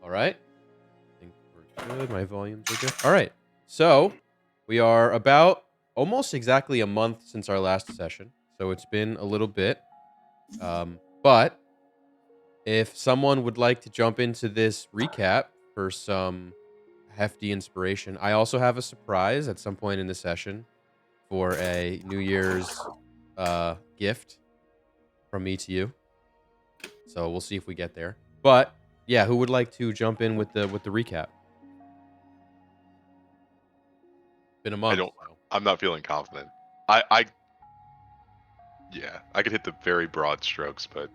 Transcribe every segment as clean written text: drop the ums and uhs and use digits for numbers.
All right. I think we're good. My volumes are good. All right. So we are about almost exactly a month since our last session. So it's been a little bit. But if someone would like to jump into this recap for some hefty inspiration, I also have a surprise at some point in the session for a New Year's gift from me to you. So we'll see if we get there. But yeah, who would like to jump in with the recap? Been a month. So. I'm not feeling confident. Yeah, I could hit the very broad strokes, but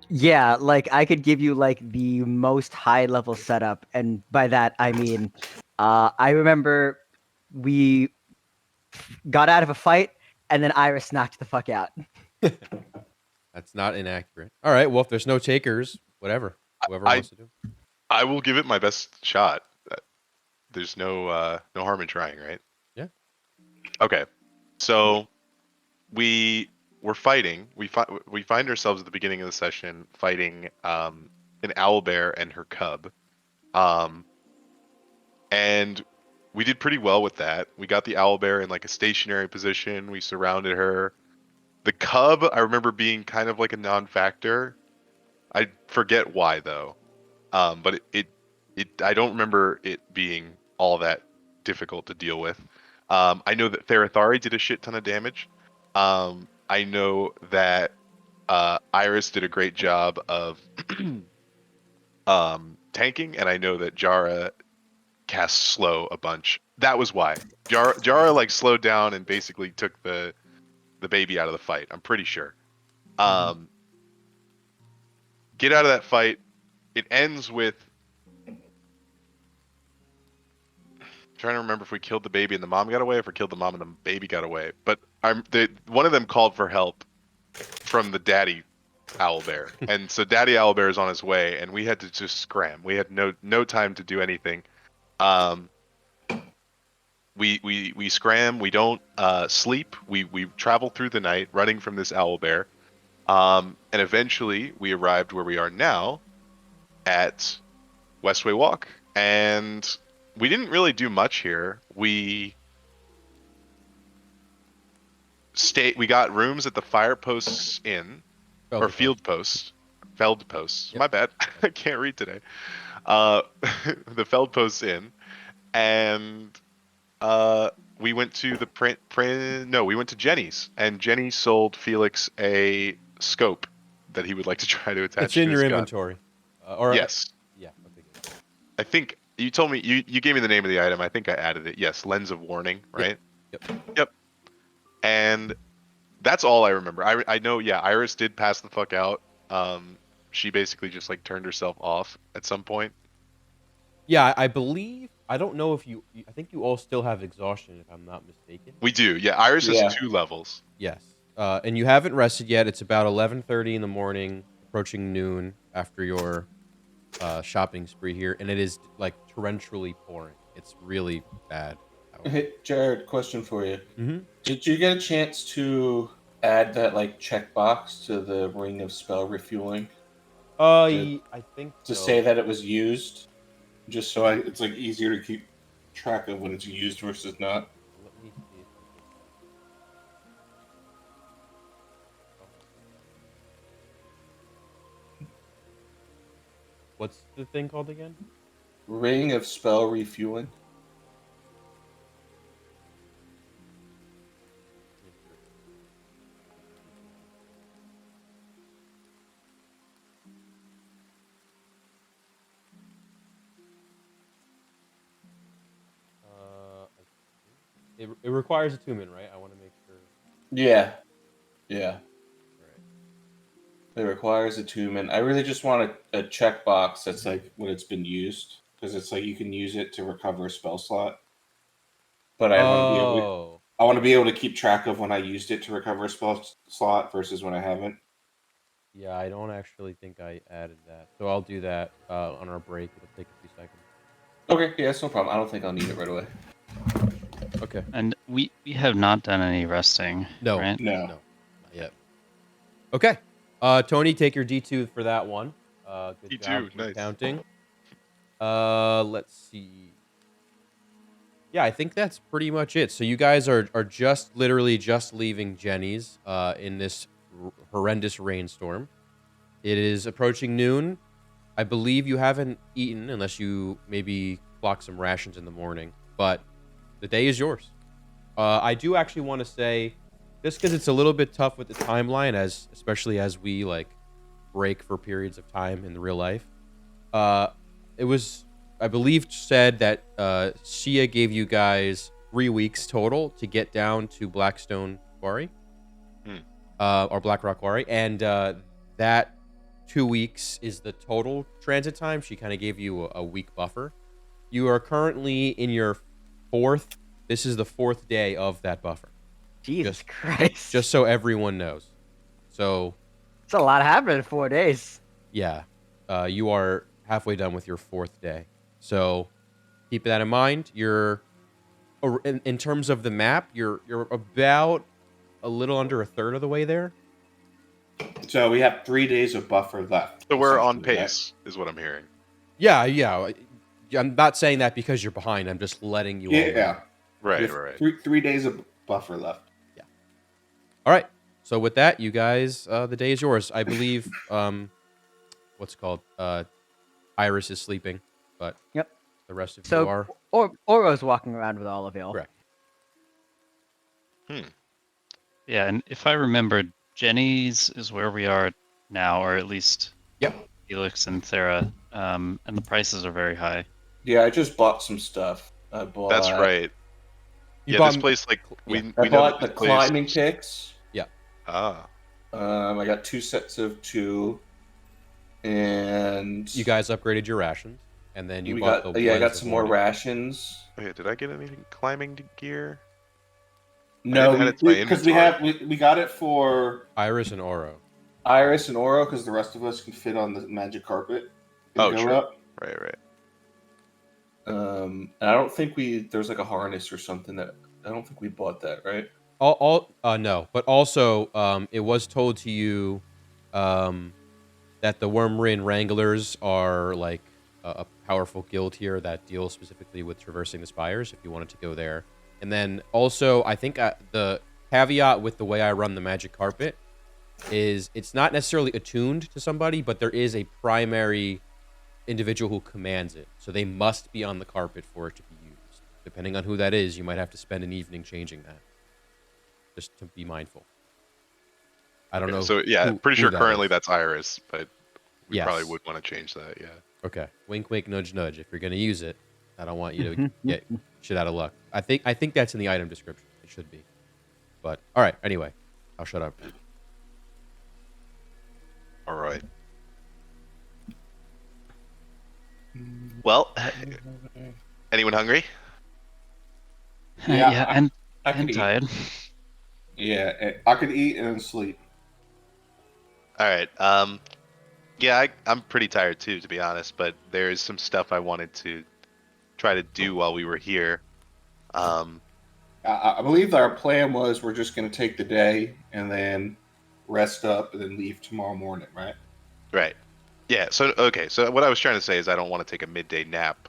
Yeah, like I could give you like the most high level setup, and by that I mean, I remember we got out of a fight, and then Iris knocked the fuck out. That's not inaccurate. All right. Well, if there's no takers, whatever. Whoever wants to do. I will give it my best shot. There's no harm in trying, right? Yeah. Okay. So we're fighting. We find ourselves at the beginning of the session fighting an owlbear and her cub, and we did pretty well with that. We got the owlbear in like a stationary position. We surrounded her. The cub, I remember being kind of like a non-factor. I forget why though, but I don't remember it being all that difficult to deal with. I know that Therathari did a shit ton of damage. I know that Iris did a great job of tanking, and I know that Jara cast slow a bunch. That was why Jara like slowed down and basically took the baby out of the fight. I'm pretty sure. Get out of that fight. It ends with trying to remember if we killed the baby and the mom got away, or if we killed the mom and the baby got away. But one of them called for help from the daddy owlbear, and so daddy owlbear is on his way, and we had to just scram. We had no time to do anything. We scram. We don't sleep. We travel through the night, running from this owlbear, and eventually we arrived where we are now, at Westway Walk, and we didn't really do much here. We got rooms at the Fire Posts Inn, or Field Posts. Feld Posts. Yep. My bad. I can't read today. The Feld Posts Inn, and we went to we went to Jenny's, and Jenny sold Felix a scope that he would like to try to attach. It's in your inventory. Yes. Yeah. Okay. Good. I think you told me you gave me the name of the item. I think I added it. Yes, lens of warning, right? Yep. And that's all I remember. I know. Yeah, Iris did pass the fuck out. She basically just like turned herself off at some point. Yeah, I believe. I don't know if I think you all still have exhaustion, if I'm not mistaken. We do. Yeah, Iris has 2 levels. Yes. And you haven't rested yet. It's about 11:30 in the morning, approaching noon after your shopping spree here, and it is like torrentially pouring. It's really bad. Hey, Jared, question for you. Mm-hmm. Did you get a chance to add that like checkbox to the ring of spell refueling? I think to so. say that it was used, just so it's like easier to keep track of when it's used versus not. Let me see. What's the thing called again? Ring of spell refueling. It requires attunement, right? I want to make sure. Yeah. Right. It requires attunement. I really just want a checkbox that's like when it's been used, because it's like you can use it to recover a spell slot. But I want to be able to keep track of when I used it to recover a spell slot versus when I haven't. Yeah, I don't actually think I added that, so I'll do that on our break. It'll take a few seconds. Okay, yeah, that's no problem. I don't think I'll need it right away. Okay. And we have not done any resting. No, right? No, not yet. Okay, Tony, take your D2 for that one. Good D2, job nice. counting. Let's see. Yeah, I think that's pretty much it. So you guys are just literally just leaving Jenny's in this horrendous rainstorm. It is approaching noon. I believe you haven't eaten unless you maybe clock some rations in the morning, but the day is yours. I do actually want to say, just because it's a little bit tough with the timeline, as especially as we like break for periods of time in the real life. Uh, it was, I believe, said that Shia gave you guys 3 weeks total to get down to Blackstone Quarry, Hmm. Or Black Rock Quarry, and that 2 weeks is the total transit time. She kind of gave you a week buffer. You are currently in your fourth. This is the fourth day of that buffer. Jesus Just, Christ. just so everyone knows. So It's a lot happening in 4 days. yeah, you are halfway done with your fourth day. So keep that in mind. You're in terms of the map, you're about a little under a third of the way there. So we have 3 days of buffer left. So we're on essentially, right? pace, is what I'm hearing. Yeah. I'm not saying that because you're behind. I'm just letting you all know. Yeah. Right, We have right. Three days of buffer left. All right. So with that, you guys, the day is yours. I believe, what's it called? Iris is sleeping, but Yep. the rest of you So are Oro's walking around with all of y'all. correct. Yeah, and if I remember, Jenny's is where we are now, or at least Yep. Felix and Thera, and the prices are very high. Yeah, I just bought some stuff. I bought. That's right. You Yeah, bought this m- place, like, we yeah. know I that bought this the place- climbing picks. Ah, I got 2 sets of 2, and You guys upgraded your rations, and then you we bought got the I blends got of some more horny. rations. wait, did I get any climbing gear? No, didn't add it to my because we got it for Iris and Oro. Iris and Oro because the rest of us can fit on the magic carpet and Oh, go true. up. Right. And I don't think there's like a harness or something that I don't think we bought that, right? No, but also it was told to you that the Wormrin Wranglers are like a powerful guild here that deals specifically with traversing the spires if you wanted to go there. And then also I think the caveat with the way I run the magic carpet is it's not necessarily attuned to somebody, but there is a primary individual who commands it. So they must be on the carpet for it to be used. Depending on who that is, you might have to spend an evening changing that. Just to be mindful. I don't know. So yeah, pretty sure currently that's Iris, but we probably would want to change that. Yeah. Okay. Wink, wink, nudge, nudge. If you're gonna use it, I don't want you to get shit out of luck. I think that's in the item description. It should be. But all right. Anyway, I'll shut up. All right. Well, anyone hungry? Yeah, Yeah, I could and eat. tired. Yeah, I could eat and then sleep. All right. Yeah, I'm pretty tired too, to be honest. But there is some stuff I wanted to try to do while we were here. I believe our plan was we're just going to take the day and then rest up and then leave tomorrow morning, right? Right. Yeah. So okay. So what I was trying to say is I don't want to take a midday nap.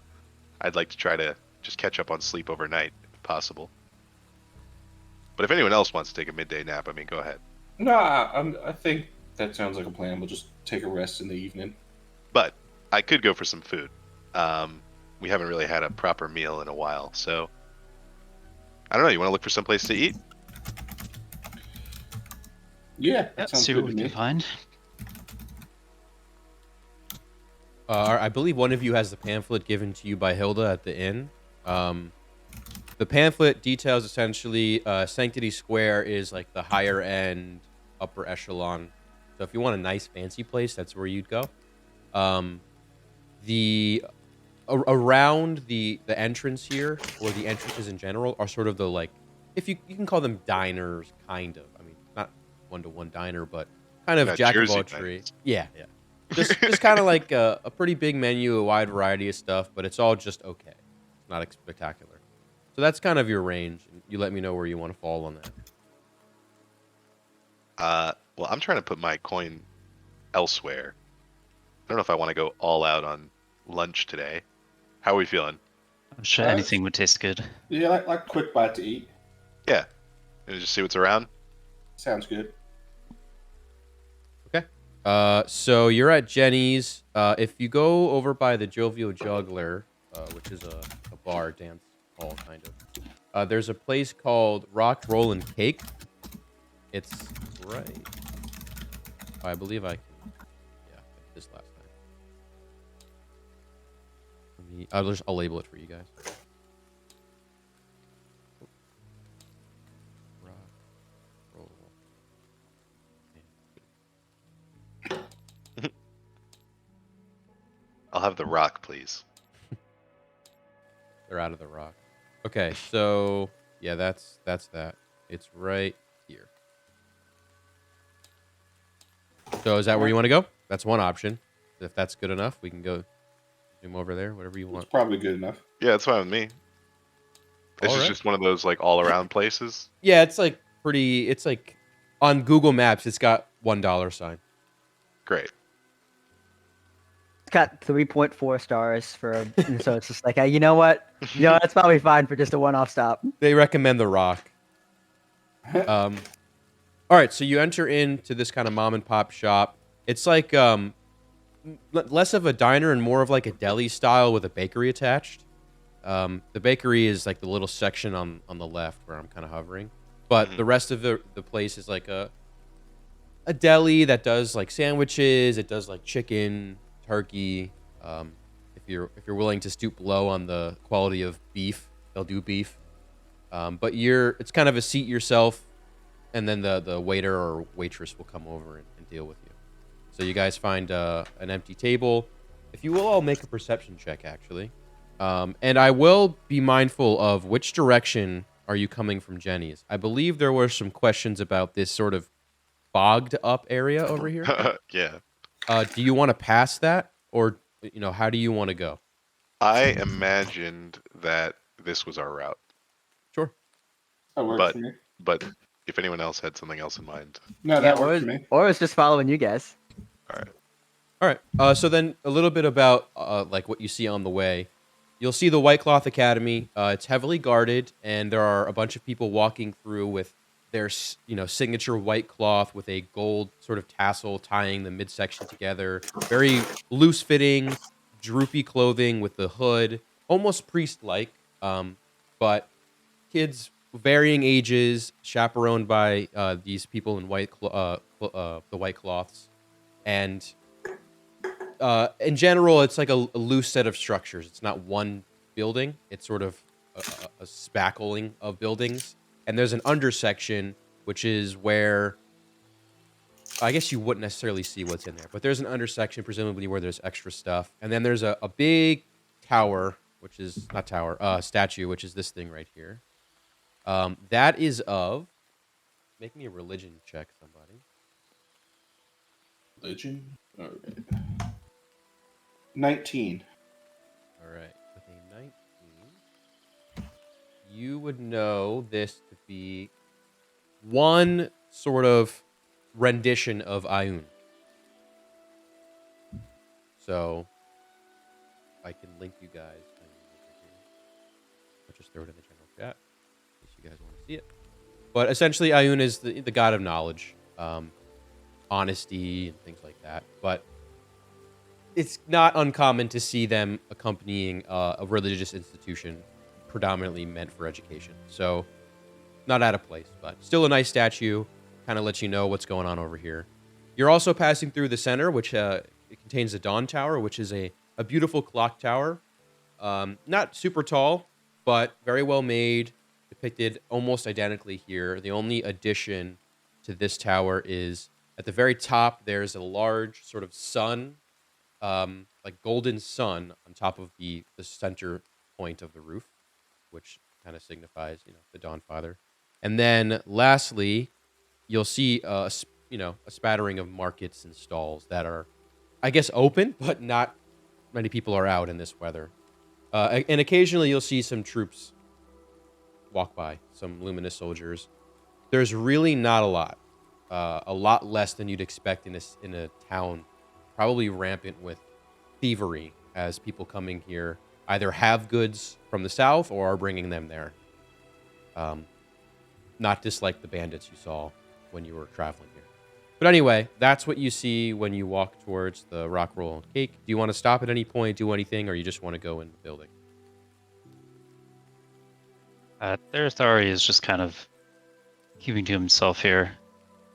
I'd like to try to just catch up on sleep overnight, if possible. But if anyone else wants to take a midday nap, I mean, go ahead. No, I think that sounds like a plan. We'll just take a rest in the evening. But I could go for some food. We haven't really had a proper meal in a while, so I don't know. You want to look for some place to eat? Yeah, that Let's sounds see good what to we me. can find. I believe one of you has the pamphlet given to you by Hilda at the inn. The pamphlet details essentially Sanctity Square is like the higher end, upper echelon. So if you want a nice fancy place, that's where you'd go. Around the entrance here, or the entrances in general, are sort of the like, if you can call them diners, kind of. I mean, not one-to-one diner, but kind of jack of Jersey all trades. diners. Yeah. Just kind of like a pretty big menu, a wide variety of stuff, but it's all just okay. It's not spectacular. So that's kind of your range. You let me know where you want to fall on that. Well, I'm trying to put my coin elsewhere. I don't know if I want to go all out on lunch today. How are we feeling? I'm sure anything would taste good. Yeah, like quick bite to eat. Yeah. And just see what's around. Sounds good. Okay. So you're at Jenny's. If you go over by the Jovial Juggler, which is a bar, dance hall, kind of, there's a place called Rock, Roll, and Cake. It's right. I believe I can. Yeah, I did this last time. I'll label it for you guys. Rock, roll, and I'll have the rock, please. they're out of the rock. Okay, so yeah, that's that. It's right here. So is that where you want to go? That's one option. If that's good enough, we can go zoom over there, whatever you It's want. probably good enough. Yeah, that's fine with me. This All is right. just one of those like all around places. Yeah, it's like pretty. It's like on Google Maps, it's got $1 sign. Great. It's got 3.4 stars for, and so it's just like, hey, you know what? You know, that's probably fine for just a one-off stop. They recommend the Rock. All right, so you enter into this kind of mom and pop shop. It's like less of a diner and more of like a deli style with a bakery attached. The bakery is like the little section on the left where I'm kind of hovering, but the rest of the place is like a deli that does like sandwiches. It does like chicken, turkey. If you're willing to stoop low on the quality of beef, they'll do beef. But it's kind of a seat yourself, and then the waiter or waitress will come over and deal with you. So you guys find an empty table. If you will all make a perception check, actually. And I will be mindful of which direction are you coming from Jenny's. I believe there were some questions about this sort of bogged up area over here. Yeah. Do you want to pass that, or how do you want to go? I imagined that this was our route, Sure. That works but for me. but if anyone else had something else in mind, No, that works for me. Or it's just following you guys. all right. All right. So then a little bit about like what you see on the way. You'll see the White Cloth Academy. It's heavily guarded, and there are a bunch of people walking through with their signature white cloth with a gold sort of tassel tying the midsection together. Very loose fitting, droopy clothing with the hood, almost priest-like. But kids varying ages, chaperoned by these people in the white cloths, and in general, it's like a loose set of structures. It's not one building. It's sort of a spackling of buildings. And there's an undersection, which is where I guess you wouldn't necessarily see what's in there. But there's an undersection, presumably where there's extra stuff. And then there's a big tower, which is not tower, statue, which is this thing right here. That is of. Make me a religion check, somebody. Religion? All right. 19. All right. With a 19, you would know this to be one sort of rendition of Ayun. So I can link you guys. I'll just throw it in the general chat in case you guys want to see it. But essentially, Ayun is the god of knowledge, honesty, and things like that. But it's not uncommon to see them accompanying a religious institution predominantly meant for education. So not out of place, but still a nice statue. Kind of lets you know what's going on over here. You're also passing through the center, which it contains the Dawn Tower, which is a beautiful clock tower. Not super tall, but very well made, depicted almost identically here. The only addition to this tower is at the very top, there's a large sort of sun, like golden sun on top of the center point of the roof, which kind of signifies, the Dawn Father. And then lastly, you'll see a spattering of markets and stalls that are, I guess, open, but not many people are out in this weather. And occasionally you'll see some troops walk by, some luminous soldiers. There's really not a lot less than you'd expect in a town, probably rampant with thievery as people coming here either have goods from the south or are bringing them there. Not dislike the bandits you saw when you were traveling here. But anyway, that's what you see when you walk towards the rock roll and cake. Do you want to stop at any point, do anything, or you just want to go in the building? Thari is just kind of keeping to himself here.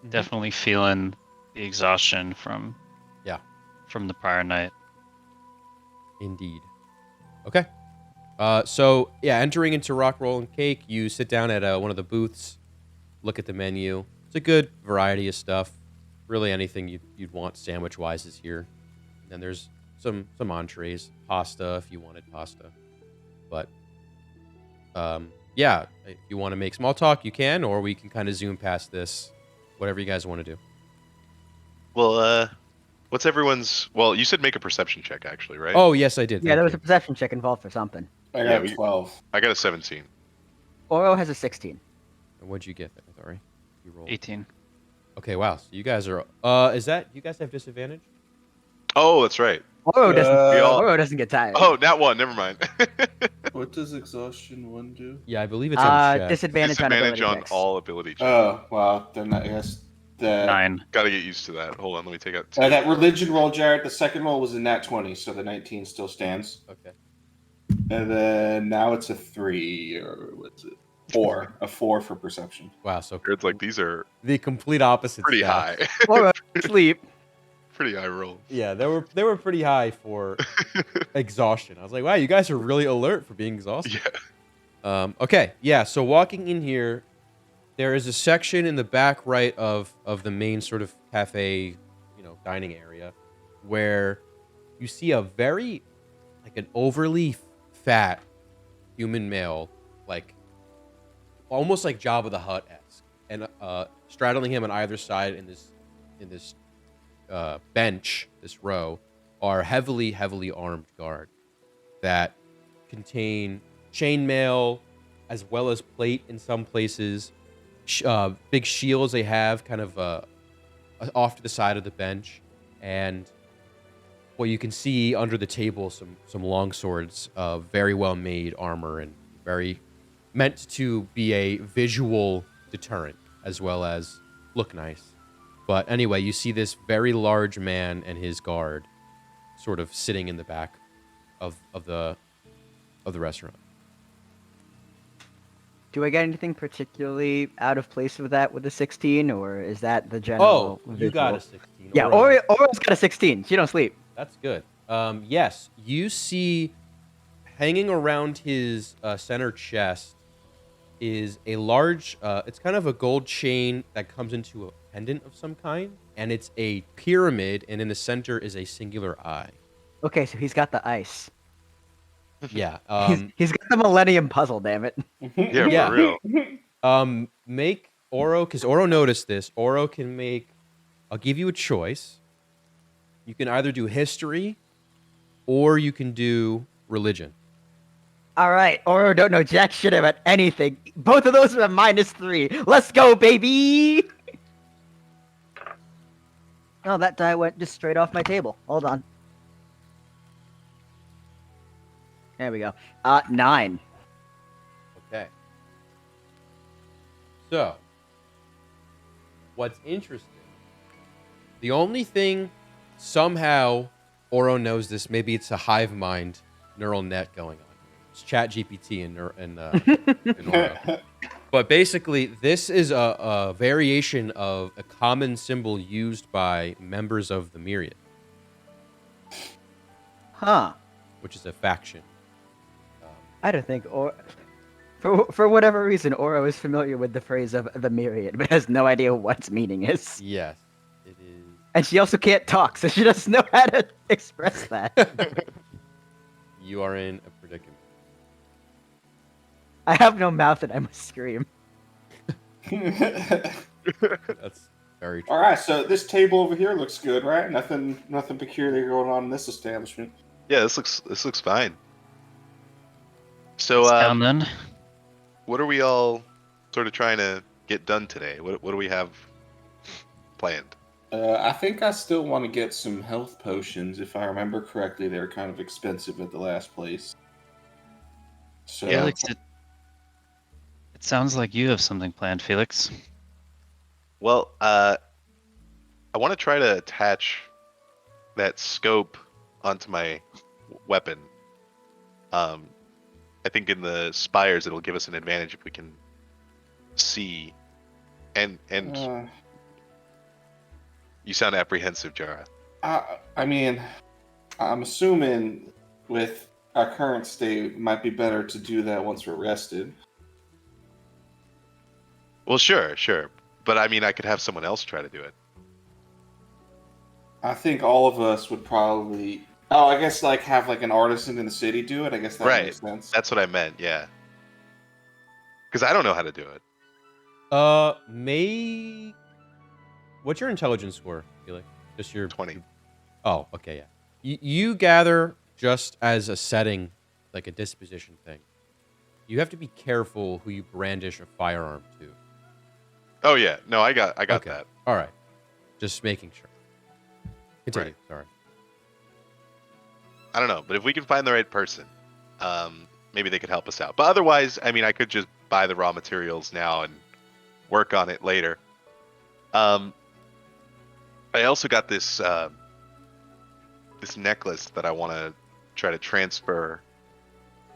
Definitely feeling the exhaustion from the prior night. Indeed. Okay. So yeah, entering into rock roll and cake, you sit down at one of the booths, look at the menu. It's a good variety of stuff. Really, anything you'd want sandwich wise is here. And then there's some entrees, pasta if you wanted pasta. But yeah, if you want to make small talk, you can, or we can kind of zoom past this. Whatever you guys want to do. Well, what's everyone's? Well, you said make a perception check, actually, right? Oh yes, I did. Yeah, Thank there was you. a perception check involved for something. I Yeah, got we- 12. I got a 17. Oro has a 16. And what'd you get, Thari? You rolled. 18. Okay, wow. So you guys are. Is that you guys have disadvantage? Oh, that's right. Oro doesn't. We all- Oro doesn't get tired. Oh, nat one. Never mind. What does exhaustion 1 do? Yeah, I believe it's on chat. Disadvantage on Disadvantage ability on checks. all ability checks. Oh, well, then I guess the 9. Got to get used to that. Hold on, let me take out. Two. that religion roll, Jared. The second roll was a nat 20, so the 19 still stands. Okay. And then now it's a 3 or what's it? 4. A 4 for perception. Wow. So It's like these are the complete opposite. pretty stats. high. Oro, sleep. Pretty high rolls. Yeah, they were pretty high for exhaustion. I was like, wow, you guys are really alert for being exhausted. Yeah. Okay, yeah. So walking in here, there is a section in the back right of the main sort of cafe, dining area, where you see a very, like an overly fat human male, like almost like Jabba the Hutt-esque, and straddling him on either side in this bench, this row, are heavily armed guard that contain chainmail as well as plate in some places, big shields they have kind of off to the side of the bench, and what you can see under the table some long swords, very well made armor and very meant to be a visual deterrent as well as look nice. But anyway, you see this very large man and his guard sort of sitting in the back of the restaurant. Do I get anything particularly out of place with that with the 16, or is that the general? Oh, you got visual? a 16. Yeah, Oro. Oro's got a 16. She don't sleep. That's good. Yes, you see hanging around his center chest is a large, it's kind of a gold chain that comes into a pendant of some kind, and it's a pyramid, and in the center is a singular eye. Okay, so he's got the ice. Yeah. He's got the Millennium Puzzle. Damn it. Yeah, Yeah. for real. Make Oro, because Oro noticed this. Oro can make. I'll give you a choice. You can either do history, or you can do religion. All right, Oro don't know jack shit about anything. Both of those are a -3. Let's go, baby. Oh, that die went just straight off my table. Hold on. There we go. 9. Okay. So, what's interesting, the only thing somehow Oro knows this, maybe it's a hive mind neural net going on. It's ChatGPT and Oro. But basically, this is a variation of a common symbol used by members of the Myriad, Huh. which is a faction. I don't think for whatever reason Oro is familiar with the phrase of the Myriad, but has no idea what its meaning is. Yes, it is. And she also can't talk, so she doesn't know how to express that. You are in a predicament. I have no mouth and I must scream. That's very true. All right, so this table over here looks good, right? Nothing peculiar going on in this establishment. Yeah, this looks fine. So, It's down then. what are we all sort of trying to get done today? What do we have planned? I think I still want to get some health potions. If I remember correctly, they were kind of expensive at the last place. So Felix, it sounds like you have something planned, Felix. Well, I want to try to attach that scope onto my weapon. I think in the spires it'll give us an advantage if we can see. And you sound apprehensive, Jara. I mean, I'm assuming with our current state, it might be better to do that once we're rested. Well, sure. But I mean, I could have someone else try to do it. I think all of us would probably. Oh, I guess like have like an artisan in the city do it. I guess that Right. makes sense. That's what I meant, yeah. Because I don't know how to do it. What's your intelligence score, Felix? Just your 20. Oh, okay, yeah. You gather just as a setting, like a disposition thing. You have to be careful who you brandish a firearm to. Oh yeah, no, I got Okay. that. All right, just making sure. Continue. Right. Sorry. I don't know, but if we can find the right person, maybe they could help us out. But otherwise, I mean, I could just buy the raw materials now and work on it later. I also got this this necklace that I want to try to transfer.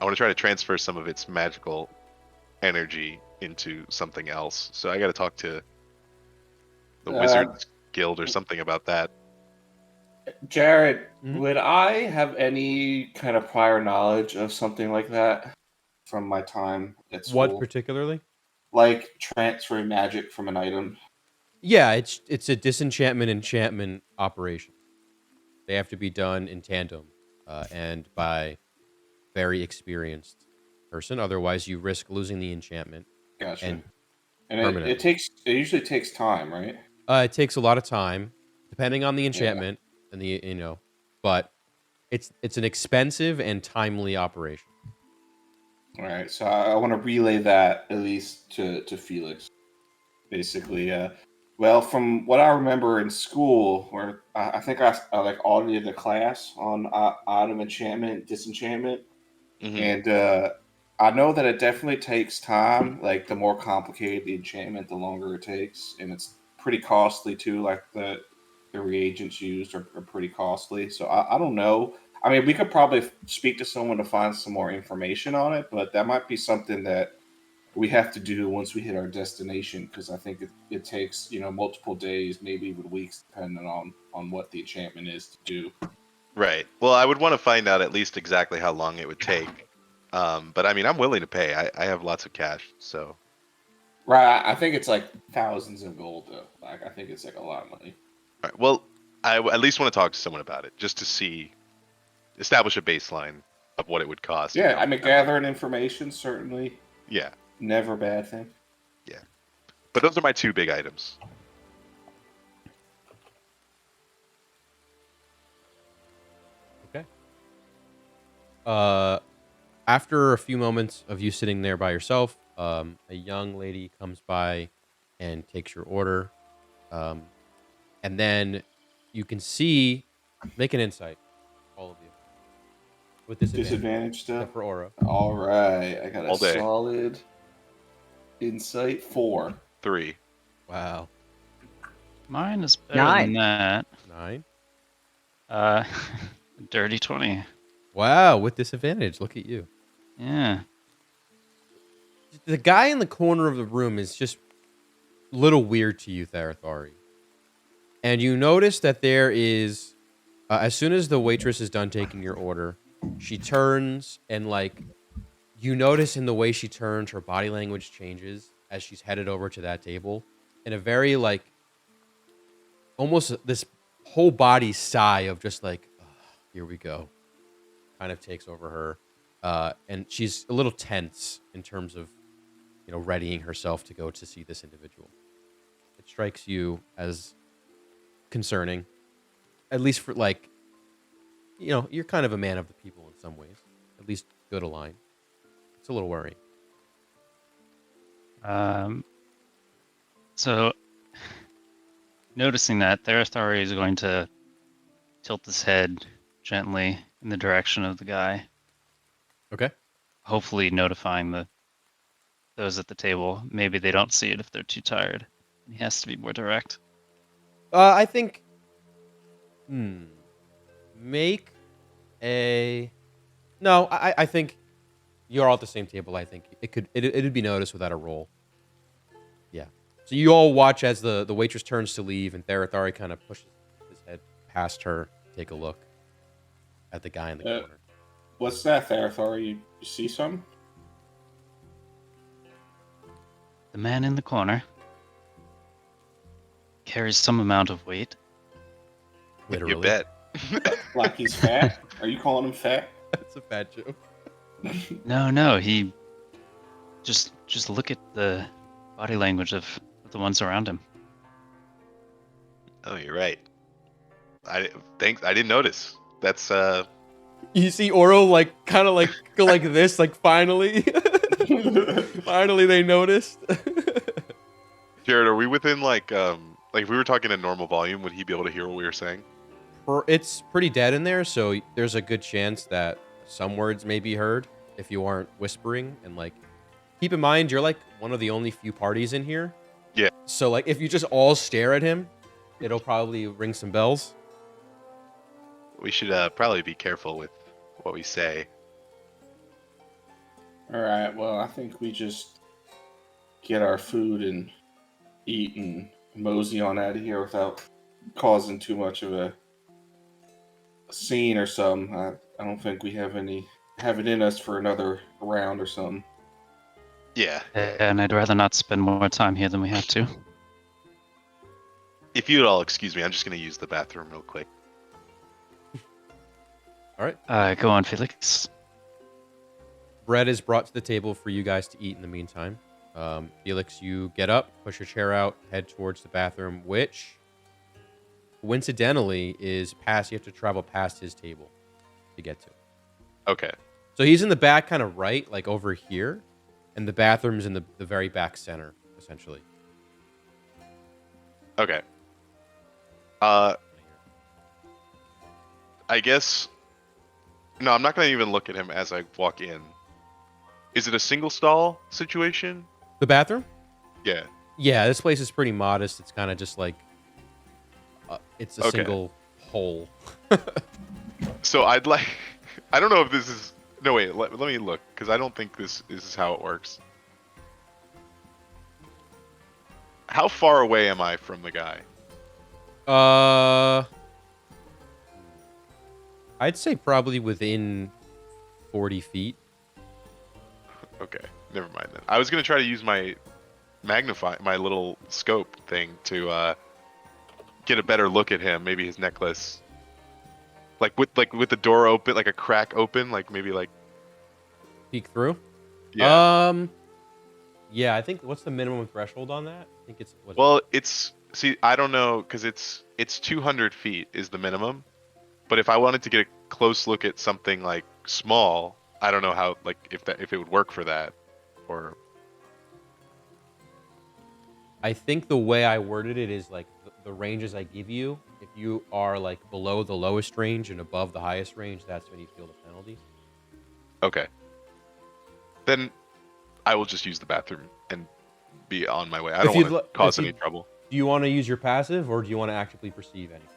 I want to try to transfer some of its magical energy into something else. So I got to talk to the Wizards Guild or something about that. Jared, Mhm. would I have any kind of prior knowledge of something like that from my time at school? What particularly? Like transferring magic from an item? Yeah, it's a disenchantment enchantment operation. They have to be done in tandem and by very experienced person. Otherwise, you risk losing the enchantment. Gotcha. And And it usually takes time, right? it takes a lot of time, depending on the Yeah. enchantment and but it's an expensive and timely operation. All right, so I want to relay that at least to Felix. Basically, well, from what I remember in school, where I think I like audited the class on item enchantment, disenchantment, Mm-hmm. and I know that it definitely takes time. Like the more complicated the enchantment, the longer it takes, and it's pretty costly too. Like the reagents used are pretty costly. So I don't know. I mean, we could probably speak to someone to find some more information on it, but that might be something that we have to do once we hit our destination, because I think it takes multiple days, maybe even weeks, depending on what the enchantment is to do. Right. Well, I would want to find out at least exactly how long it would take. But I mean, I'm willing to pay. I have lots of cash, so. Right. I think it's like thousands of gold, though. Like I think it's like a lot of money. All right. Well, I at least want to talk to someone about it, just to establish a baseline of what it would cost. Yeah, I mean, gathering information certainly. Yeah. Never a bad thing. Yeah. But those are my two big items. Okay. After a few moments of you sitting there by yourself, a young lady comes by and takes your order. And then you can see, make an insight, all of you, with Disadvantage stuff. Except for Aura. All right, I got All a day. solid insight 4. 3. Wow. Mine is better 9. than that. 9. Dirty 20. Wow, with disadvantage. Look at you. Yeah. The guy in the corner of the room is just a little weird to you, Tharathari. And you notice that there is, as soon as the waitress is done taking your order, she turns and, like, you notice in the way she turns, her body language changes as she's headed over to that table. In a very, like, almost this whole body sigh of just like, "Ugh, here we go," kind of takes over her. And she's a little tense in terms of, readying herself to go to see this individual. It strikes you as concerning, at least for, like, you're kind of a man of the people in some ways, at least good aligned. It's a little worrying. So, noticing that, Therathari is going to tilt his head gently in the direction of the guy. Okay. hopefully notifying those at the table. Maybe they don't see it if they're too tired. He has to be more direct. I think. Make a. No, I think you're all at the same table. I think it'd be noticed without a roll. Yeah. So you all watch as the waitress turns to leave, and Therathari kind of pushes his head past her, to take a look at the guy in the corner. What's that, Therathar? You see some? The man in the corner carries some amount of weight. Literally. You bet. Like he's fat? Are you calling him fat? That's a bad joke. No, he just look at the body language of the ones around him. Oh, you're right. I didn't notice. That's You see Oro kind of go like this, like finally, finally they noticed. Jared, are we within like if we were talking in normal volume, would he be able to hear what we were saying? It's pretty dead in there, so there's a good chance that some words may be heard if you aren't whispering. And keep in mind, you're one of the only few parties in here. Yeah. So if you just all stare at him, it'll probably ring some bells. We should probably be careful with what we say. All right. Well, I think we just get our food and eat and mosey on out of here without causing too much of a scene or something. I don't think we have it in us for another round or something. Yeah. And I'd rather not spend more time here than we have to. If you'd all excuse me, I'm just going to use the bathroom real quick. All right. Go on, Felix. Bread is brought to the table for you guys to eat in the meantime. Felix, you get up, push your chair out, head towards the bathroom, which coincidentally is past. You have to travel past his table to get to. Okay. So he's in the back, kind of right, over here, and the bathroom's in the very back center, essentially. Okay. I guess. No, I'm not going to even look at him as I walk in. Is it a single stall situation? The bathroom? Yeah. Yeah, this place is pretty modest. It's kind of just it's a single hole. So I don't know if this is. No, wait, let me look, because I don't think this is how it works. How far away am I from the guy? I'd say probably within 40 feet. Okay, never mind then. I was gonna try to use my my little scope thing to get a better look at him. Maybe his necklace, with the door open, like a crack open, maybe peek through. Yeah. Yeah. I think what's the minimum threshold on that? I think it's. I don't know, because it's 200 feet is the minimum. But if I wanted to get a close look at something small, I don't know how if it would work for that, or. I think the way I worded it is the ranges I give you. If you are below the lowest range and above the highest range, that's when you feel the penalty. Okay. Then I will just use the bathroom and be on my way. I don't want to cause any trouble. Do you want to use your passive, or do you want to actively perceive anything?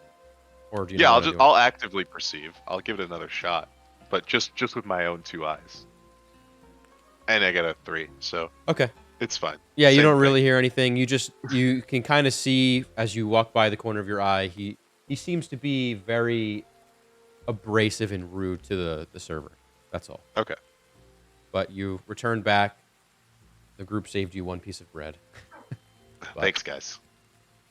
Or do you? Yeah, I'll actively perceive. I'll give it another shot, but just with my own 2 eyes. And I get a 3, so okay, it's fine. Yeah, you don't really hear anything. You can kind of see as you walk by the corner of your eye. He seems to be very abrasive and rude to the server. That's all. Okay. But you return back. The group saved you 1 piece of bread. Thanks, guys.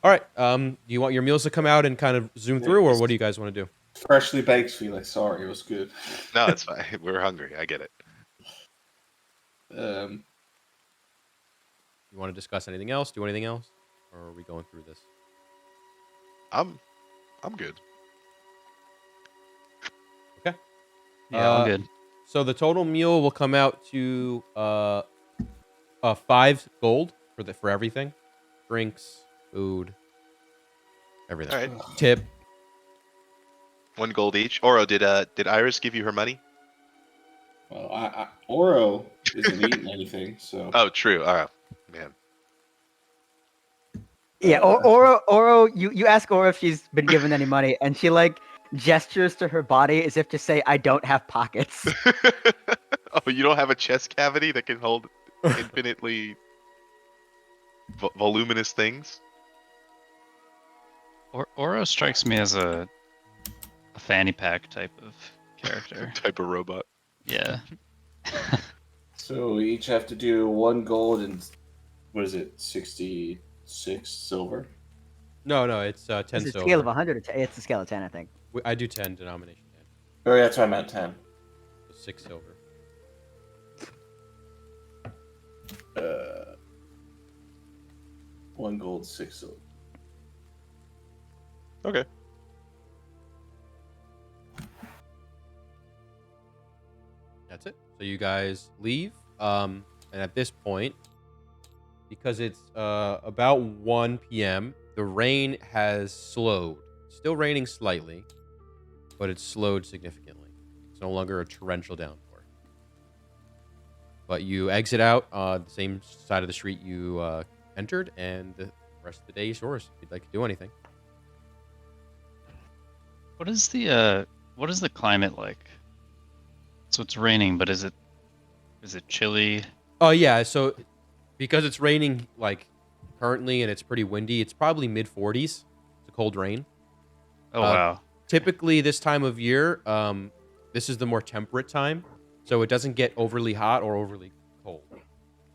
All right. Do you want your meals to come out and kind of zoom through, or what do you guys want to do? Freshly baked, Felix. Sorry, it was good. No, it's fine. We're hungry. I get it. You want to discuss anything else? Do anything else? Or are we going through this? I'm good. Okay. Yeah, I'm good. So the total meal will come out to 5 gold for everything. Drinks, food, everything. All right. Tip. 1 gold each. Oro, did Iris give you her money? Well, Oro isn't eating anything, so. Oh, true. Man. Yeah, Oro, you ask Oro if she's been given any money, and she like gestures to her body as if to say, "I don't have pockets." Oh, you don't have a chest cavity that can hold infinitely voluminous things? Oro strikes me as a fanny pack type of character. Type of robot. Yeah. So we each have to do 1 gold and what is it, 66 silver? No, it's 10 It's a silver. scale of 100. It's a scale of 10, I think. I do 10 denomination 10. Oh, yeah, that's what I meant, 10. So 6 silver. 1 gold, 6 silver. Okay. That's it. So you guys leave. And at this point, because it's about 1 p.m., the rain has slowed. Still raining slightly, but it's slowed significantly. It's no longer a torrential downpour. But you exit out the same side of the street you entered, and the rest of the day is yours if you'd like to do anything. What is the climate like? So it's raining, but is it chilly? Oh yeah, so because it's raining like currently and it's pretty windy, it's probably mid 40s. It's a cold rain. Oh wow. Typically this time of year, this is the more temperate time, so it doesn't get overly hot or overly cold.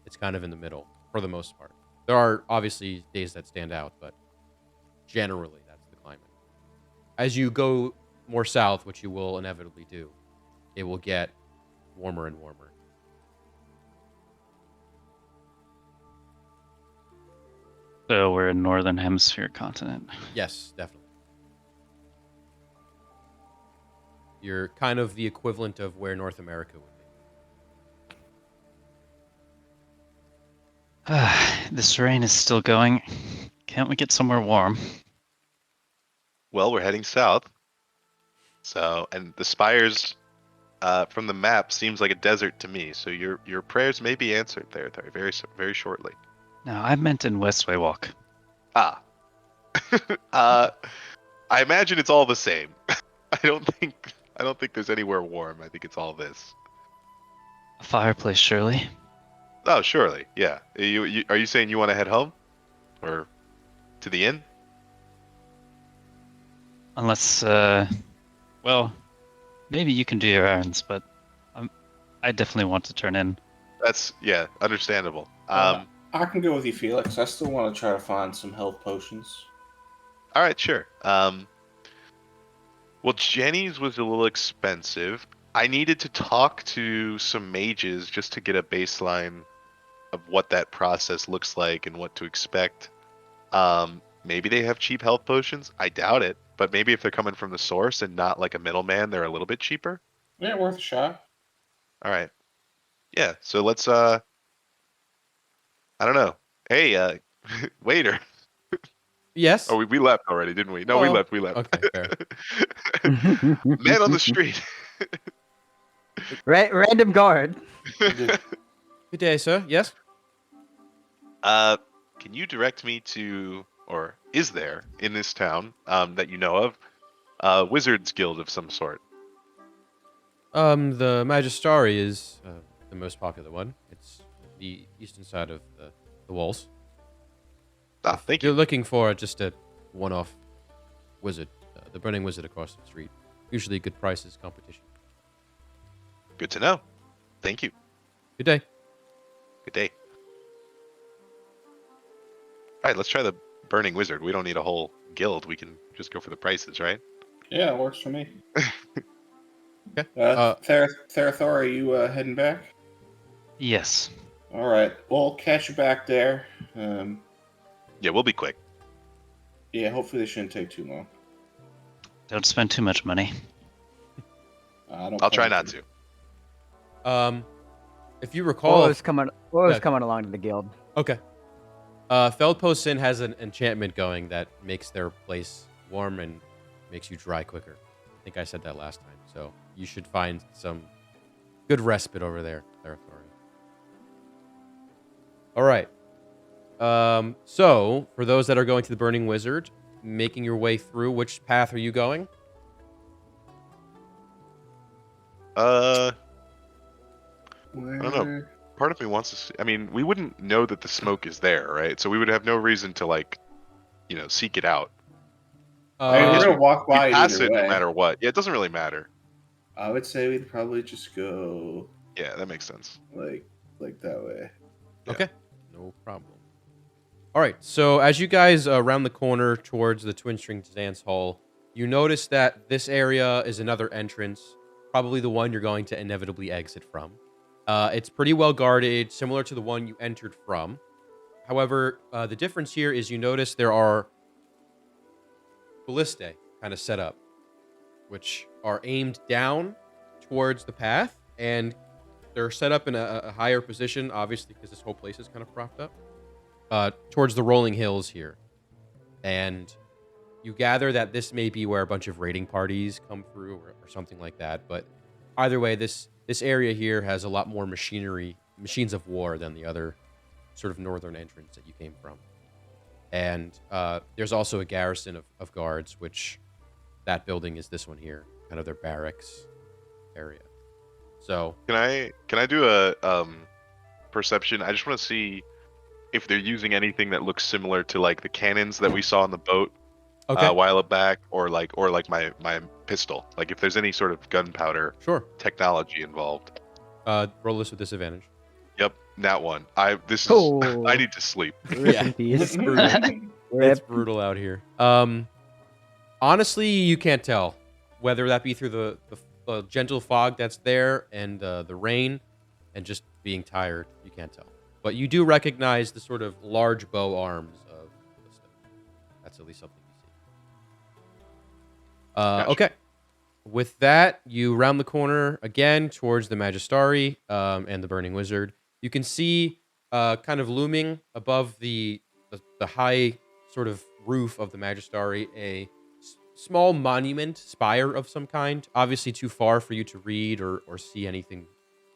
It's kind of in the middle for the most part. There are obviously days that stand out, but generally that's the climate. As you go more south, which you will inevitably do, it will get warmer and warmer. So we're in northern hemisphere continent. Yes, definitely. You're kind of the equivalent of where North America would be. This rain is still going. Can't we get somewhere warm? Well, we're heading south. So, and the spires from the map seems like a desert to me. So your prayers may be answered there very shortly. No, I meant in Westway Walk. Ah. I imagine it's all the same. I don't think there's anywhere warm. I think it's all this. A fireplace, surely. Oh, surely. Yeah. Are you saying you want to head home or to the inn? Unless, well, maybe you can do your errands, but I definitely want to turn in. That's understandable. I can go with you, Felix. I still want to try to find some health potions. All right, sure. Well, Jenny's was a little expensive. I needed to talk to some mages just to get a baseline of what that process looks like and what to expect. Maybe they have cheap health potions. I doubt it, but maybe if they're coming from the source and not like a middleman, they're a little bit cheaper. Yeah, worth a shot. All right. Yeah, so let's I don't know. Hey, waiter. Yes. Oh, we left already, didn't we? No, we left. Okay, fair. Man on the street. Random guard. Good day, sir. Yes. Can you direct me to, or is there in this town that you know of, a wizard's guild of some sort? The Magistari is the most popular one. It's the eastern side of the walls. Ah, thank You're you. looking for just a one-off wizard, the Burning Wizard across the street. Usually good prices, competition. Good to know. Thank you. Good day. Good day. All right, let's try the Burning Wizard. We don't need a whole guild. We can just go for the prices, right? Yeah, it works for me. Okay. Therathor, are you heading back? Yes. All right, we'll catch you back there. Yeah, we'll be quick. Yeah, hopefully this shouldn't take too long. Don't spend too much money. I'll try not to. If you recall, Oro's coming along to the guild. Okay. Feldpost Inn has an enchantment going that makes their place warm and makes you dry quicker. I think I said that last time. So you should find some Good respite over there, their authority. All right. So for those that are going to the Burning Wizard, making your way through, which path are you going? I don't know. Where? Part of me wants to see. I mean, we wouldn't know that the smoke is there, right? So we would have no reason to like, seek it out. I mean, I we're guess gonna walk we by it pass either it no way. matter what. Yeah, it doesn't really matter. I would say we'd probably just go Yeah, that makes sense. like that way. Yeah. Okay, no problem. All right, so as you guys round the corner towards the Twin Strings Dance Hall, you notice that this area is another entrance, probably the one you're going to inevitably exit from. It's pretty well guarded, similar to the one you entered from. However, the difference here is you notice there are ballistae kind of set up, which are aimed down towards the path, and they're set up in a higher position, obviously, because this whole place is kind of propped up, towards the rolling hills here. And you gather that this may be where a bunch of raiding parties come through or something like that. But either way, this area here has a lot more machines of war than the other sort of northern entrance that you came from. And there's also a garrison of guards, which that building is this one here, kind of their barracks area. So Can I do a perception? I just want to see if they're using anything that looks similar to like the cannons that we saw on the boat okay, a while back, or like my pistol. Like if there's any sort of gunpowder sure. technology involved. Roll this with disadvantage. Yep, that one. This is Oh. I need to sleep. Rip Yeah. in peace. It's brutal. It's Rip. brutal out here. Honestly, you can't tell whether that be through the gentle fog that's there and the rain and just being tired. You can't tell. But you do recognize the sort of large bow arms of Ballista. That's at least something you see. Gotcha. Okay. With that, you round the corner again towards the Magistari and the Burning Wizard. You can see kind of looming above the high sort of roof of the Magistari a small monument, spire of some kind. Obviously too far for you to read or see anything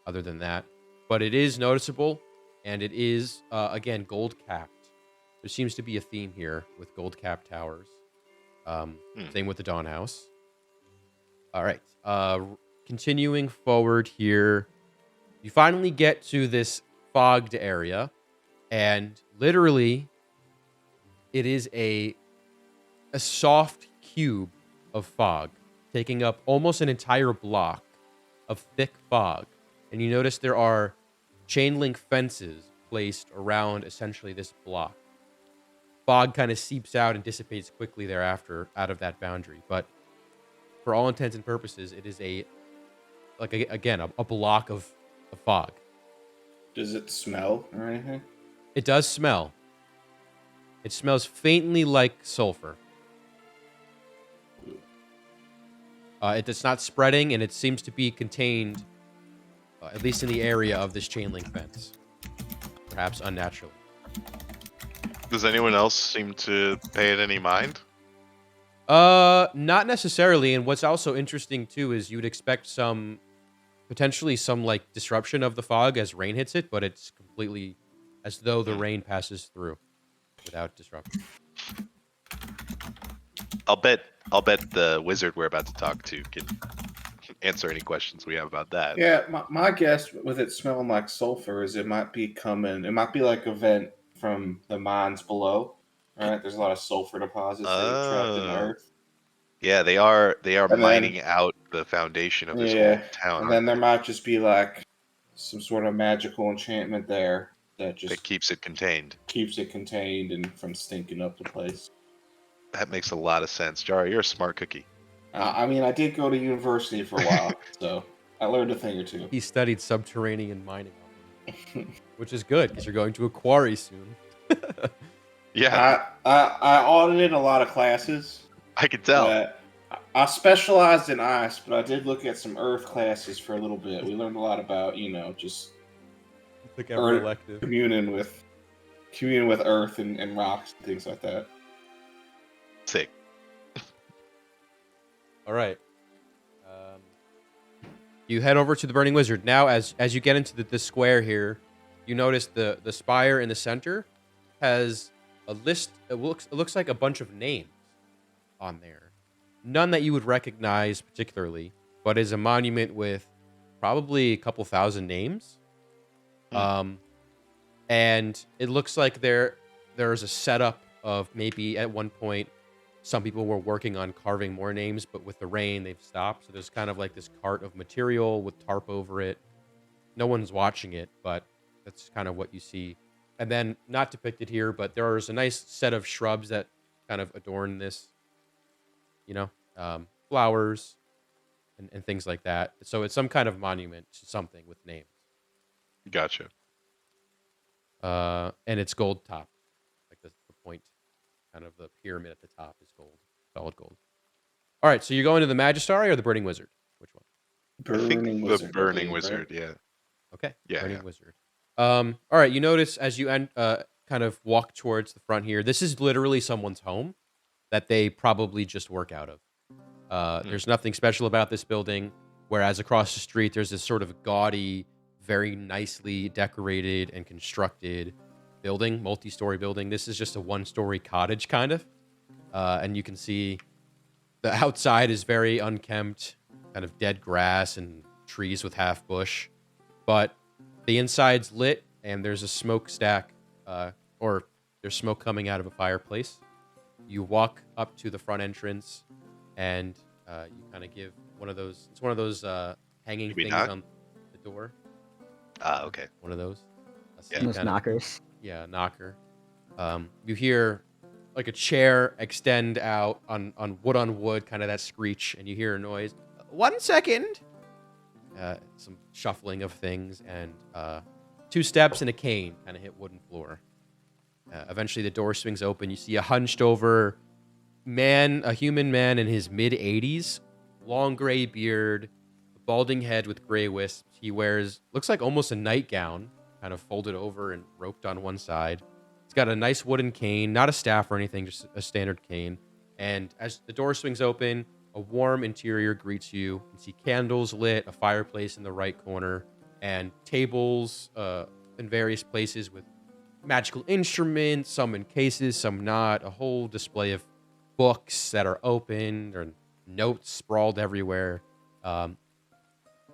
other than that. But it is noticeable, and it is, again, gold-capped. There seems to be a theme here with gold-capped towers. Same with the Dawn House. All right. Continuing forward here, you finally get to this fogged area, and literally, it is a soft cube of fog, taking up almost an entire block of thick fog. And you notice there are chain link fences placed around essentially this block. Fog kind of seeps out and dissipates quickly thereafter out of that boundary, but for all intents and purposes, it is a block of fog. Does it smell or anything? It does smell. It smells faintly like sulfur. It's not spreading, and it seems to be contained, at least in the area of this chain link fence. Perhaps unnaturally. Does anyone else seem to pay it any mind? Not necessarily. And what's also interesting too is you'd expect potentially some like disruption of the fog as rain hits it, but it's completely as though the rain passes through without disruption. I'll bet the wizard we're about to talk to can answer any questions we have about that. Yeah, my guess with it smelling like sulfur is it might be like a vent from the mines below. Right? There's a lot of sulfur deposits that are trapped in the earth. Yeah, they are And mining out the foundation of this whole town. And then there might just be like some sort of magical enchantment there that keeps it contained. And from stinking up the place. That makes a lot of sense. Jara, you're a smart cookie. I mean, I did go to university for a while, so I learned a thing or two. He studied subterranean mining, which is good because you're going to a quarry soon. Yeah, I audited a lot of classes. I could tell. I specialized in ice, but I did look at some earth classes for a little bit. We learned a lot about, just communing with earth and rocks and things like that. Sick. All right. You head over to the Burning Wizard. Now, as you get into the square here, you notice the spire in the center has a list. It looks like a bunch of names on there. None that you would recognize particularly, but is a monument with probably a couple thousand names. And it looks like there's a setup of maybe at one point some people were working on carving more names, but with the rain they've stopped. So there's kind of like this cart of material with tarp over it. No one's watching it, but that's kind of what you see. And then, not depicted here, but there's a nice set of shrubs that kind of adorn this, flowers and things like that. So it's some kind of monument to something with names. Gotcha. And it's gold top, like the point, kind of the pyramid at the top is gold, solid gold. All right, so you're going to the Magistari or the Burning Wizard? Which one? Burning Wizard. The Burning Wizard, right? Yeah. Okay. Yeah. Burning Wizard. All right, you notice as you kind of walk towards the front here, this is literally someone's home that they probably just work out of. There's nothing special about this building, whereas across the street there's this sort of gaudy, very nicely decorated and constructed building, multi-story building. This is just a one-story cottage, kind of. And you can see the outside is very unkempt, kind of dead grass and trees with half bush. But the inside's lit, and there's a smokestack, or there's smoke coming out of a fireplace. You walk up to the front entrance, and you kind of give one of those. It's one of those hanging things on the door. Okay. One of those. Those knockers. Yeah, knocker. You hear like a chair extend out on wood, kind of that screech, and you hear a noise. 1 second. Some shuffling of things, and 2 steps and a cane kind of hit wooden floor. Eventually, the door swings open. You see a hunched over man, a human man in his mid-80s, long gray beard, balding head with gray wisps. He wears, looks like almost a nightgown, kind of folded over and roped on one side. He's got a nice wooden cane, not a staff or anything, just a standard cane. And as the door swings open, a warm interior greets you. You see candles lit, a fireplace in the right corner, and tables in various places with magical instruments, some in cases, some not. A whole display of books that are open, or notes sprawled everywhere.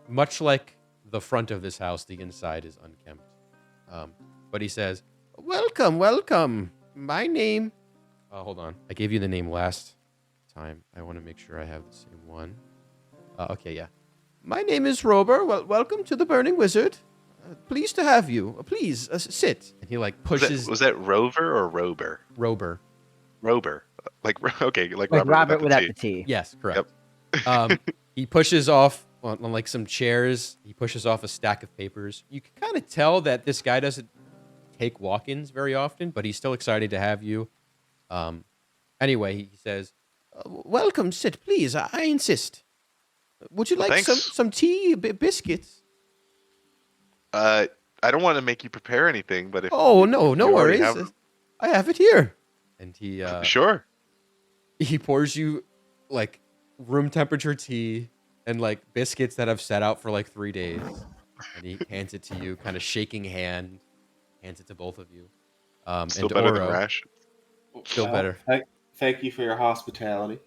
Much like the front of this house, the inside is unkempt. But he says, "Welcome, welcome. My name..." Hold on. I gave you the name last time. I want to make sure I have the same one. Okay, yeah. "My name is Rober. Welcome to the Burning Wizard. Pleased to have you. Please, sit." And he like pushes... Was that Rover or Rober? Rober. Rober. Okay, like Robert without the T. Yes, correct. Yep. He pushes off on like some chairs. He pushes off a stack of papers. You can kind of tell that this guy doesn't take walk-ins very often, but he's still excited to have you. Anyway, he says, "Welcome, sit, please. I insist. Would you like some tea, biscuits?" I don't want to make you prepare anything, but if no worries. I have it here. And he sure. He pours you like room temperature tea and like biscuits that have sat out for like 3 days, and he hands it to you, kind of shaking hand, hands it to both of you. Still and better Oro, than rations. Still better. Thank you for your hospitality.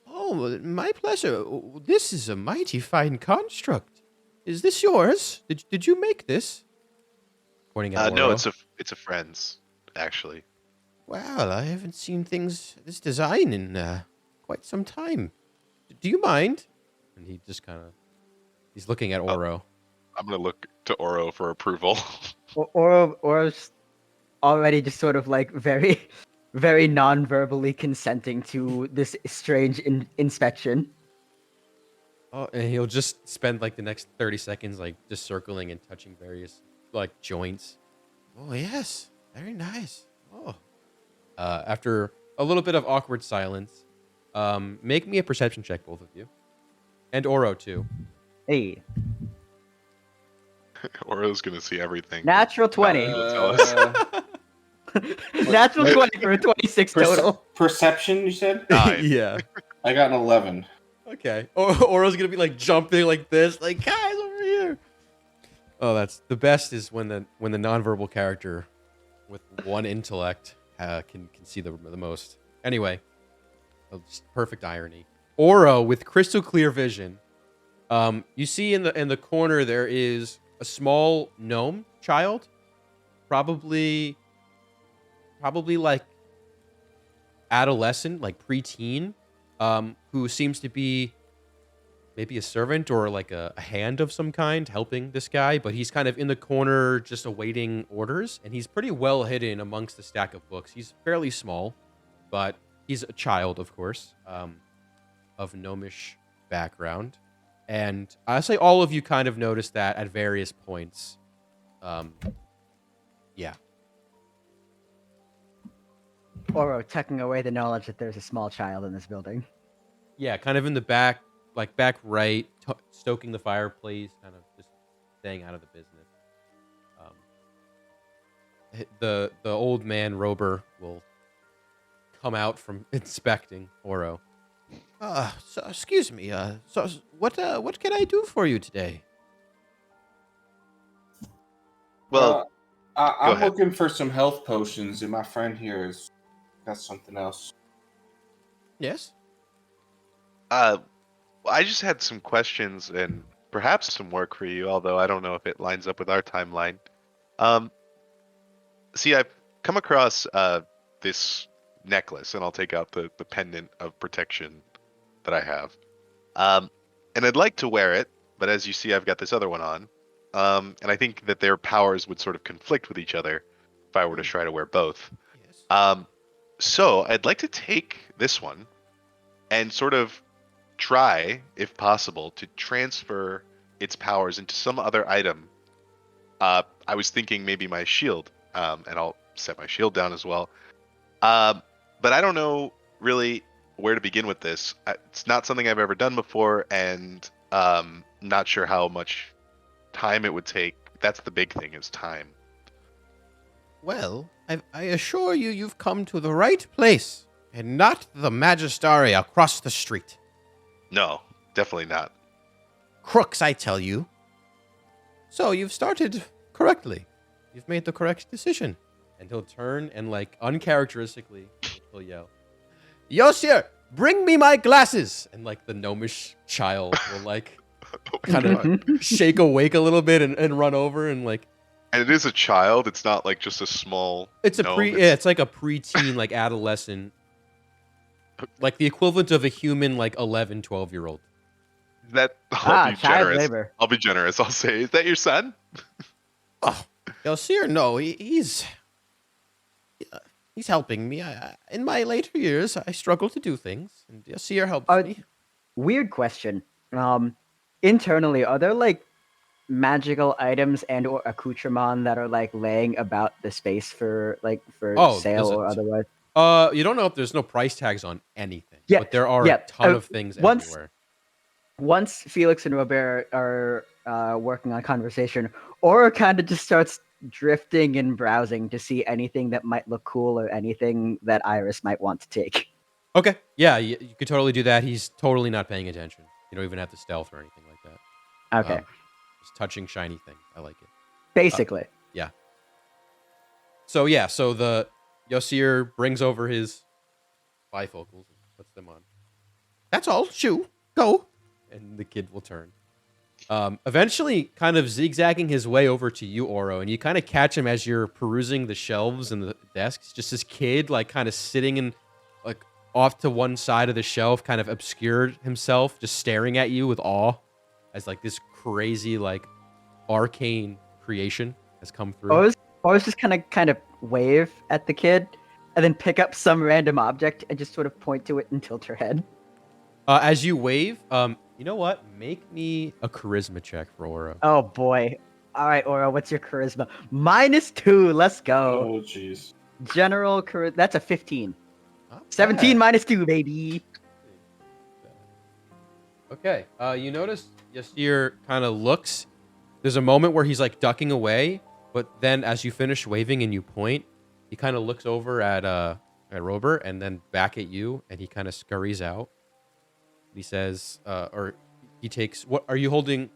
Oh, my pleasure. This is a mighty fine construct. Is this yours? Did you make this? Pointing at Oro. No, it's a friend's, actually. Well, I haven't seen this design in quite some time. Do you mind? And he just he's looking at Oro. I'm gonna look to Oro for approval. Oro's already just sort of like very, very non-verbally consenting to this strange inspection. Oh, and he'll just spend like the next 30 seconds like just circling and touching various like joints. Oh yes, very nice. Oh. After a little bit of awkward silence, make me a perception check, both of you, and Oro too. Hey. Oro's gonna see everything. Natural 20. Natural 20 for a 26 total. Perception, you said? Yeah. I got an 11. Okay. Oro's gonna be like jumping like this, like, guys, Oh, that's the best is when the nonverbal character with one intellect can see the most. Anyway, just perfect irony. Oro with crystal clear vision. You see in the corner there is a small gnome child, probably like adolescent, like preteen, who seems to be maybe a servant or like a hand of some kind helping this guy, but he's kind of in the corner just awaiting orders, and he's pretty well hidden amongst the stack of books. He's fairly small, but he's a child, of course, of gnomish background. And I say all of you kind of noticed that at various points. Yeah. Oro tucking away the knowledge that there's a small child in this building. Yeah, kind of in the back, like back right, stoking the fireplace, kind of just staying out of the business. The old man Rober will come out from inspecting Oro. So, excuse me. So what can I do for you today? Well, I'm ahead. looking for some health potions, and my friend here has got something else. Yes. I just had some questions and perhaps some work for you, although I don't know if it lines up with our timeline. See, I've come across this necklace, and I'll take out the pendant of protection that I have. And I'd like to wear it, but as you see, I've got this other one on. And I think that their powers would sort of conflict with each other if I were to try to wear both. Yes. So I'd like to take this one and sort of try, if possible, to transfer its powers into some other item. I was thinking maybe my shield, and I'll set my shield down as well. But I don't know really where to begin with this. It's not something I've ever done before, and not sure how much time it would take. That's the big thing, is time. Well, I assure you, you've come to the right place, and not the Magistaria across the street. No, definitely not. Crooks, I tell you. So you've started correctly. You've made the correct decision. And he'll turn and, like, uncharacteristically, he'll yell, Yosir, bring me my glasses! And, like, the gnomish child will, like, kind of shake awake a little bit and run over and, like... And it is a child. It's not, like, just a small It's a gnome. it's like a preteen, like, adolescent. Like, the equivalent of a human, like, 11, 12-year-old. I'll be child generous. labor. I'll be generous. I'll say, is that your son? Oh, Yosir, no, he's helping me. In my later years, I struggle to do things, and Yosir helps me. Weird question. Internally, are there like magical items and or accoutrement that are like laying about the space for sale or otherwise? You don't know if there's no price tags on anything. Yeah, but there are a ton of things everywhere. Once Felix and Robert are working on conversation, Aura kind of just starts drifting and browsing to see anything that might look cool or anything that Iris might want to take. Okay, yeah, you could totally do that. He's totally not paying attention. You don't even have to stealth or anything like that. Okay. Just touching shiny things. I like it. Basically. Yeah. So the Yosir brings over his bifocals and puts them on. That's all. Shoo. Go. And the kid will turn. Eventually, kind of zigzagging his way over to you, Oro, and you kind of catch him as you're perusing the shelves and the desks. Just this kid, like, kind of sitting in, like, off to one side of the shelf, kind of obscured himself, just staring at you with awe, as, like, this crazy, like, arcane creation has come through. I was just kind of wave at the kid, and then pick up some random object and just sort of point to it and tilt her head. As you wave, you know what? Make me a charisma check for Oro. Oh boy. All right, Oro, what's your charisma? -2. Let's go. Oh jeez. General charisma. That's a 15. Not 17 bad. -2, baby. Okay. You notice Yasir kind of looks. There's a moment where he's like ducking away, but then as you finish waving and you point, he kind of looks over at Robert and then back at you, and he kind of scurries out. He says, or he takes. What are you holding?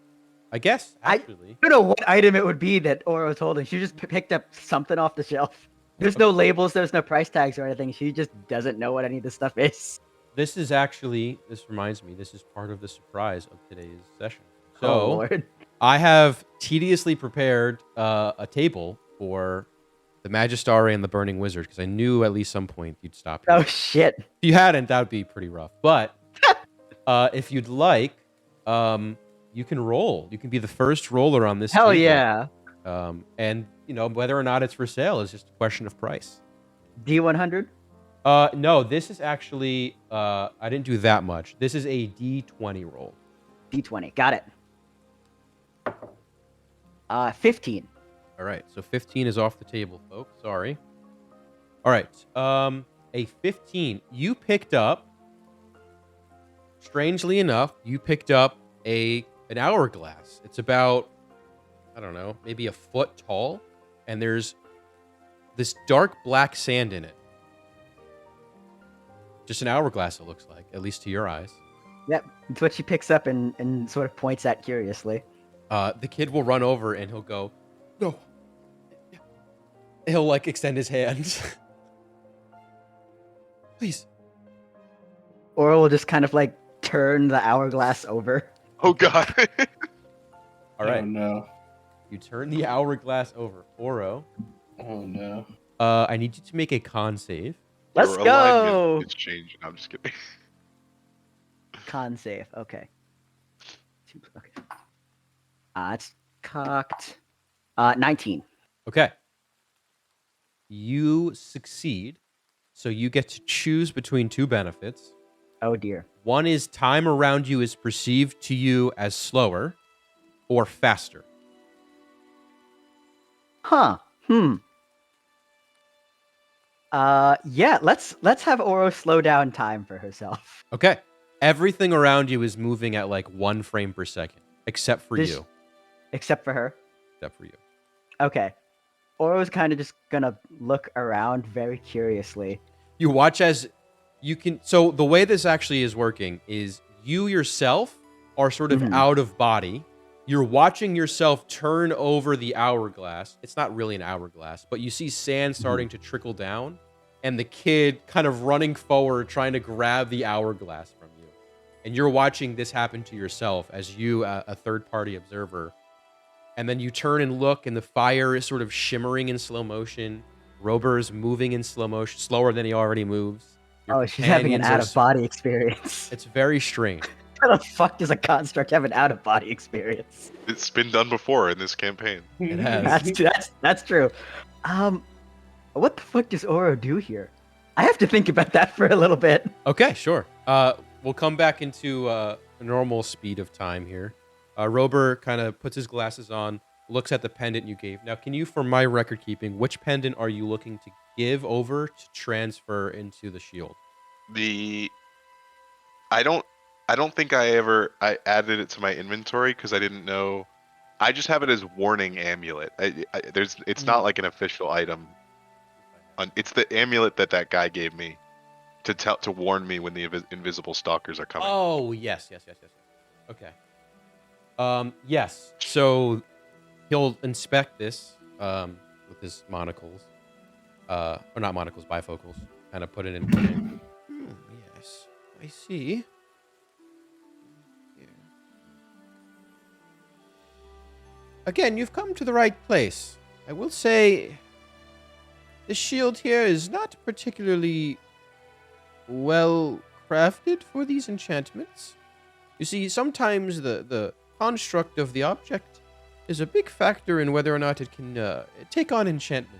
I guess, actually. I don't know what item it would be that Oro's holding. She just picked up something off the shelf. There's no labels, there's no price tags or anything. She just doesn't know what any of this stuff is. This is actually, this reminds me, this is part of the surprise of today's session. So, Oh, Lord. I have tediously prepared a table for the Magistare and the Burning Wizard, because I knew at least some point you'd stop here. Oh, shit. If you hadn't, that would be pretty rough. But if you'd like, you can roll. You can be the first roller on this Hell table. yeah. And, you know, whether or not it's for sale is just a question of price. D100? No, this is actually, I didn't do that much. This is a D20 roll. D20. Got it. 15. All right, so 15 is off the table, folks. Sorry. All right, a 15. You picked up, strangely enough, you picked up an hourglass. It's about, I don't know, maybe a foot tall, and there's this dark black sand in it. Just an hourglass, it looks like, at least to your eyes. Yep, it's what she picks up and sort of points at curiously. The kid will run over and he'll go, no. He'll like extend his hands. Please. Oro will just kind of like turn the hourglass over. Oh god. All right. Oh no. You turn the hourglass over. Oro. Oh no. I need you to make a con save. Let's Your go. alignment is changing. I'm just kidding. Con save. Okay. Okay. It's cocked. 19. Okay. You succeed, so you get to choose between two benefits. Oh dear. One is time around you is perceived to you as slower or faster. Huh. Yeah, let's have Oro slow down time for herself. Okay. Everything around you is moving at like 1 frame per second, except for you. Except for her. Except for you. Okay. Oro's kind of just gonna look around very curiously. You watch as you can. So the way this actually is working is you yourself are sort of out of body. You're watching yourself turn over the hourglass. It's not really an hourglass, but you see sand starting to trickle down, and the kid kind of running forward, trying to grab the hourglass from you. And you're watching this happen to yourself as you, a third-party observer. And then you turn and look, and the fire is sort of shimmering in slow motion. Rober is moving in slow motion, slower than he already moves. Your She's having an companions are out-of-body experience. It's very strange. How the fuck does a construct have an out-of-body experience? It's been done before in this campaign. It has. That's true. What the fuck does Oro do here? I have to think about that for a little bit. Okay, sure. We'll come back into a normal speed of time here. Rober kind of puts his glasses on, looks at the pendant you gave. Now, can you, for my record keeping, which pendant are you looking to give over to transfer into the shield? I don't think I added it to my inventory because I didn't know. I just have it as warning amulet. It's not like an official item. It's the amulet that guy gave me to warn me when the invisible stalkers are coming. Oh, yes. Okay. Yes. So he'll inspect this with his monocles. Or not monocles, bifocals. Kind of put it in. Yes. I see. Here. Again, you've come to the right place. I will say the shield here is not particularly well crafted for these enchantments. You see, sometimes the construct of the object is a big factor in whether or not it can take on enchantments.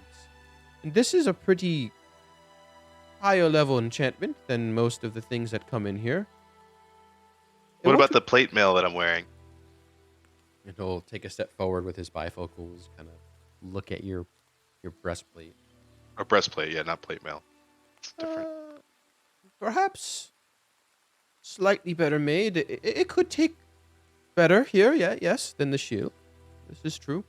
And this is a pretty higher level enchantment than most of the things that come in here. What about the plate mail that I'm wearing? And he'll take a step forward with his bifocals, kind of look at your breastplate. Or breastplate, yeah, not plate mail. It's different. Perhaps slightly better made. It could take better here, yes, than the shield. This is true.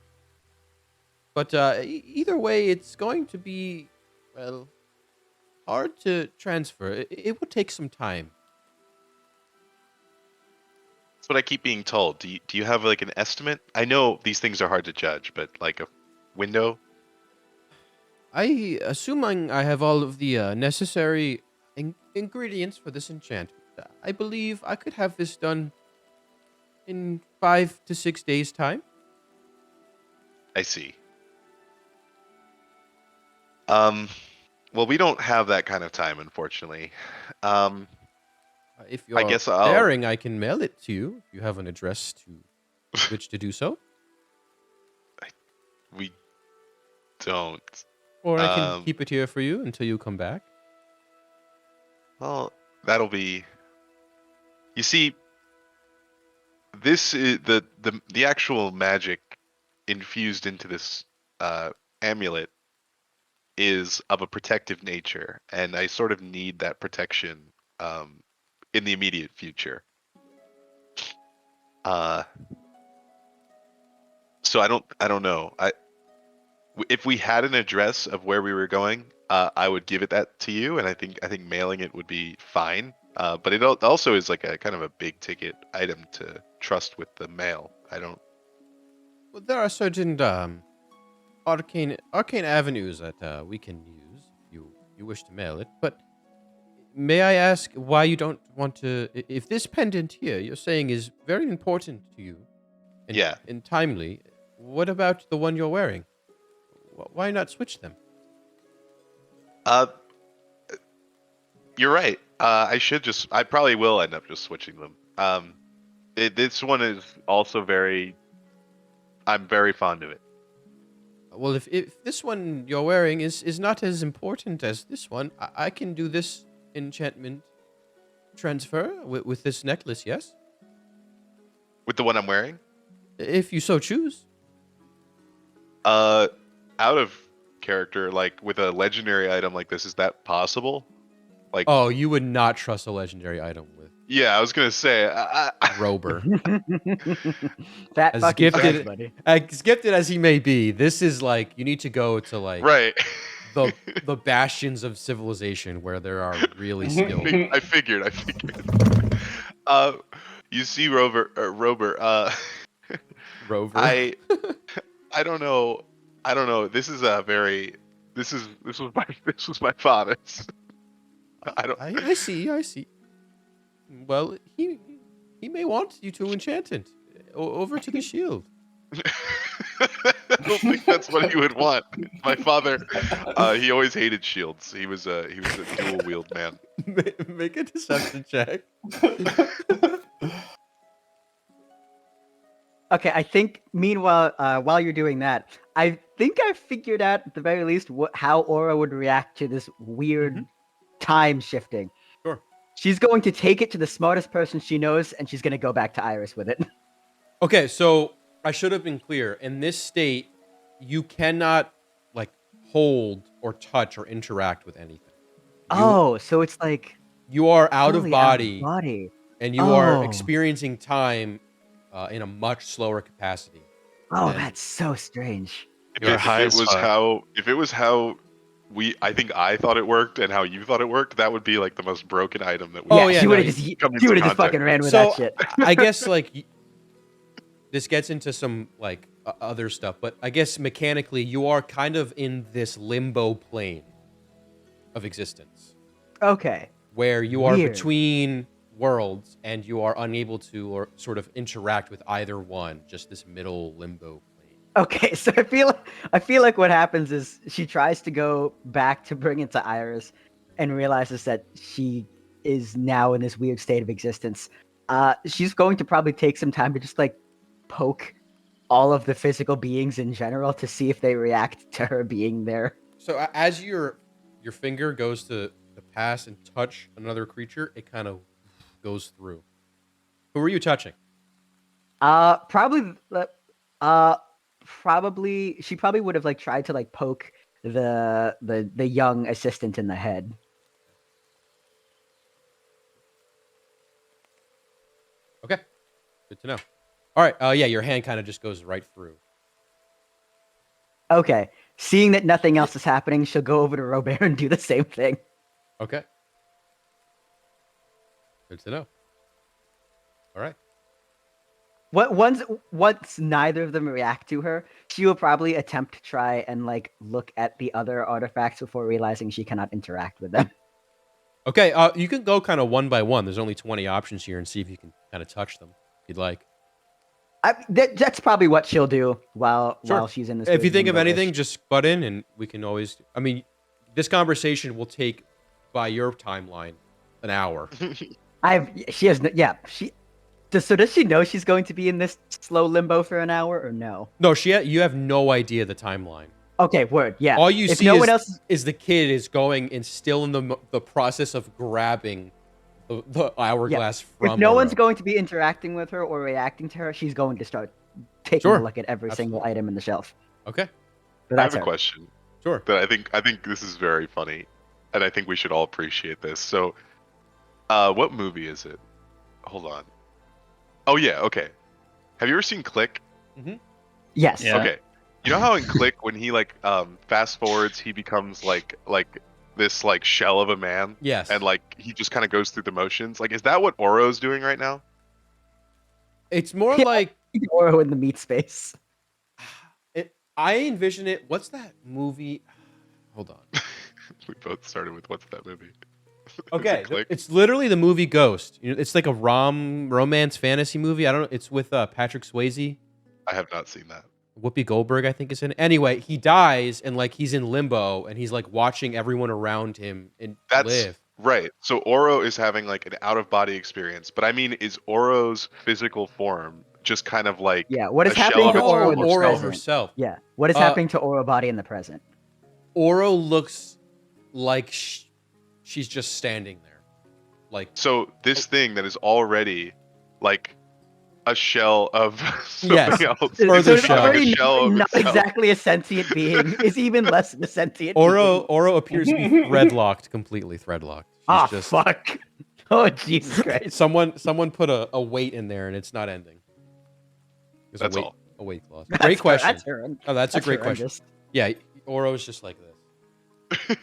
But either way, it's going to be, well, hard to transfer. It would take some time. That's what I keep being told. Do you have like an estimate? I know these things are hard to judge, but like a window? Assuming I have all of the necessary ingredients for this enchantment, I believe I could have this done in 5 to 6 days' time. I see. Well, we don't have that kind of time, unfortunately. If I you're guess I'll. daring, I can mail it to you if you have an address to which to do so. We don't. Or I can keep it here for you until you come back. Well, that'll be. You see, this is the actual magic infused into this amulet is of a protective nature, and I sort of need that protection in the immediate future. So I don't know. If we had an address of where we were going, I would give it that to you, and I think mailing it would be fine. But it also is like a kind of a big ticket item to trust with the mail. I don't. Well, there are certain arcane avenues that we can use if you wish to mail it. But may I ask why you don't want to? If this pendant here you're saying is very important to you, and timely, what about the one you're wearing? Why not switch them? You're right. I probably will end up just switching them. This one is also I'm very fond of it. Well, if this one you're wearing is not as important as this one, I can do this enchantment transfer with this necklace, yes? With the one I'm wearing? If you so choose. Out of character, like with a legendary item like this, is that possible? Like, oh, you would not trust a legendary item with. Yeah, I was gonna say, Rober. That as fucking gifted, sucks, buddy. as gifted as he may be, this is like you need to go to like right. the bastions of civilization where there are really skilled. I figured. You see, Rover. Rover. I don't know. This is a very. This was my father's. I see. Well, he may want you to enchant it. Over to the shield. I don't think that's what he would want. My father, he always hated shields. He was a dual wield man. Make a deception check. Okay, I think meanwhile, while you're doing that, I think I figured out at the very least how Aura would react to this weird time shifting. Sure. She's going to take it to the smartest person she knows, and she's going to go back to Iris with it. Okay, so I should have been clear. In this state, you cannot like hold or touch or interact with anything. So it's like you are out of totally body, and you are experiencing time in a much slower capacity. Oh, that's so strange. If it was how I think I thought it worked and how you thought it worked, that would be like the most broken item that we. She would have just fucking ran with that shit. I guess like this gets into some like other stuff, but I guess mechanically you are kind of in this limbo plane of existence. Okay. Where you are between worlds and you are unable to or sort of interact with either one, just this middle limbo plane. Okay, so I feel like what happens is she tries to go back to bring it to Iris and realizes that she is now in this weird state of existence. She's going to probably take some time to just like poke all of the physical beings in general to see if they react to her being there. So as your finger goes to pass and touch another creature, it kind of goes through. Who are you touching? Probably she probably would have like tried to like poke the young assistant in the head. Okay, good to know. All right, yeah, your hand kind of just goes right through. Okay, seeing that nothing else is happening, she'll go over to Robert and do the same thing. Okay. Good to know. All right. once neither of them react to her, she will probably attempt to try and like look at the other artifacts before realizing she cannot interact with them. Okay, you can go kind of one by one. There's only 20 options here, and see if you can kind of touch them if you'd like. That's probably what she'll do while she's in this. If you think of limbo-ish. anything, just butt in, and we can always. I mean, this conversation will take, by your timeline, an hour. She has does she know she's going to be in this slow limbo for an hour or no? No, you have no idea the timeline. Okay, word. Yeah. All you if see no one else is the kid is going and still in the process of grabbing the hourglass from. If no Oro. one's going to be interacting with her or reacting to her, she's going to start taking a look at every single item in the shelf. Okay. I have a question. Sure. That I think this is very funny, and I think we should all appreciate this. So, what movie is it? Hold on. Oh yeah, okay. Have you ever seen Click? Mm-hmm. Yes. Yeah. Okay. You know how in Click, when he like fast forwards, he becomes like this like shell of a man. Yes. And like he just kind of goes through the motions. Like, is that what Oro's doing right now? It's more like Oro in the meat space. I envision it. What's that movie? Hold on. We both started with what's that movie? Okay, Click? it's literally the movie Ghost. You know, it's like a romance fantasy movie. I don't know. It's with Patrick Swayze. I have not seen that. Whoopi Goldberg, I think, is in it. Anyway, he dies and like he's in limbo and he's like watching everyone around him and live. Right. So Oro is having like an out of body experience, but I mean, is Oro's physical form just kind of like what is happening to Oro in the present? herself? Yeah. What is happening to Oro body in the present? Oro looks like she's just standing there. Like, so this thing that is already like a shell of something else. Further so already shell not exactly a sentient being is even less than a sentient being. Oro appears to be threadlocked, completely threadlocked. Fuck. Oh, Jesus Christ. Someone put a weight in there and it's not ending. That's all. A weight clause. Great question. That's a great question. Yeah, Oro's just like this.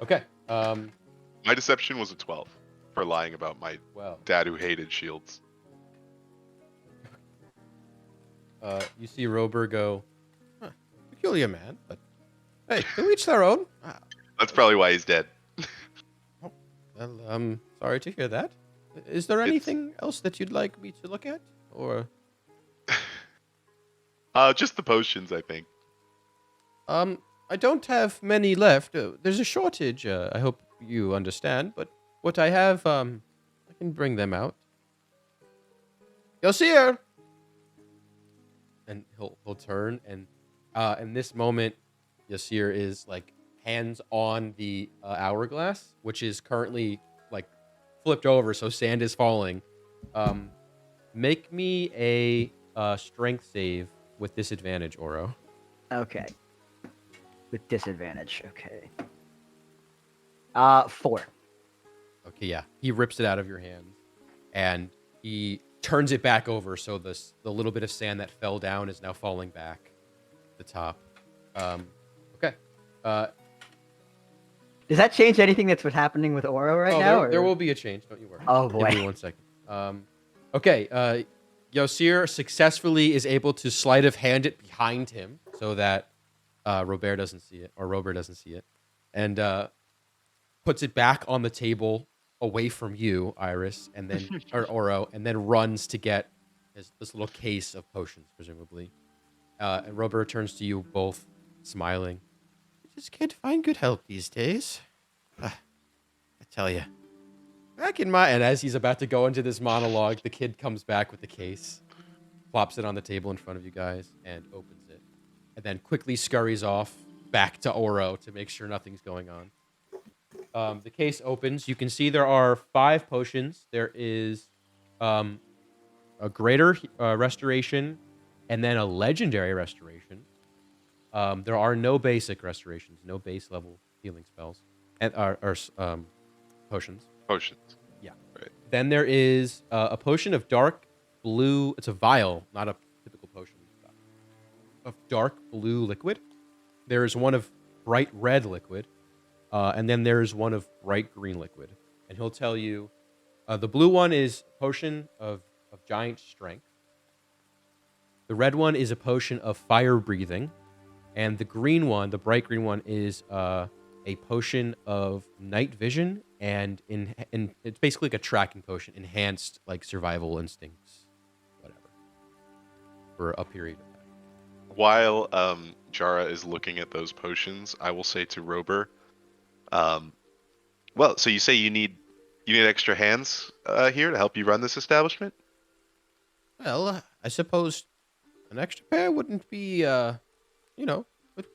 Okay. My deception was a 12 for lying about my dad who hated shields. You see Rober go, peculiar man, but hey, to each their own. That's probably why he's dead. Well, sorry to hear that. Is there anything else that you'd like me to look at, or? Just the potions, I think. I don't have many left. There's a shortage. I hope you understand, but what I have, I can bring them out. You'll see her. And he'll turn, and in this moment, Yasir is like hands on the hourglass, which is currently like flipped over, so sand is falling. Make me a strength save with disadvantage, Oro. Okay. With disadvantage. Okay. 4. Okay, yeah. He rips it out of your hands, and he turns it back over, so the little bit of sand that fell down is now falling back to the top. Okay. Does that change anything that's what's happening with Oro now? There will be a change. Don't you worry. Oh, boy. Give me 1 second. Okay. Yosir successfully is able to sleight of hand it behind him so that Robert doesn't see it, or Robert doesn't see it, and puts it back on the table away from you, Iris, and then or Oro, and then runs to get this little case of potions, presumably. And Robert turns to you, both smiling. You just can't find good help these days. I tell you. Back in and as he's about to go into this monologue, the kid comes back with the case, plops it on the table in front of you guys, and opens it. And then quickly scurries off back to Oro to make sure nothing's going on. The case opens. You can see there are 5 potions. There is a greater restoration and then a legendary restoration. There are no basic restorations, no base level healing spells, and potions. Potions. Yeah. Right. Then there is a potion of dark blue. It's a vial, not a typical potion. Of dark blue liquid. There is one of bright red liquid. And then there's one of bright green liquid. And he'll tell you, the blue one is a potion of giant strength. The red one is a potion of fire breathing, and the green one, the bright green one, is a potion of night vision, and in it's basically like a tracking potion, enhanced like survival instincts, whatever, for a period of time. While Jara is looking at those potions, I will say to Rober, well, so you say you need extra hands here to help you run this establishment? Well, I suppose an extra pair wouldn't be, would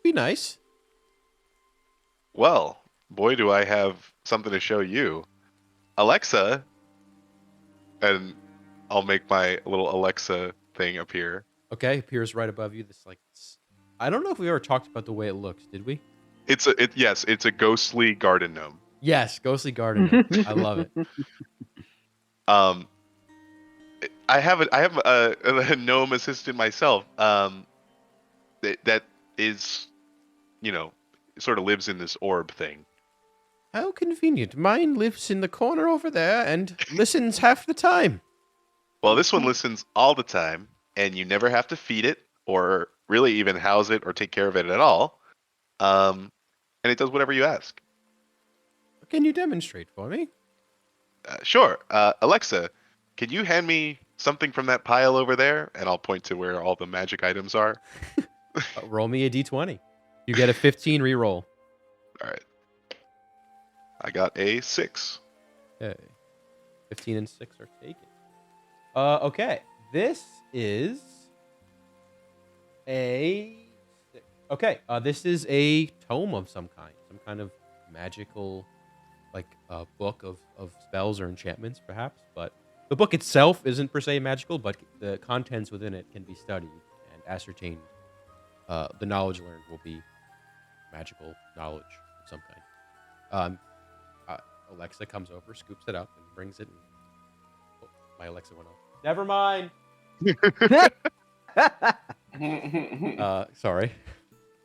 be nice. Well, boy, do I have something to show you. Alexa, and I'll make my little Alexa thing appear. Okay, appears right above you. I don't know if we ever talked about the way it looks, did we? Yes, it's a ghostly garden gnome. Yes, ghostly garden gnome. I love it. I have a gnome assistant myself. That is, sort of lives in this orb thing. How convenient. Mine lives in the corner over there and listens half the time. Well, this one listens all the time, and you never have to feed it or really even house it or take care of it at all. And it does whatever you ask. Can you demonstrate for me? Sure. Alexa, can you hand me something from that pile over there? And I'll point to where all the magic items are. Roll me a d20. You get a 15 reroll. All right. I got a 6. Okay. 15 and 6 are taken. Okay. This is a... Okay. This is a tome of some kind. Some kind of magical, like, book of spells or enchantments, perhaps. But the book itself isn't per se magical, but the contents within it can be studied and ascertained. The knowledge learned will be magical knowledge of some kind. Alexa comes over, scoops it up, and brings it. Oh, my Alexa went off. Never mind. Sorry.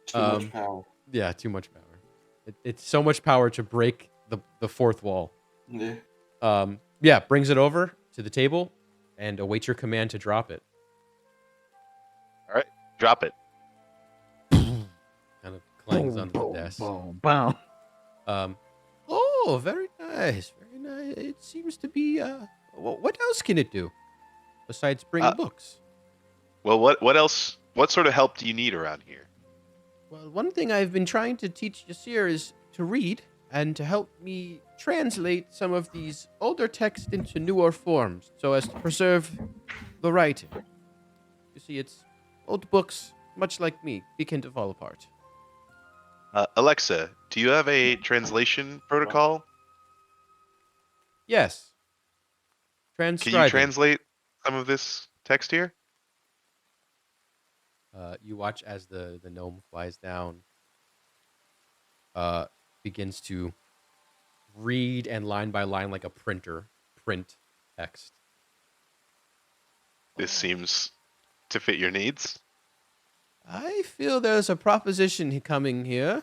Too much power. Yeah, too much power. It's so much power to break the fourth wall. Yeah. Brings it over to the table and awaits your command to drop it. All right, drop it. Kind of clangs on the desk. Boom, boom. Oh, very nice, very nice. It seems to be. What else can it do besides bring books? Well, what else? What sort of help do you need around here? Well, one thing I've been trying to teach Yasir is to read and to help me translate some of these older texts into newer forms so as to preserve the writing. You see, it's old books, much like me, begin to fall apart. Alexa, do you have a translation protocol? Yes. Can Transcribing. you translate some of this text here? You watch as the gnome flies down, begins to read and line by line like a printer, print text. This seems to fit your needs. I feel there's a proposition coming here.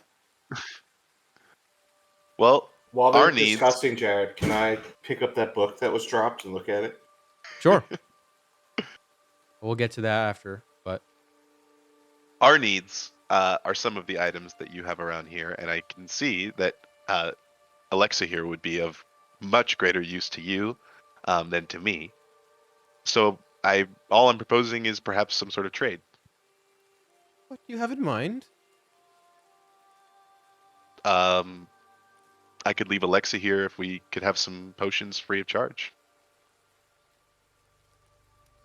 Well, While our they're needs. discussing, Jared, can I pick up that book that was dropped and look at it? Sure. We'll get to that after, but Our needs are some of the items that you have around here, and I can see that Alexa here would be of much greater use to you than to me. So all I'm proposing is perhaps some sort of trade. what do you have in mind? I could leave Alexa here if we could have some potions free of charge.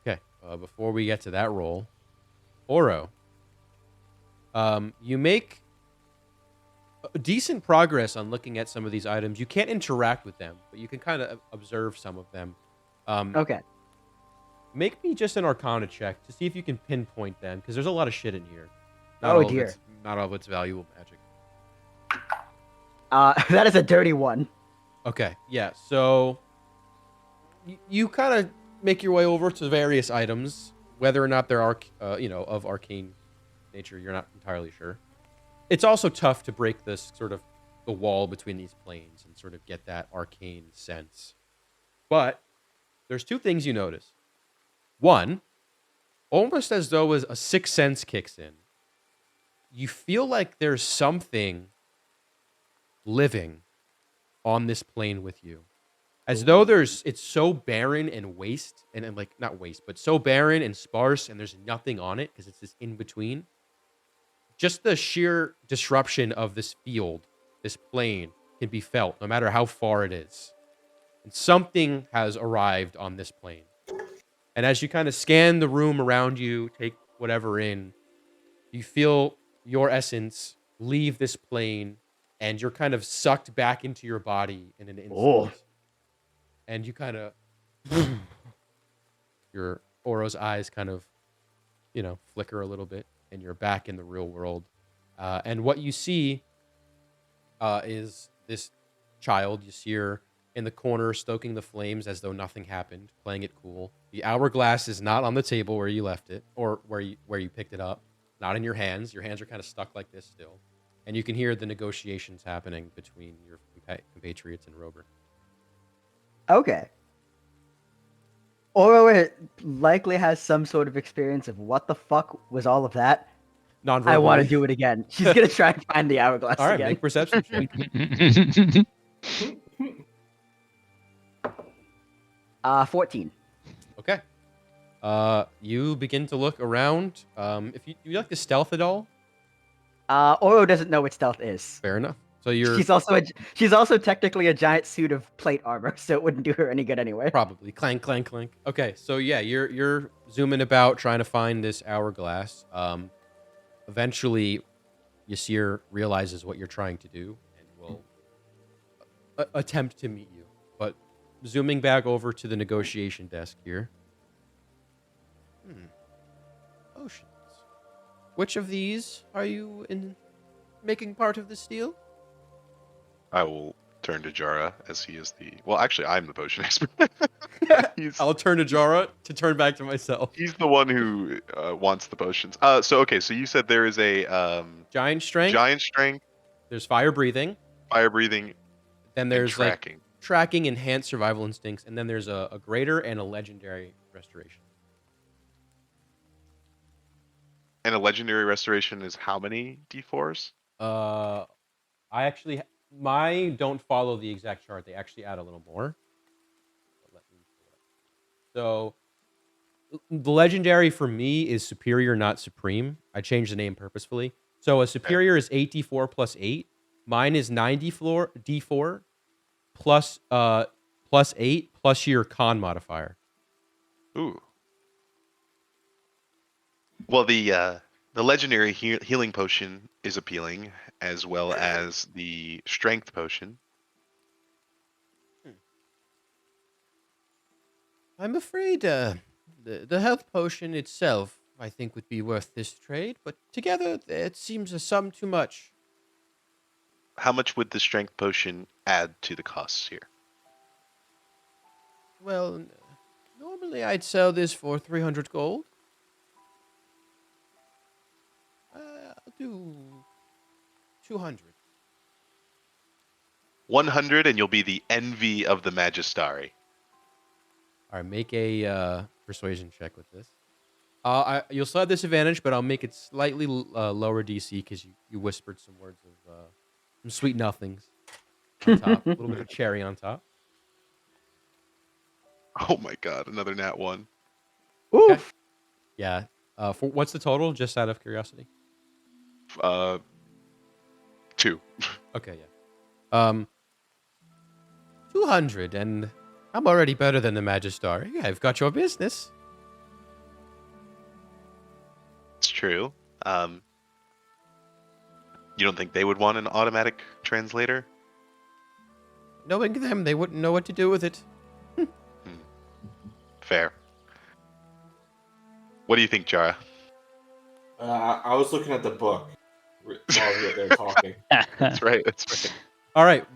Okay. Before we get to that roll, Oro. You make decent progress on looking at some of these items. You can't interact with them, but you can kind of observe some of them. Okay. Make me just an Arcana check to see if you can pinpoint them, because there's a lot of shit in here. Oh, dear. Not all of it's valuable magic. That is a dirty one. Okay, yeah. So you kind of make your way over to various items, whether or not they're of arcane nature. You're not entirely sure. It's also tough to break this sort of the wall between these planes and sort of get that arcane sense. But there's two things you notice. One, almost as though a sixth sense kicks in. You feel like there's something living on this plane with you. As though it's so barren and waste, and like, not waste, but so barren and sparse, and there's nothing on it because it's this in between. Just the sheer disruption of this field, this plane, can be felt no matter how far it is. And something has arrived on this plane. And as you kind of scan the room around you, take whatever in, you feel your essence leave this plane, and you're kind of sucked back into your body in an instant. Oh. And you kind of, your Oro's eyes kind of, flicker a little bit, and you're back in the real world. And what you see is this child. You see her in the corner stoking the flames as though nothing happened, playing it cool. The hourglass is not on the table where you left it, or where you picked it up. Not in your hands. Your hands are kind of stuck like this still. And you can hear the negotiations happening between your compatriots and Rober. Okay. Oro likely has some sort of experience of what the fuck was all of that. I want to do it again. She's going to try and find the hourglass all right, again. make perception check. 14. Okay. You begin to look around. If you like to stealth at all? Oro doesn't know what stealth is. Fair enough. So you're she's also technically a giant suit of plate armor, so it wouldn't do her any good anyway. probably clank, clank, clank. Okay, so yeah, you're zooming about trying to find this hourglass. Eventually, Yasir realizes what you're trying to do and will attempt to meet you. But zooming back over to the negotiation desk here. Oceans. Which of these are you in making part of this deal? I will turn to Jara as he is the. Well, actually, I'm the potion expert. I'll turn to Jara to turn back to myself. He's the one who wants the potions. So you said there is a giant strength. Giant strength. There's fire breathing. Fire breathing. Then there's tracking. Like tracking, enhanced survival instincts, and then there's a greater and a legendary restoration. And a legendary restoration is how many D4s? I actually mine don't follow the exact chart. They actually add a little more. But let me pull it up. So the legendary for me is superior, not supreme. I changed the name purposefully. So a superior is 8d4 plus 8. Mine is 9d4 plus 8 plus your con modifier. Ooh. Well, the legendary healing potion is appealing, as well as the strength potion. I'm afraid the health potion itself, I think, would be worth this trade, but together it seems a sum too much. How much would the strength potion add to the costs here? Well, normally I'd sell this for 300 gold. I'll do 200. 100, and you'll be the envy of the Magistari. All right, make a persuasion check with this. You'll still have disadvantage, but I'll make it slightly lower DC because you whispered some words of some sweet nothings on top. A little bit of cherry on top. Oh my god, another nat 1. Oof. Okay. Yeah. For what's the total, just out of curiosity? 2. Okay, yeah. 200, and I'm already better than the Magistari. Yeah, I've got your business. It's true. You don't think they would want an automatic translator? Knowing them, they wouldn't know what to do with it. Fair. What do you think, Jara? I was looking at the book while we were there talking. That's right. All right,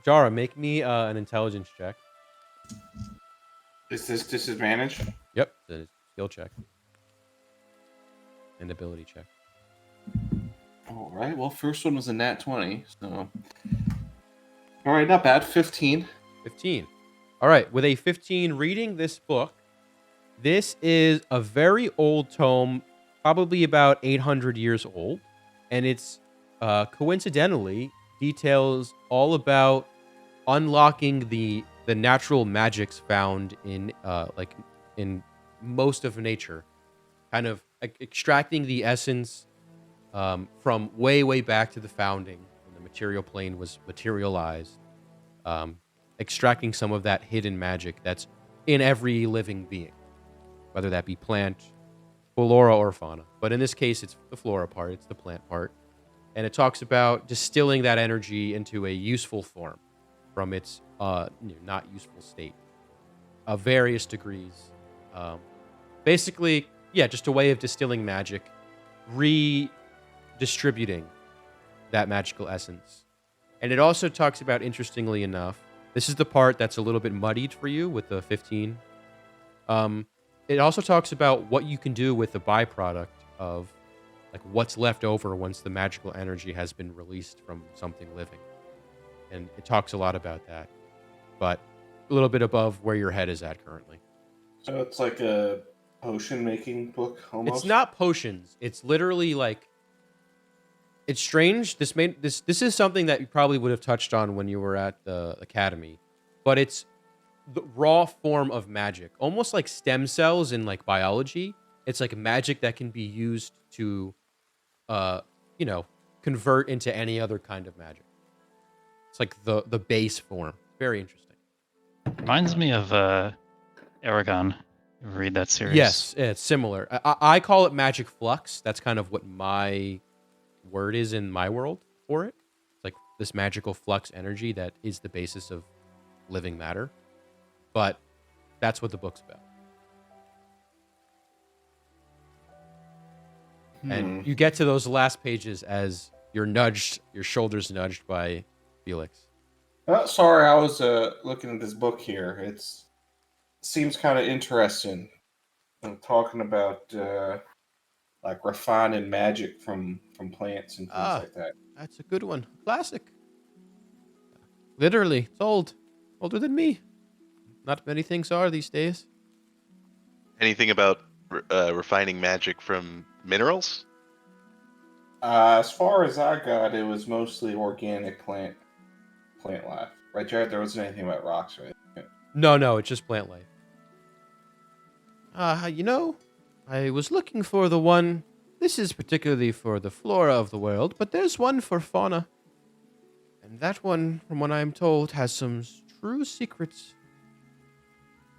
Jara, make me an intelligence check. Is this disadvantage? Yep, the skill check. And ability check. All right. Well, first one was a nat 20, so. All right, not bad. 15. 15. All right, with a 15 reading this book, This is a very old tome, probably about 800 years old, and it's coincidentally details all about unlocking the natural magics found in in most of nature, kind of extracting the essence from way back to the founding when the material plane was materialized, extracting some of that hidden magic that's in every living being, whether that be plant, flora, or fauna. But in this case, it's the flora part, it's the plant part. And it talks about distilling that energy into a useful form from its not useful state of various degrees. Basically, yeah, just a way of distilling magic, redistributing that magical essence. And it also talks about, interestingly enough, this is the part that's a little bit muddied for you with the 15. It also talks about what you can do with the byproduct of like what's left over once the magical energy has been released from something living. And it talks a lot about that, but a little bit above where your head is at currently. So it's like a potion making book almost? It's not potions. It's literally like, it's strange. This is something that you probably would have touched on when you were at the academy, but it's the raw form of magic, almost like stem cells in like biology. It's like magic that can be used to convert into any other kind of magic. It's like the base form. Very interesting. Reminds me of Aragon. Read that series. Yes, it's similar. I call it magic flux. That's kind of what my word is in my world for it. It's like this magical flux energy that is the basis of living matter. But that's what the book's about. And you get to those last pages as you're nudged, your shoulders nudged by Felix. Sorry, I was looking at this book here. It seems kind of interesting. I'm talking about like refining magic from plants and things like that. That's a good one. Classic. Literally, it's old. Older than me. Not many things are these days. Anything about refining magic from minerals? As far as I got, it was mostly organic plant life. Right, Jared? There wasn't anything about rocks, right? No, it's just plant life. I was looking for the one. This is particularly for the flora of the world, but there's one for fauna. And that one, from what I'm told, has some true secrets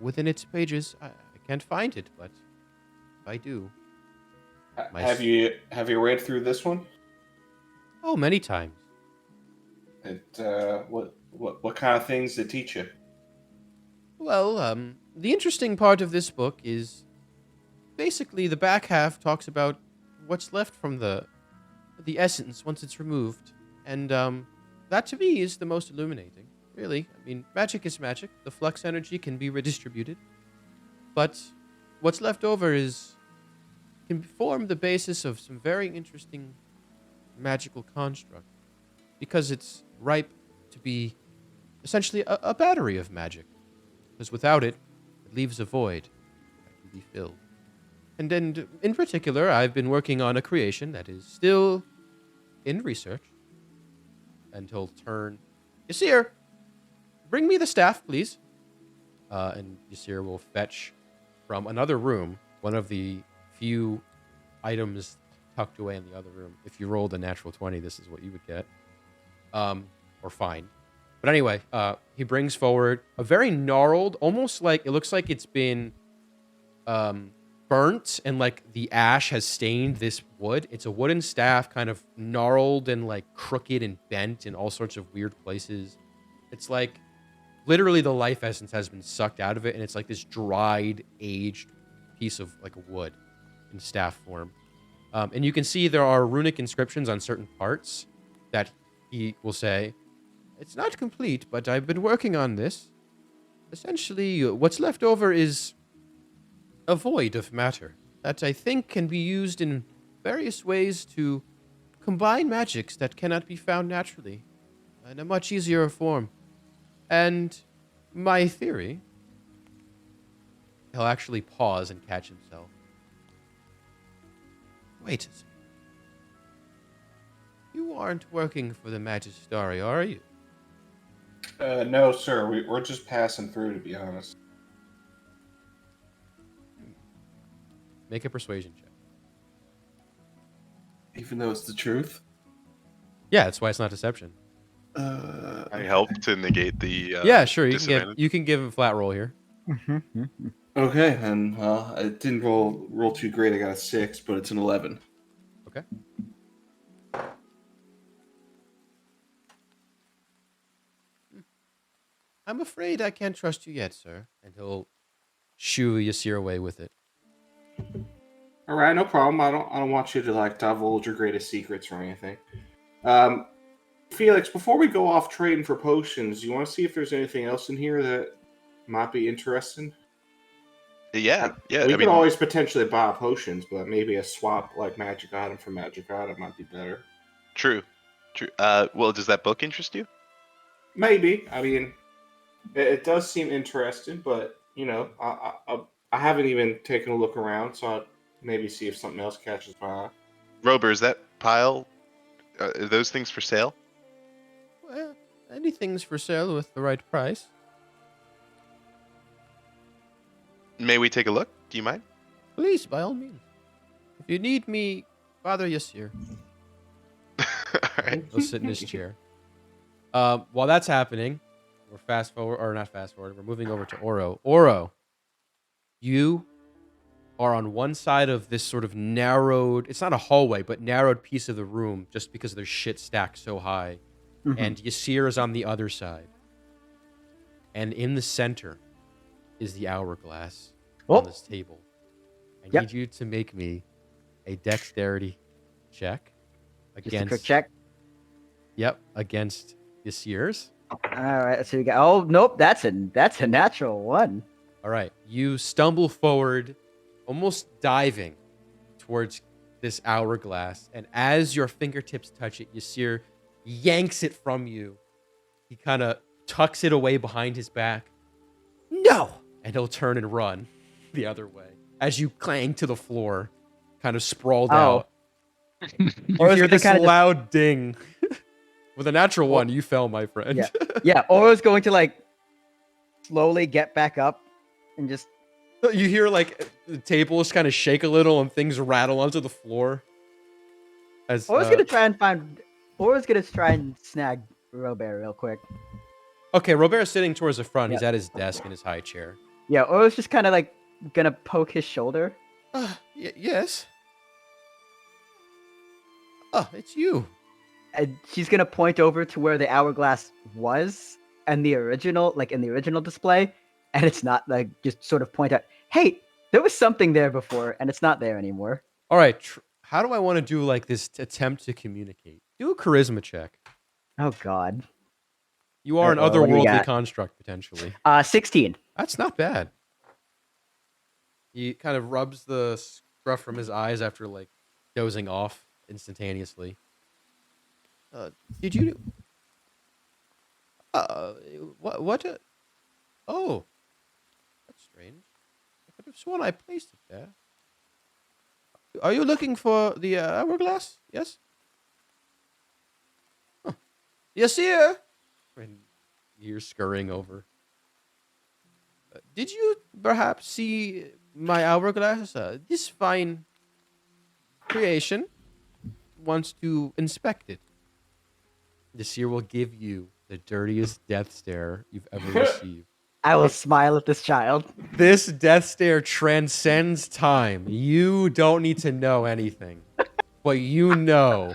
within its pages. I can't find it, but if I do. Have you read through this one? Oh, many times. What kind of things did it teach you? Well, the interesting part of this book is basically the back half talks about what's left from the essence once it's removed, and that to me is the most illuminating. Really, I mean, magic is magic. The flux energy can be redistributed, but what's left over can form the basis of some very interesting magical construct, because it's ripe to be essentially a battery of magic. Because without it, it leaves a void that can be filled. And then, in particular, I've been working on a creation that is still in research. And he'll turn, Yasir, bring me the staff, please. And Yasir will fetch from another room one of the few items tucked away in the other room. If you rolled a natural 20, this is what you would get. Or find. But anyway, he brings forward a very gnarled, almost like, it looks like it's been burnt and like the ash has stained this wood. It's a wooden staff, kind of gnarled and like crooked and bent in all sorts of weird places. It's like literally the life essence has been sucked out of it, and it's like this dried, aged piece of like wood in staff form. And you can see there are runic inscriptions on certain parts that he will say, "It's not complete, but I've been working on this. Essentially, what's left over is a void of matter that I think can be used in various ways to combine magics that cannot be found naturally in a much easier form. And my theory He'll actually pause and catch himself. Wait a second. You aren't working for the Magistari, are you? No, sir. We're just passing through, to be honest. Make a persuasion check. Even though it's the truth. Yeah, that's why it's not deception. I help to negate the Yeah, sure. disadvantage. You can give him a flat roll here. Okay, and it didn't roll too great. I got a 6, but it's an 11. Okay. I'm afraid I can't trust you yet, sir. And he'll shoo Yasir away with it. All right, no problem. I don't want you to like divulge your greatest secrets or anything. Felix, before we go off trading for potions, you want to see if there's anything else in here that might be interesting? Yeah. We I could mean, always potentially buy potions, but maybe a swap like magic item for magic item might be better. true. Well, does that book interest you? Maybe. I mean, it does seem interesting, but you know, I haven't even taken a look around, so I'll maybe see if something else catches my eye. Rober, is that pile? Are those things for sale? Well, anything's for sale with the right price. May we take a look? Do you mind? Please, by all means. If you need me, Father Yasir. All right. He'll sit in his chair. While that's happening, we're we're moving over to Oro. Oro, you are on one side of this sort of narrowed, it's not a hallway, but narrowed piece of the room just because there's shit stacked so high. And Yasir is on the other side. And in the center is the hourglass on this table. I need you to make me a dexterity check against. Just a quick check. Yep, against Yasir's. All right, so we got. Oh nope, that's a natural one. All right, you stumble forward, almost diving towards this hourglass, and as your fingertips touch it, Yasir yanks it from you. He kind of tucks it away behind his back. No! And he'll turn and run the other way as you clang to the floor, kind of sprawled out. You hear this loud ding. With a natural one, you fell, my friend. Yeah. Oro's going to like slowly get back up and just. You hear like the tables kind of shake a little and things rattle onto the floor. As Oro's gonna try and snag Robert real quick. Okay, Robert's sitting towards the front. He's at his desk in his high chair. Yeah, Oro's just kind of like gonna poke his shoulder. Yes. Oh, it's you. And she's gonna point over to where the hourglass was and the original, like in the original display, and it's not, like just sort of point out, hey, there was something there before, and it's not there anymore. All right, how do I want to do like this attempt to communicate? Do a charisma check. Oh God. You are an otherworldly construct potentially. 16. That's not bad. He kind of rubs the scruff from his eyes after like dozing off instantaneously. Did you? What? Oh, that's strange. I could have sworn I placed it there. Are you looking for the hourglass? Yes. Huh. Yes, here. And you're scurrying over. Did you perhaps see my hourglass? This fine creation wants to inspect it. This year will give you the dirtiest death stare you've ever received. I will smile at this child. This death stare transcends time. You don't need to know anything. But you know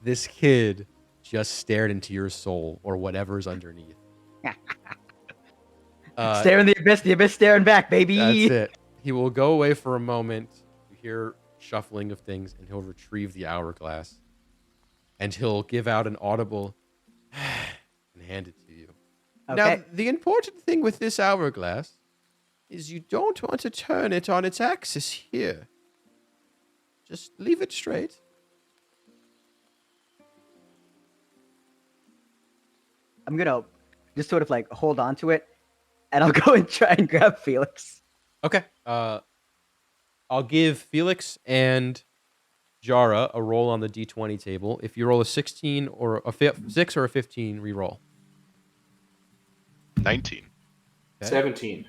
this kid just stared into your soul or whatever's underneath. Staring the abyss staring back, baby. That's it. He will go away for a moment. You hear shuffling of things, and he'll retrieve the hourglass. And he'll give out an audible and hand it to you. Okay. Now, the important thing with this hourglass is you don't want to turn it on its axis here. Just leave it straight. I'm going to just sort of like hold on to it, and I'll go and try and grab Felix. Okay. I'll give Felix and Jara a roll on the d20 table. If you roll a 16 or a 6 or a 15, re-roll. 19. Okay. 17.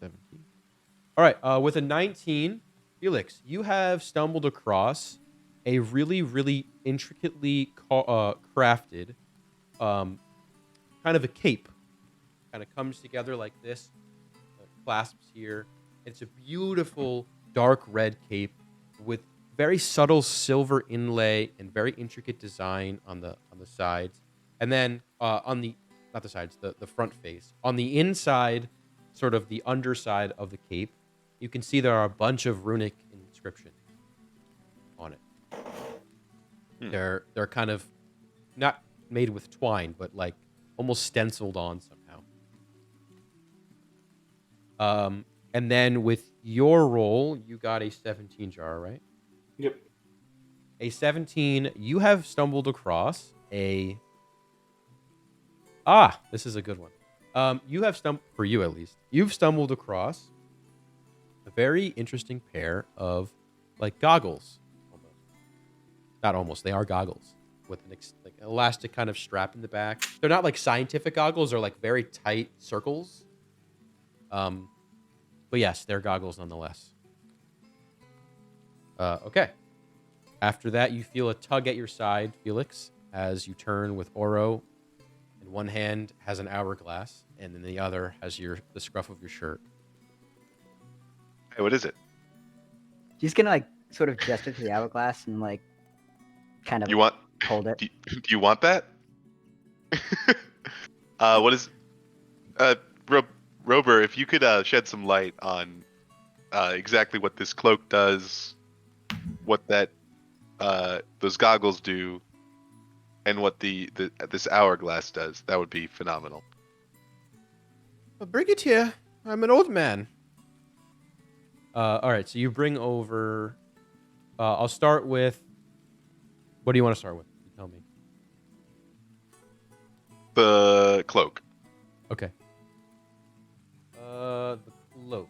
17. All right. With a 19, Felix, you have stumbled across a really, really intricately crafted kind of a cape. Kind of comes together like this, clasps here. It's a beautiful dark red cape with very subtle silver inlay and very intricate design on the sides, and then on the not the sides, the front face. On the inside, sort of the underside of the cape, you can see there are a bunch of runic inscriptions on it. They're kind of not made with twine, but like almost stenciled on somehow. And then with your roll, you got a 17, Jar, right? Yep. A 17, you have stumbled across a... this is a good one. You have for you at least, you've stumbled across a very interesting pair of, like, goggles. Almost. Not almost, they are goggles with an like elastic kind of strap in the back. They're not like scientific goggles, they're like very tight circles. But yes, they're goggles nonetheless. Okay. After that, you feel a tug at your side, Felix, as you turn with Oro. In one hand has an hourglass, and in the other has the scruff of your shirt. Hey, what is it? She's gonna like sort of gesture to the hourglass and like kind of You want? hold it. Do you want that? What is? Rober, if you could shed some light on exactly what this cloak does, what that those goggles do, and what this hourglass does, that would be phenomenal. Well, bring it here. I'm an old man. All right, so you bring over... I'll start with... What do you want to start with? You tell me. The cloak. Okay. The cloak.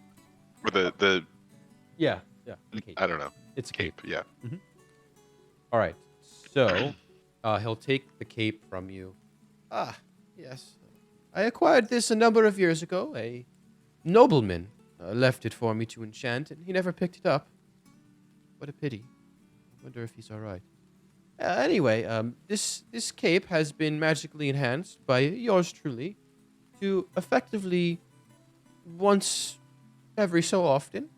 Or the Yeah. The cape. I don't know. It's a cape. Yeah. Mm-hmm. All right. So, he'll take the cape from you. Yes. I acquired this a number of years ago. A nobleman left it for me to enchant, and he never picked it up. What a pity. Wonder if he's all right. Anyway, this cape has been magically enhanced by yours truly to effectively, once every so often,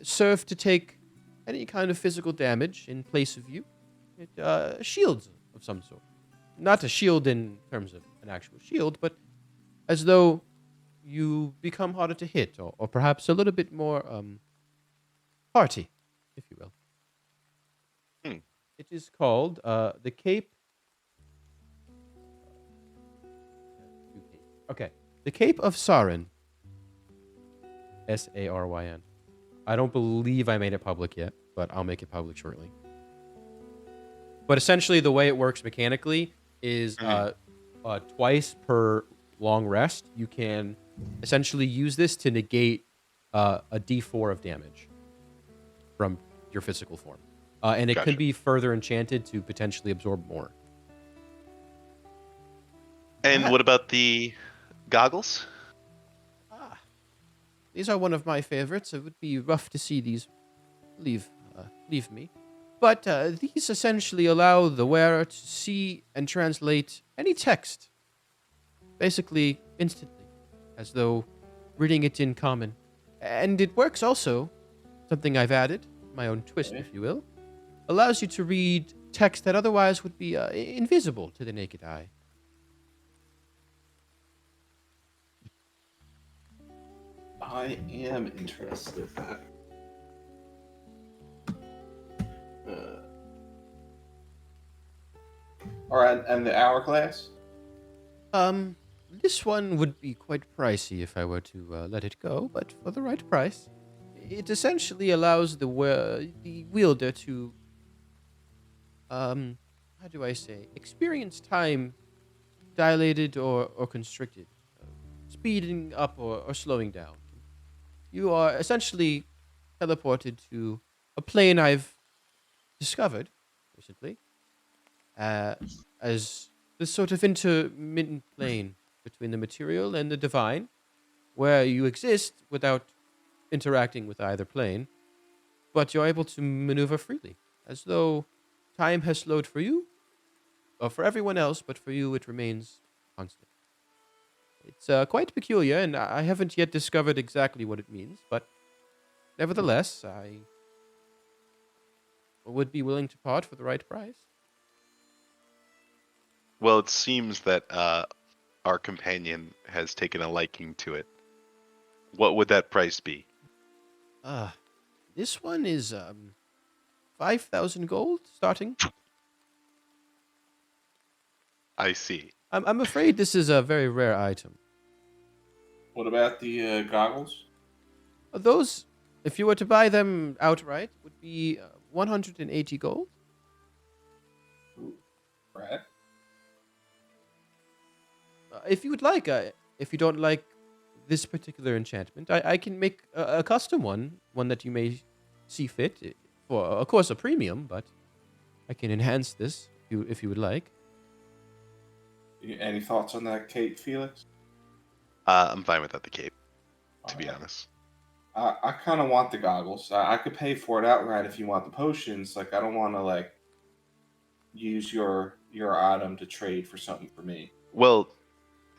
serve to take any kind of physical damage in place of you. It shields of some sort. Not a shield in terms of an actual shield, but as though you become harder to hit, or perhaps a little bit more hearty, if you will. It is called the Cape. Okay, the Cape of Sarin. Saryn. I don't believe I made it public yet, but I'll make it public shortly. But essentially, the way it works mechanically is twice per long rest, you can essentially use this to negate a D4 of damage from your physical form. And it can be further enchanted to potentially absorb more. And what about the goggles? These are one of my favorites. It would be rough to see these leave me. But these essentially allow the wearer to see and translate any text, basically instantly, as though reading it in common. And it works also, something I've added, my own twist, if you will, allows you to read text that otherwise would be invisible to the naked eye. I am interested in that. All right, and the hourglass? This one would be quite pricey if I were to let it go, but for the right price, it essentially allows the wielder to, how do I say, experience time dilated or constricted, speeding up or slowing down. you are essentially teleported to a plane I've discovered recently, as this sort of intermittent plane between the material and the divine, where you exist without interacting with either plane, but you're able to maneuver freely, as though time has slowed for you, or for everyone else, but for you it remains constant. It's quite peculiar, and I haven't yet discovered exactly what it means, but nevertheless, I would be willing to part for the right price. Well, it seems that our companion has taken a liking to it. What would that price be? This one is 5,000 gold starting. I see. I'm afraid this is a very rare item. What about the goggles? Those, if you were to buy them outright, would be 180 gold. Ooh, right. If you would like, if you don't like this particular enchantment, I can make a custom one that you may see fit for, of course, a premium, but I can enhance this if you would like. Any thoughts on that, Kate, Felix? I'm fine without the cape, to be Alright. honest. I kind of want the goggles. I could pay for it outright if you want the potions. Like, I don't want to like use your item to trade for something for me. Well,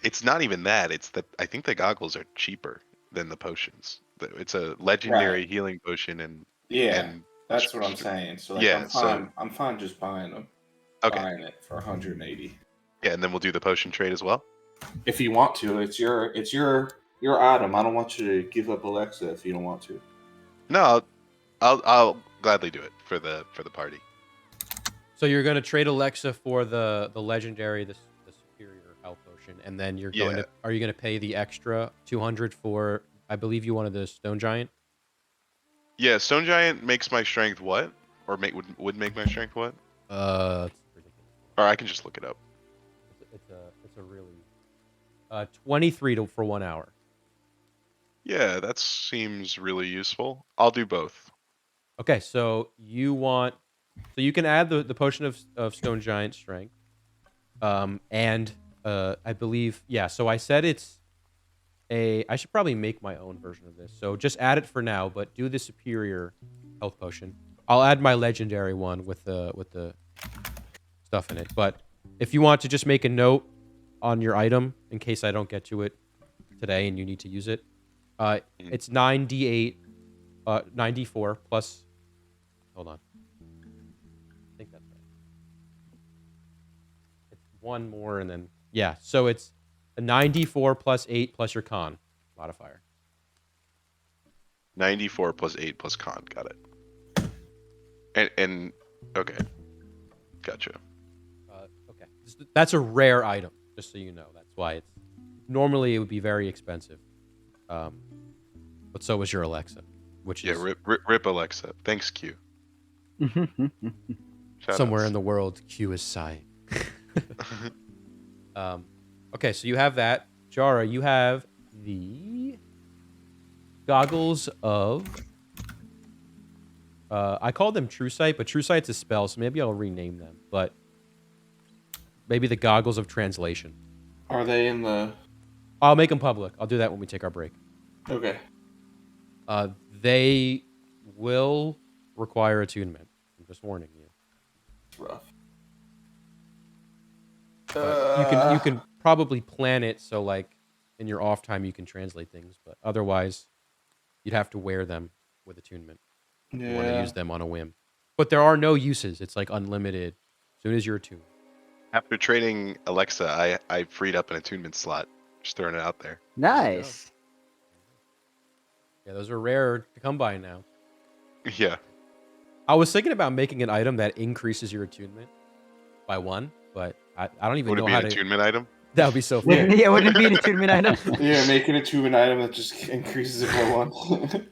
it's not even that. It's that I think the goggles are cheaper than the potions. It's a legendary Right. healing potion, and Yeah, and that's what I'm saying. So like, yeah, I'm so- fine. I'm fine just buying them. okay, Buying it for 180. yeah, and then we'll do the potion trade as well. If you want to, it's your item. I don't want you to give up Alexa if you don't want to. No, I'll gladly do it for the party. So you're going to trade Alexa for the legendary, the superior health potion, and then you're going Yeah. to, are you going to pay the extra 200 for, I believe you wanted the stone giant? Yeah, Stone Giant makes my strength what? Or would make my strength what? It's ridiculous. Or I can just look it up. It's a really 23 for 1 hour. Yeah, that seems really useful. I'll do both. Okay, so you can add the potion of stone giant strength, and I believe, yeah. So I said I should probably make my own version of this. So just add it for now, but do the superior health potion. I'll add my legendary one with the stuff in it. But if you want to just make a note on your item in case I don't get to it today and you need to use it, it's 9d8, 9d4 plus. Hold on. I think that's right. It's one more and then yeah. So it's a 94 plus 8 plus your con modifier. 94 plus 8 plus con. Got it. And okay. Gotcha. Okay. That's a rare item, just so you know. That's why it's normally it would be very expensive. But so was your Alexa, which Yeah, is rip Alexa. Thanks, Q. somewhere in the world. Q is sighing. Okay, so you have that. Jara, you have the goggles of. I call them True Sight, but True Sight's a spell, so maybe I'll rename them. But maybe the goggles of translation. Are they in the? I'll make them public. I'll do that when we take our break. Okay. They will require attunement. I'm just warning you. It's rough. But you can probably plan it so like in your off time you can translate things, but otherwise you'd have to wear them with attunement. Yeah. You want to use them on a whim. But there are no uses. It's like unlimited as soon as you're attuned. After trading Alexa, I freed up an attunement slot. Just throwing it out there. Nice. Yeah, those are rare to come by now. Yeah. I was thinking about making an item that increases your attunement by 1, but I don't even Would it know be how an to. attunement item? That would be so Yeah, fun. yeah, wouldn't it be an attunement item? Yeah, making it to an item that just increases it by 1.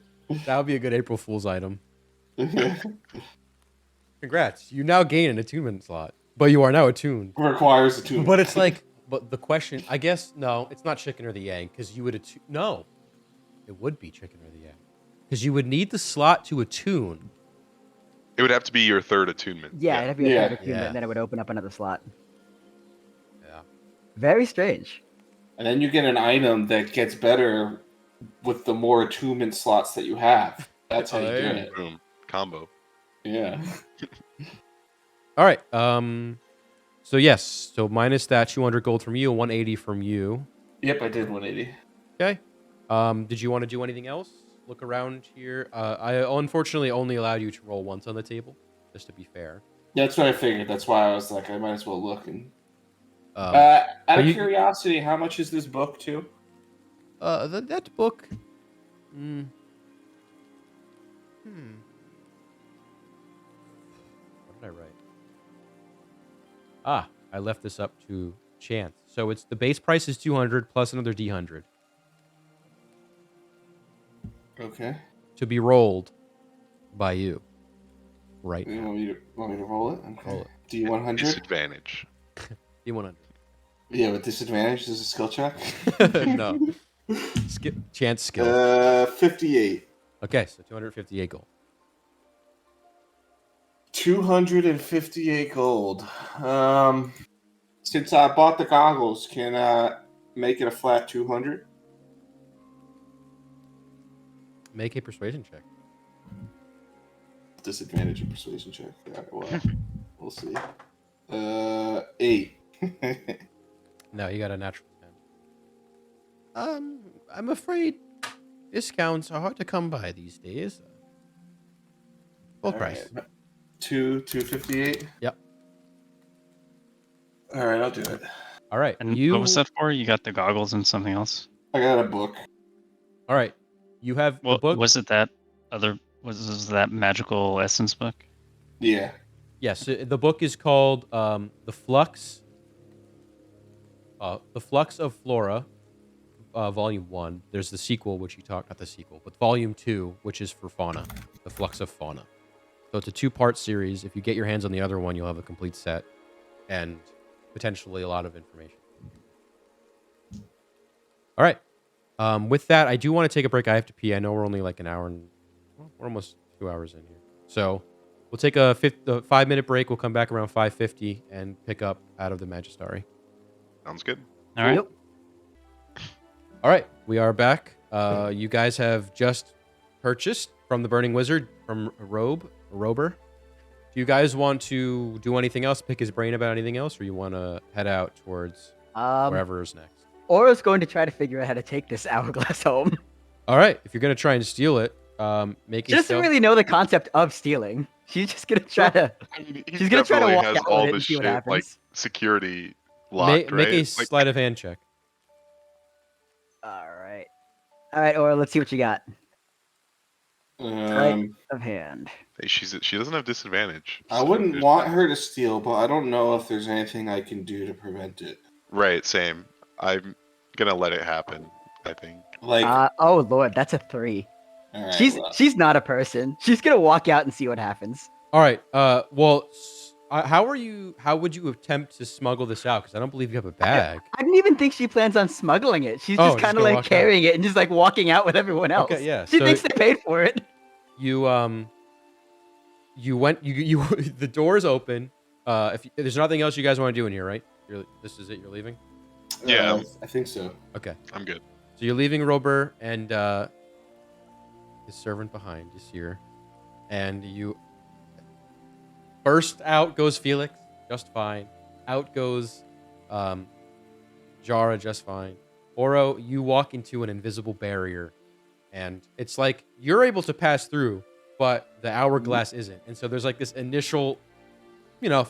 That would be a good April Fool's item. Congrats. You now gain an attunement slot, but you are now attuned. Requires attunement. But it's like, but the question, I guess, no, it's not chicken or the egg, because you would attune. No. It would be chicken or the egg. Because you would need the slot to attune. It would have to be your third attunement. Yeah, it'd have to be a Yeah. third attunement, and then it would open up another slot. Yeah. Very strange. And then you get an item that gets better with the more attunement slots that you have. That's how you do it. Boom. Combo. Yeah. All right. So yes. So minus that 200 gold from you, 180 from you. Yep, I did 180. Okay. Did you want to do anything else? Look around here. I unfortunately only allowed you to roll once on the table, just to be fair. That's what I figured. That's why I was like, I might as well look. And But out of you- curiosity, how much is this book too? That book. What did I write? Ah, I left this up to chance. So it's the base price is 200 plus another D100 Okay. to be rolled by you. Right. You want me to roll it? Okay. Roll it. D100? Disadvantage. D100. Yeah, with disadvantage, this is a skill check. No. Chance skill. 58. Okay, so 258 gold. 258 gold. Since I bought the goggles, can I make it a flat 200? Make a persuasion check. Disadvantage of persuasion check. Alright, well, we'll see. 8. No, you got a natural 10. I'm afraid discounts are hard to come by these days. Full price. Right. 258? Yep. Alright, I'll do it. All right. And you. what was that for? You got the goggles and something else? I got a book. All right. You have Well, the book. was it that other? Was that magical essence book? Yeah. Yes, the book is called The Flux. The Flux of Flora, Volume 1. There's the sequel, which you talked, not the sequel, but Volume 2, which is for Fauna. The Flux of Fauna. So it's a 2-part series. If you get your hands on the other one, you'll have a complete set and potentially a lot of information. All right. With that, I do want to take a break. I have to pee. I know we're only like an hour and we're almost 2 hours in here. So we'll take a 5-minute break. We'll come back around 5:50 and pick up out of the Magistari. Sounds good. All right. Yep. All right, we are back. You guys have just purchased from the Burning Wizard from Rober. Do you guys want to do anything else? Pick his brain about anything else, or you want to head out towards wherever is next? Aura's going to try to figure out how to take this hourglass home. All right, if you're gonna try and steal it, make She doesn't really know the concept of stealing. She's just gonna try to. I mean, he She's gonna try to definitely walk has out all with it the and see what shit, happens. like security locked, make right? a Like, sleight of hand check. All right, Aura. Let's see what you got. Sleight Um, of hand. hey, she doesn't have disadvantage. I so wouldn't there's want that. her to steal, but I don't know if there's anything I can do to prevent it. Right, same. I'm gonna let it happen. I think. Like, Oh Lord, that's a 3. all right, She's not a person. She's gonna walk out and see what happens. All right. Well, how would you attempt to smuggle this out? Because I don't believe you have a bag. I didn't even think she plans on smuggling it. She's Oh, just just kind of gonna like walk out. carrying it and just like walking out with everyone else. Okay, yeah, She so- thinks they paid for it. You the door's open. If there's nothing else you guys want to do in here, right? This is it. You're leaving. Yeah. I think so. Okay. I'm good. So you're leaving Rober and his servant behind is here, and you. First out goes Felix, just fine. Out goes Jara, just fine. Oro, you walk into an invisible barrier, and it's like you're able to pass through, but the hourglass isn't. And so there's like this initial,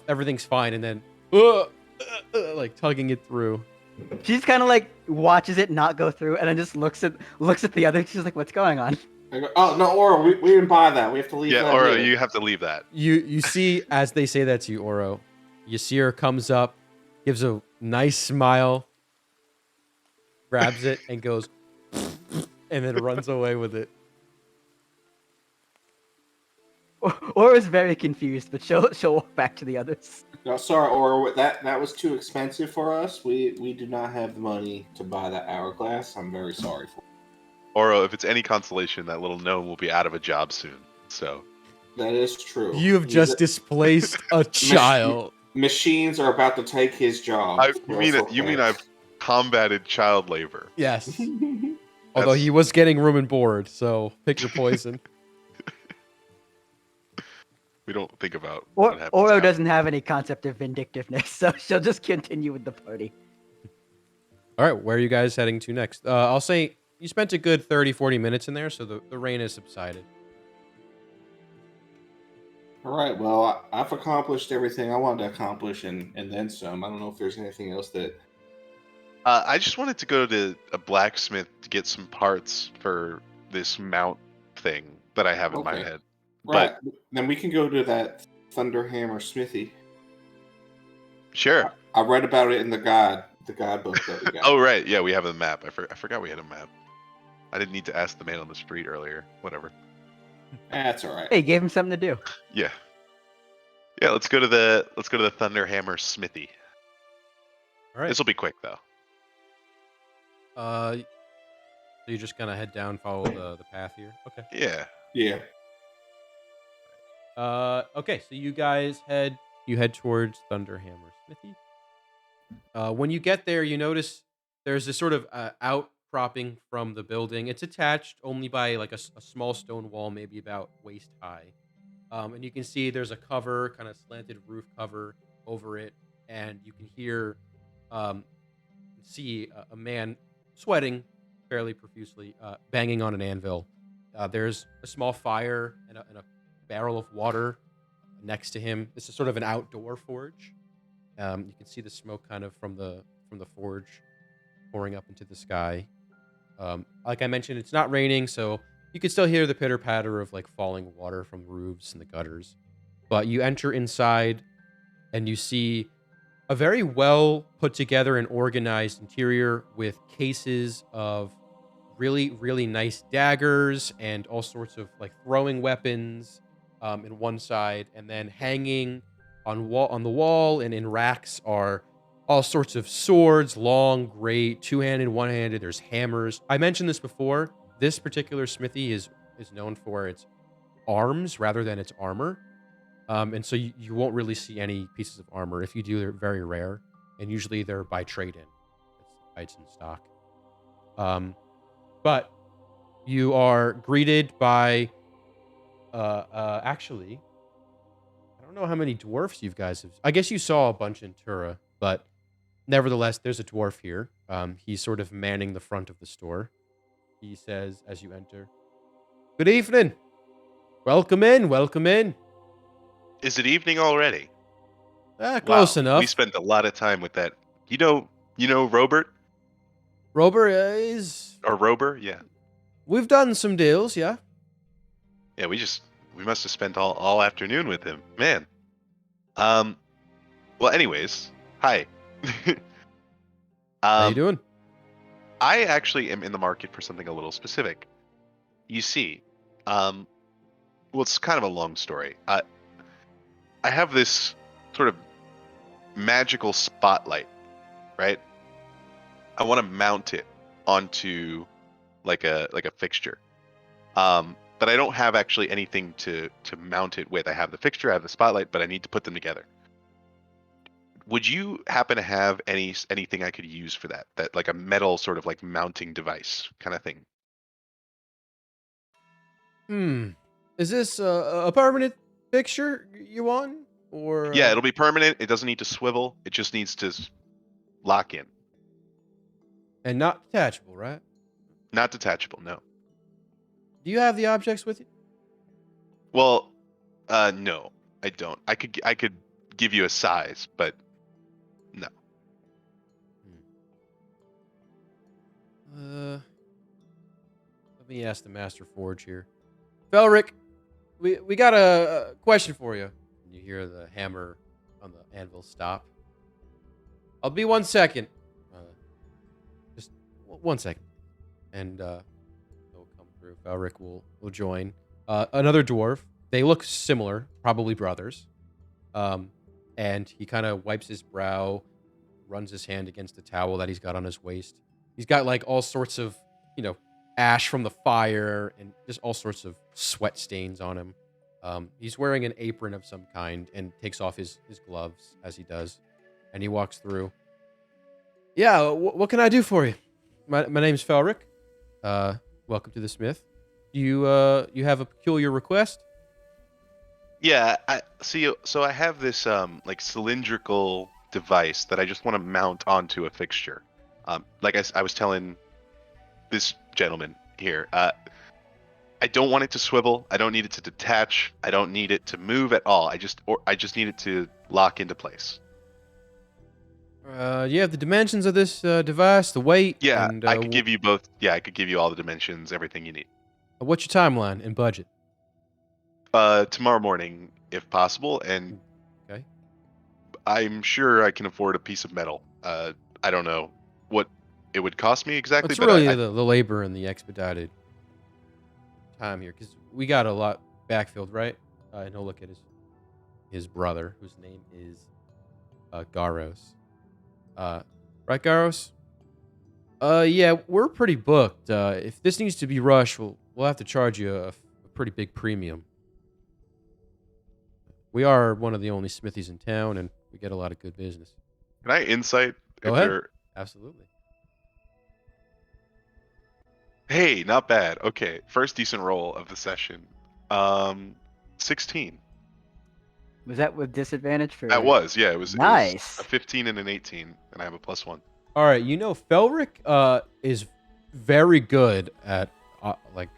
everything's fine, and then like tugging it through. She's kind of like watches it not go through, and then just looks at the other. She's like, "What's going on?" I go, oh no, Oro, we didn't buy that. We have to leave. Yeah, that or here." you have to leave that. You see, as they say that to you, Oro, you see her comes up, gives a nice smile, grabs it, and goes, and then runs away with it. Aura's very confused, but she'll walk back to the others. No, sorry, Oro, that was too expensive for us. We do not have the money to buy that hourglass. I'm very sorry for. Or if it's any consolation, that little gnome will be out of a job soon. So That is true. You have just displaced a child. Machines are about to take his job. you mean I've combated child labor? Yes. Although he was getting room and board, so pick your poison. We don't think about Or what happens. Oro after. doesn't have any concept of vindictiveness, so she'll just continue with the party. All right, where are you guys heading to next? I'll say you spent a good 30, 40 minutes in there, so the rain has subsided. All right. Well, I've accomplished everything I wanted to accomplish, and then some. I don't know if there's anything else that. I just wanted to go to a blacksmith to get some parts for this mount thing that I have in my head. Right. But then we can go to that Thunderhammer Smithy. Sure. I read about it in the guidebook that we got. Oh, right. Yeah, we have a map. I forgot we had a map. I didn't need to ask the man on the street earlier. Whatever. That's all right. Hey, gave him something to do. Yeah. Yeah, let's go to the Thunderhammer Smithy. All right. This will be quick though. So you just kind of head down, follow the path here. Okay. Yeah. Yeah. Okay, so you guys head towards Thunderhammer Smithy. When you get there, you notice there's this sort of outcropping from the building. It's attached only by like a small stone wall, maybe about waist high. And you can see there's a cover, kind of slanted roof cover over it, and you can see a man sweating fairly profusely, banging on an anvil. There's a small fire and a barrel of water next to him. This is sort of an outdoor forge. You can see the smoke kind of from the forge pouring up into the sky. Like I mentioned, it's not raining, so you can still hear the pitter patter of like falling water from the roofs and the gutters. But you enter inside, and you see a very well put together and organized interior with cases of really, really nice daggers and all sorts of like throwing weapons in one side, and then hanging on the wall and in racks are all sorts of swords, long, great, two-handed, one-handed. There's hammers. I mentioned this before. This particular smithy is known for its arms rather than its armor. And so you won't really see any pieces of armor. If you do, they're very rare. And usually they're by trade-in. It's in stock. But you are greeted by... actually, I don't know how many dwarfs you guys have... I guess you saw a bunch in Tura, but nevertheless, there's a dwarf here. He's sort of manning the front of the store. He says as you enter, "Good evening. Welcome in, welcome in." Is it evening already? Close enough. We spent a lot of time with that. You know Robert? Robert is... Or Rober, yeah. We've done some deals, yeah. Yeah, we must have spent all afternoon with him. Man. Well, anyways, hi. How you doing? I actually am in the market for something a little specific. You see, well, it's kind of a long story. I have this sort of magical spotlight, right? I want to mount it onto like a fixture. But I don't have actually anything to mount it with. I have the fixture, I have the spotlight, but I need to put them together. Would you happen to have anything I could use for that? That like a metal sort of like mounting device kind of thing? Is this a permanent fixture you want? Or Yeah, it'll be permanent. It doesn't need to swivel. It just needs to lock in. And not detachable, right? Not detachable, no. Do you have the objects with you? Well, no, I don't. I could give you a size, but no. Let me ask the Master Forge here. Felric, we got a question for you. You hear the hammer on the anvil stop. I'll be 1 second. Just 1 second. And they'll come through. Felric will join. Another dwarf. They look similar, probably brothers. And he kind of wipes his brow, runs his hand against the towel that he's got on his waist. He's got like all sorts of, ash from the fire and just all sorts of sweat stains on him. He's wearing an apron of some kind and takes off his gloves as he does. And he walks through. Yeah, what can I do for you? My name's Felric. Welcome to the Smith. You have a peculiar request? Yeah, I see. So I have this like cylindrical device that I just want to mount onto a fixture. Like I was telling this gentleman here, I don't want it to swivel. I don't need it to detach. I don't need it to move at all. I just need it to lock into place. You have the dimensions of this device, the weight. Yeah, and I could give you both. Yeah, I could give you all the dimensions, everything you need. What's your timeline and budget? Tomorrow morning, if possible, and okay. I'm sure I can afford a piece of metal. I don't know what it would cost me exactly, It's but really the labor and the expedited time here, because we got a lot backfilled, right? And he'll look at his brother, whose name is Garos. Right, Garos? Yeah, we're pretty booked. If this needs to be rushed, we'll have to charge you a pretty big premium. We are one of the only smithies in town, and we get a lot of good business. Can I insight? Go ahead. Absolutely. Hey, not bad. Okay, first decent roll of the session. 16. Was that with disadvantage for? That was, yeah. It was nice. A 15 and an 18, and I have a +1. All right, Felric is very good at like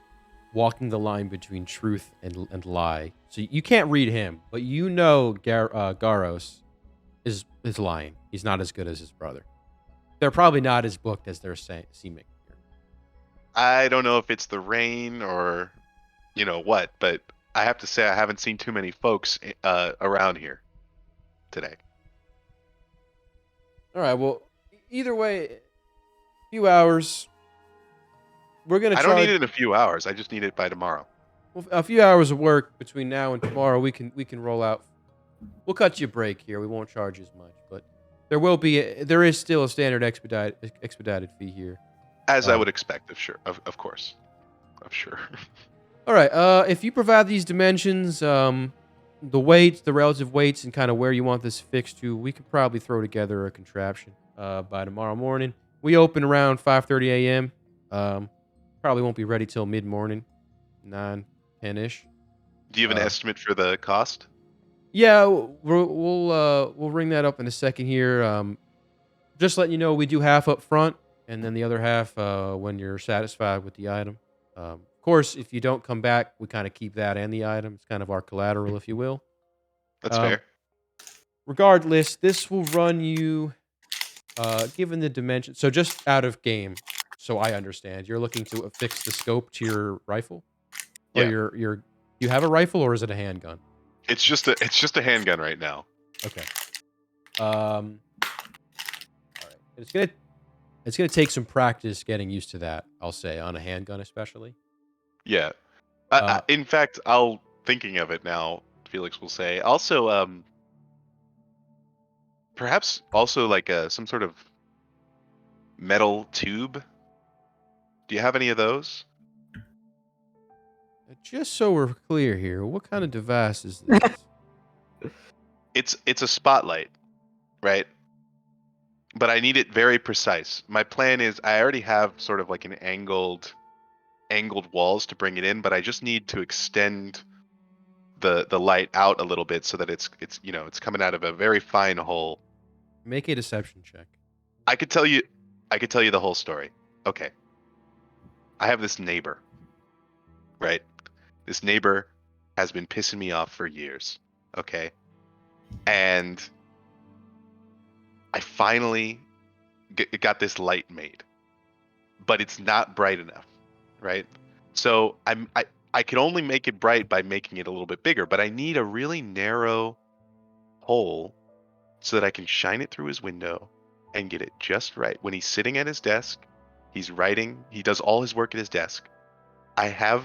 walking the line between truth and lie. So you can't read him, but Garos is lying. He's not as good as his brother. They're probably not as booked as they're seeming. I don't know if it's the rain or, what, but I have to say I haven't seen too many folks around here today. All right, well, either way, a few hours. We're gonna. I don't need it in a few hours. I just need it by tomorrow. Well, a few hours of work between now and tomorrow. We can roll out. We'll cut you a break here. We won't charge as much, but there is still a standard expedited fee here. As I would expect, of course. All right. If you provide these dimensions, the weights, the relative weights, and kind of where you want this fixed to, we could probably throw together a contraption by tomorrow morning. We open around 5:30 a.m. Probably won't be ready till mid-morning, 9, 10-ish. Do you have an estimate for the cost? Yeah, we'll ring that up in a second here. Just letting you know, we do half up front, and then the other half when you're satisfied with the item. Of course, if you don't come back, we kind of keep that and the item. It's kind of our collateral, if you will. That's fair. Regardless, this will run you, given the dimension. So just out of game, so I understand, you're looking to affix the scope to your rifle? Or Yeah. You have a rifle, or is it a handgun? It's just a handgun right now. Okay. All right. It's gonna take some practice getting used to that, I'll say, on a handgun especially. Yeah. In fact, thinking of it now, Felix will say. Also, perhaps also like some sort of metal tube. Do you have any of those? Just so we're clear here, what kind of device is this? It's a spotlight, right? But I need it very precise. My plan is I already have sort of like an angled walls to bring it in, but I just need to extend the light out a little bit so that it's coming out of a very fine hole. Make a deception check. I could tell you the whole story. Okay. I have this neighbor. Right? This neighbor has been pissing me off for years. Okay? And I finally got this light made. But it's not bright enough, right? So I can only make it bright by making it a little bit bigger, but I need a really narrow hole so that I can shine it through his window and get it just right. When he's sitting at his desk, he's writing, he does all his work at his desk. I have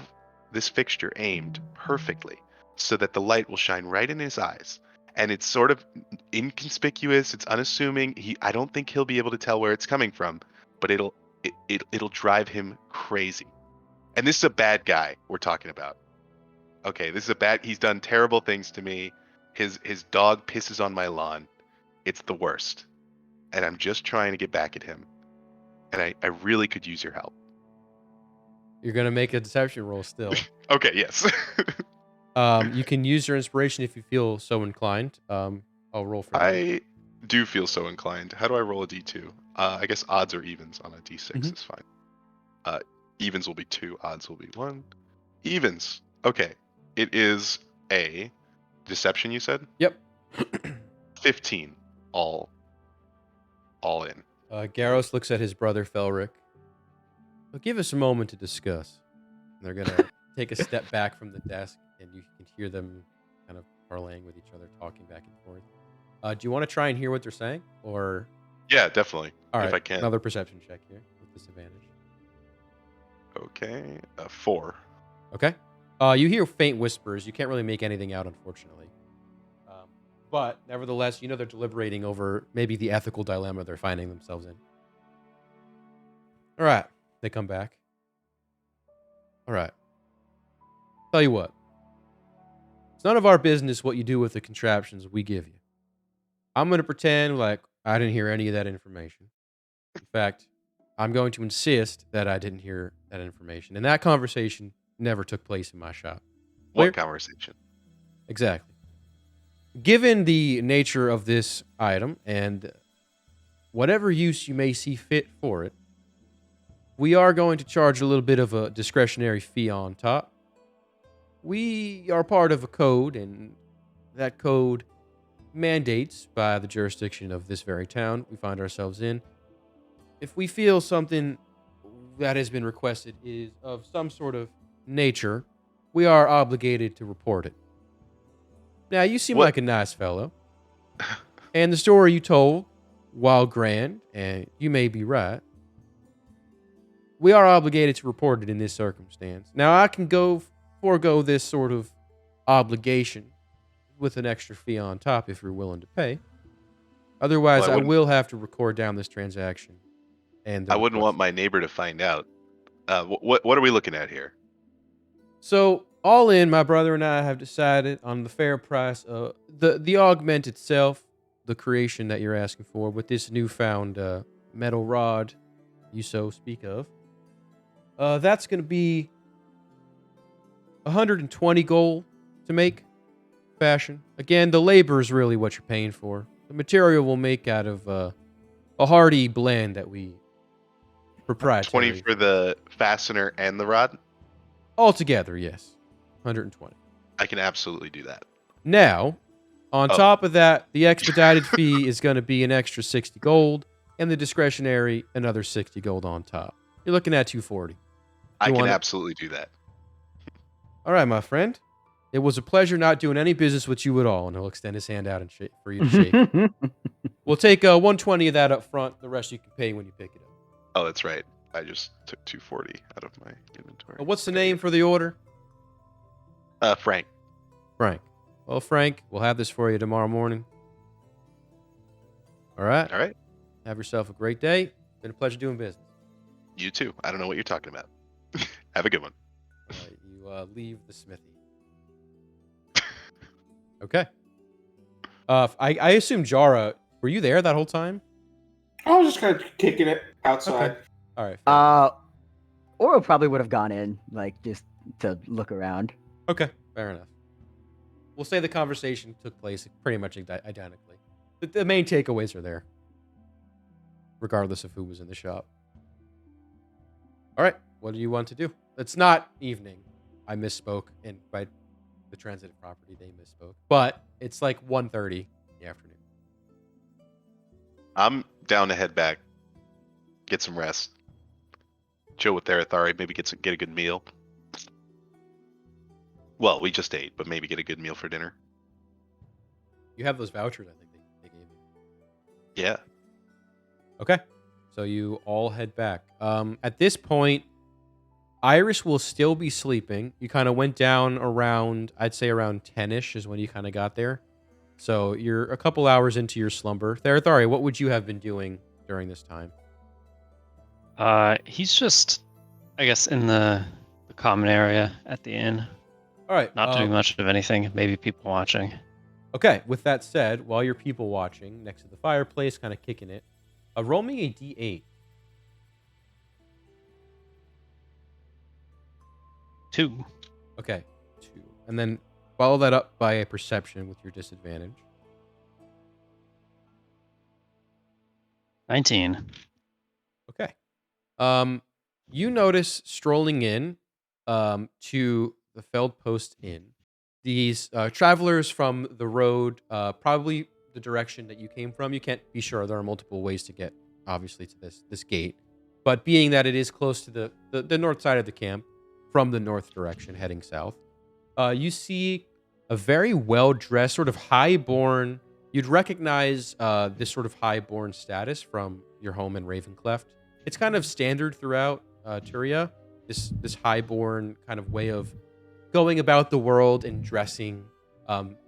this fixture aimed perfectly so that the light will shine right in his eyes. And it's sort of inconspicuous, it's unassuming. I don't think he'll be able to tell where it's coming from, but it'll drive him crazy. And this is a bad guy we're talking about. Okay, this is a bad. He's done terrible things to me. His dog pisses on my lawn. It's the worst. And I'm just trying to get back at him. And I really could use your help. You're gonna make a deception roll still. Okay, yes. You can use your inspiration if you feel so inclined. I'll roll for that. I do feel so inclined. How do I roll a d2? I guess odds or evens on a d6 is fine. Evens will be 2, odds will be 1. Evens. Okay. It is a deception, you said? Yep. 15. All in. Garros looks at his brother Felric. Well, give us a moment to discuss. And they're gonna take a step back from the desk, and you can hear them kind of parlaying with each other, talking back and forth. Do you want to try and hear what they're saying, or? Yeah, definitely. All right, if I can. Another perception check here with disadvantage. Okay, 4. Okay. You hear faint whispers. You can't really make anything out, unfortunately. But nevertheless, you know they're deliberating over maybe the ethical dilemma they're finding themselves in. All right. They come back. All right. Tell you what. It's none of our business what you do with the contraptions we give you. I'm going to pretend like I didn't hear any of that information. In fact, I'm going to insist that I didn't hear that information. And that conversation never took place in my shop. What conversation? Exactly. Given the nature of this item and whatever use you may see fit for it, we are going to charge a little bit of a discretionary fee on top. We are part of a code, and that code mandates by the jurisdiction of this very town we find ourselves in. If we feel something that has been requested is of some sort of nature, we are obligated to report it. Now, you seem like a nice fellow, and the story you told, while grand, and you may be right, we are obligated to report it in this circumstance. Now, I can forego this sort of obligation with an extra fee on top if you're willing to pay. Otherwise, I will have to record down this transaction. And I wouldn't want my neighbor to find out. What are we looking at here? So, all in, my brother and I have decided on the fair price of the augment itself, the creation that you're asking for, with this newfound metal rod you so speak of. That's going to be 120 gold to make. Fashion. Again, the labor is really what you're paying for. The material we'll make out of a hardy blend that we proprietary. 20 for the fastener and the rod? Altogether, yes. 120. I can absolutely do that. Now, on top of that, the expedited fee is going to be an extra 60 gold, and the discretionary, another 60 gold on top. You're looking at 240. I can absolutely do that. All right, my friend. It was a pleasure not doing any business with you at all, and he'll extend his hand out and for you to shake. We'll take 120 of that up front. The rest you can pay when you pick it up. Oh, that's right. I just took 240 out of my inventory. What's the name for the order? Frank. Frank. Well, Frank, we'll have this for you tomorrow morning. All right? All right. Have yourself a great day. Been a pleasure doing business. You too. I don't know what you're talking about. Have a good one. All right, you leave the smithy. Okay. I assume Jara, were you there that whole time? I was just kind of kicking it outside. Okay. All right. Oro probably would have gone in, like, just to look around. Okay, fair enough. We'll say the conversation took place pretty much identically. The main takeaways are there, regardless of who was in the shop. All right, what do you want to do? It's not evening. I misspoke, and by the transitive property, they misspoke. But it's like 1:30 in the afternoon. I'm down to head back, get some rest, chill with Therathari, maybe get a good meal. Well, we just ate, but maybe get a good meal for dinner. You have those vouchers, I think they gave you. Yeah. Okay, so you all head back. At this point, Iris will still be sleeping. You kind of went down around, I'd say around 10-ish is when you kind of got there. So you're a couple hours into your slumber. Therathari, what would you have been doing during this time? He's just, I guess, in the common area at the inn. All right. Not doing much of anything. Maybe people watching. Okay. With that said, while you're people watching next to the fireplace, kind of kicking it, roll me a d8. 2. Okay, 2. And then follow that up by a perception with your disadvantage. 19. Okay. You notice strolling in to the Feldpost Inn, these travelers from the road, probably the direction that you came from. You can't be sure. There are multiple ways to get, obviously, to this gate. But being that it is close to the north side of the camp, from the north direction heading south, you see a very well-dressed, sort of high-born. You'd recognize this sort of high-born status from your home in Ravencleft. It's kind of standard throughout Turia, this high-born kind of way of going about the world and dressing.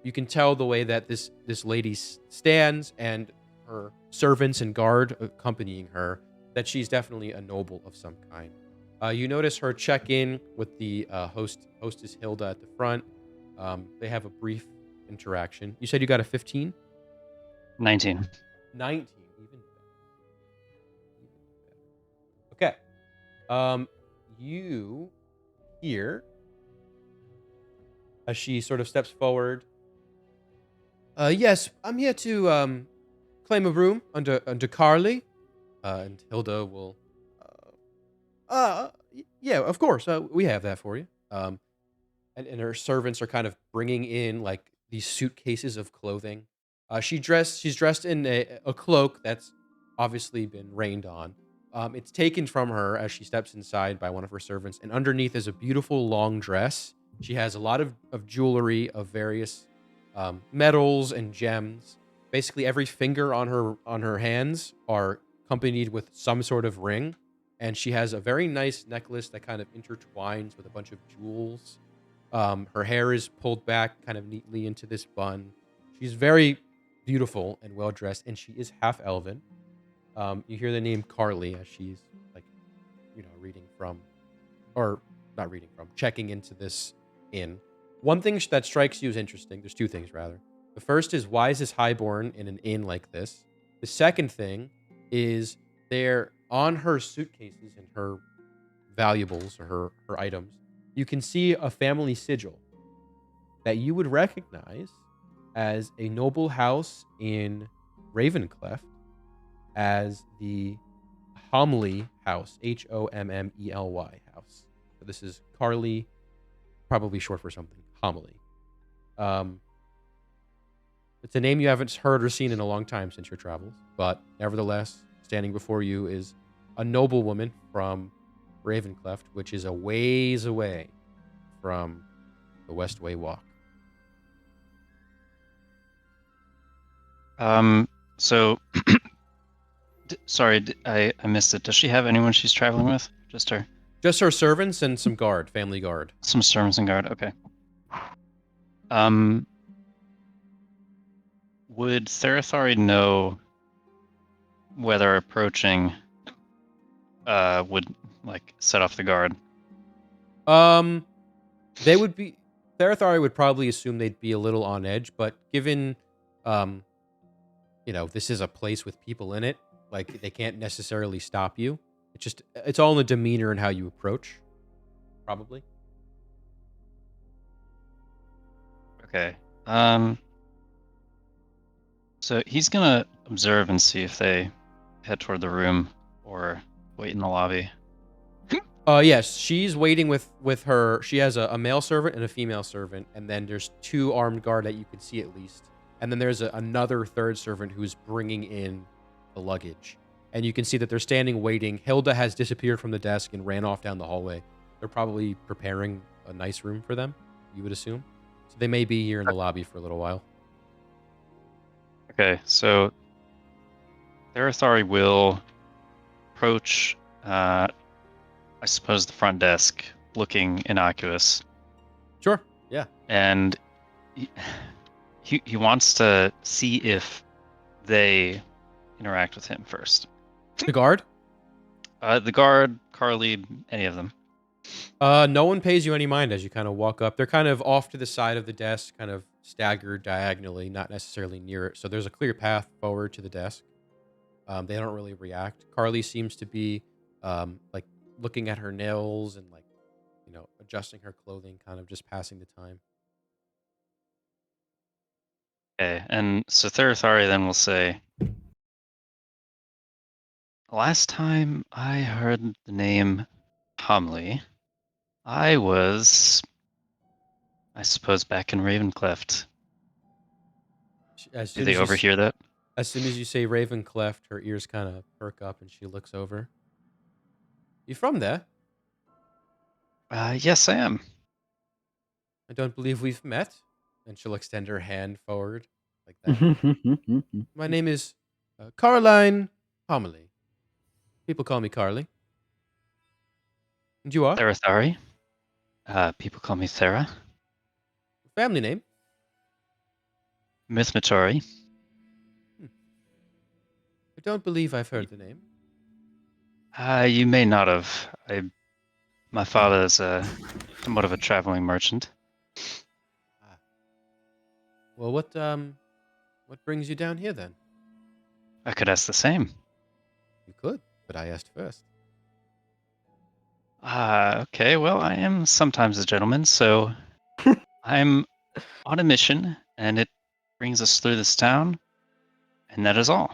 You can tell the way that this lady stands and her servants and guard accompanying her that she's definitely a noble of some kind. You notice her check in with the hostess Hilda at the front. They have a brief interaction. You said you got a 15? 19. 19, even better. Okay. You hear as she sort of steps forward. Yes, I'm here to claim a room under Carly. And Hilda will. Yeah, of course. We have that for you. And her servants are kind of bringing in like these suitcases of clothing. She's dressed in a cloak that's obviously been rained on. It's taken from her as she steps inside by one of her servants, and underneath is a beautiful long dress. She has a lot of jewelry of various metals and gems. Basically, every finger on her hands are accompanied with some sort of ring, and she has a very nice necklace that kind of intertwines with a bunch of jewels. Her hair is pulled back kind of neatly into this bun. She's very beautiful and well dressed, and she is half elven. You hear the name Carly as she's like, reading from, or not reading from, checking into this inn. One thing that strikes you as interesting. There's two things rather. The first is, why is this highborn in an inn like this? The second thing is, they're on her suitcases and her valuables or her items. You can see a family sigil that you would recognize as a noble house in Ravencleft as the Homley house, Hommely house. So this is Carly, probably short for something, Homley. It's a name you haven't heard or seen in a long time since your travels, but nevertheless, standing before you is a noble woman from Ravencleft, which is a ways away from the Westway Walk. So, sorry, I missed it. Does she have anyone she's traveling with? Just her? Just her servants and some guard, family guard. Some servants and guard, okay. Would Therathari know whether approaching would like set off the guard? They would be. Therathari would probably assume they'd be a little on edge, but given, this is a place with people in it, like they can't necessarily stop you. It's all in the demeanor and how you approach, probably. Okay. So he's gonna observe and see if they head toward the room or wait in the lobby. Yes, she's waiting with her. She has a male servant and a female servant, and then there's two armed guard that you can see at least. And then there's another third servant who's bringing in the luggage. And you can see that they're standing waiting. Hilda has disappeared from the desk and ran off down the hallway. They're probably preparing a nice room for them, you would assume. So they may be here in the lobby for a little while. Okay, so Therathari will approach, I suppose, the front desk, looking innocuous. Sure, yeah. And he wants to see if they interact with him first. The guard? The guard, Carly, any of them. No one pays you any mind as you kind of walk up. They're kind of off to the side of the desk, kind of staggered diagonally, not necessarily near it. So there's a clear path forward to the desk. They don't really react. Carly seems to be like looking at her nails and like, adjusting her clothing, kind of just passing the time. Okay, and so Therathari then will say, last time I heard the name Homley, I suppose, back in Ravencleft. As Do soon they as you overhear that? as soon as you say Ravencleft, her ears kind of perk up and she looks over. You from there? Yes, I am. I don't believe we've met. And she'll extend her hand forward like that. My name is Caroline Homily. People call me Carly. And you are? Therathari. People call me Thera. Family name? Mythmatori. I don't believe I've heard the name. You may not have. My father is somewhat of a traveling merchant. Ah. Well, what brings you down here then? I could ask the same. You could, but I asked first. Okay, well, I am sometimes a gentleman, so I'm on a mission, and it brings us through this town, and that is all.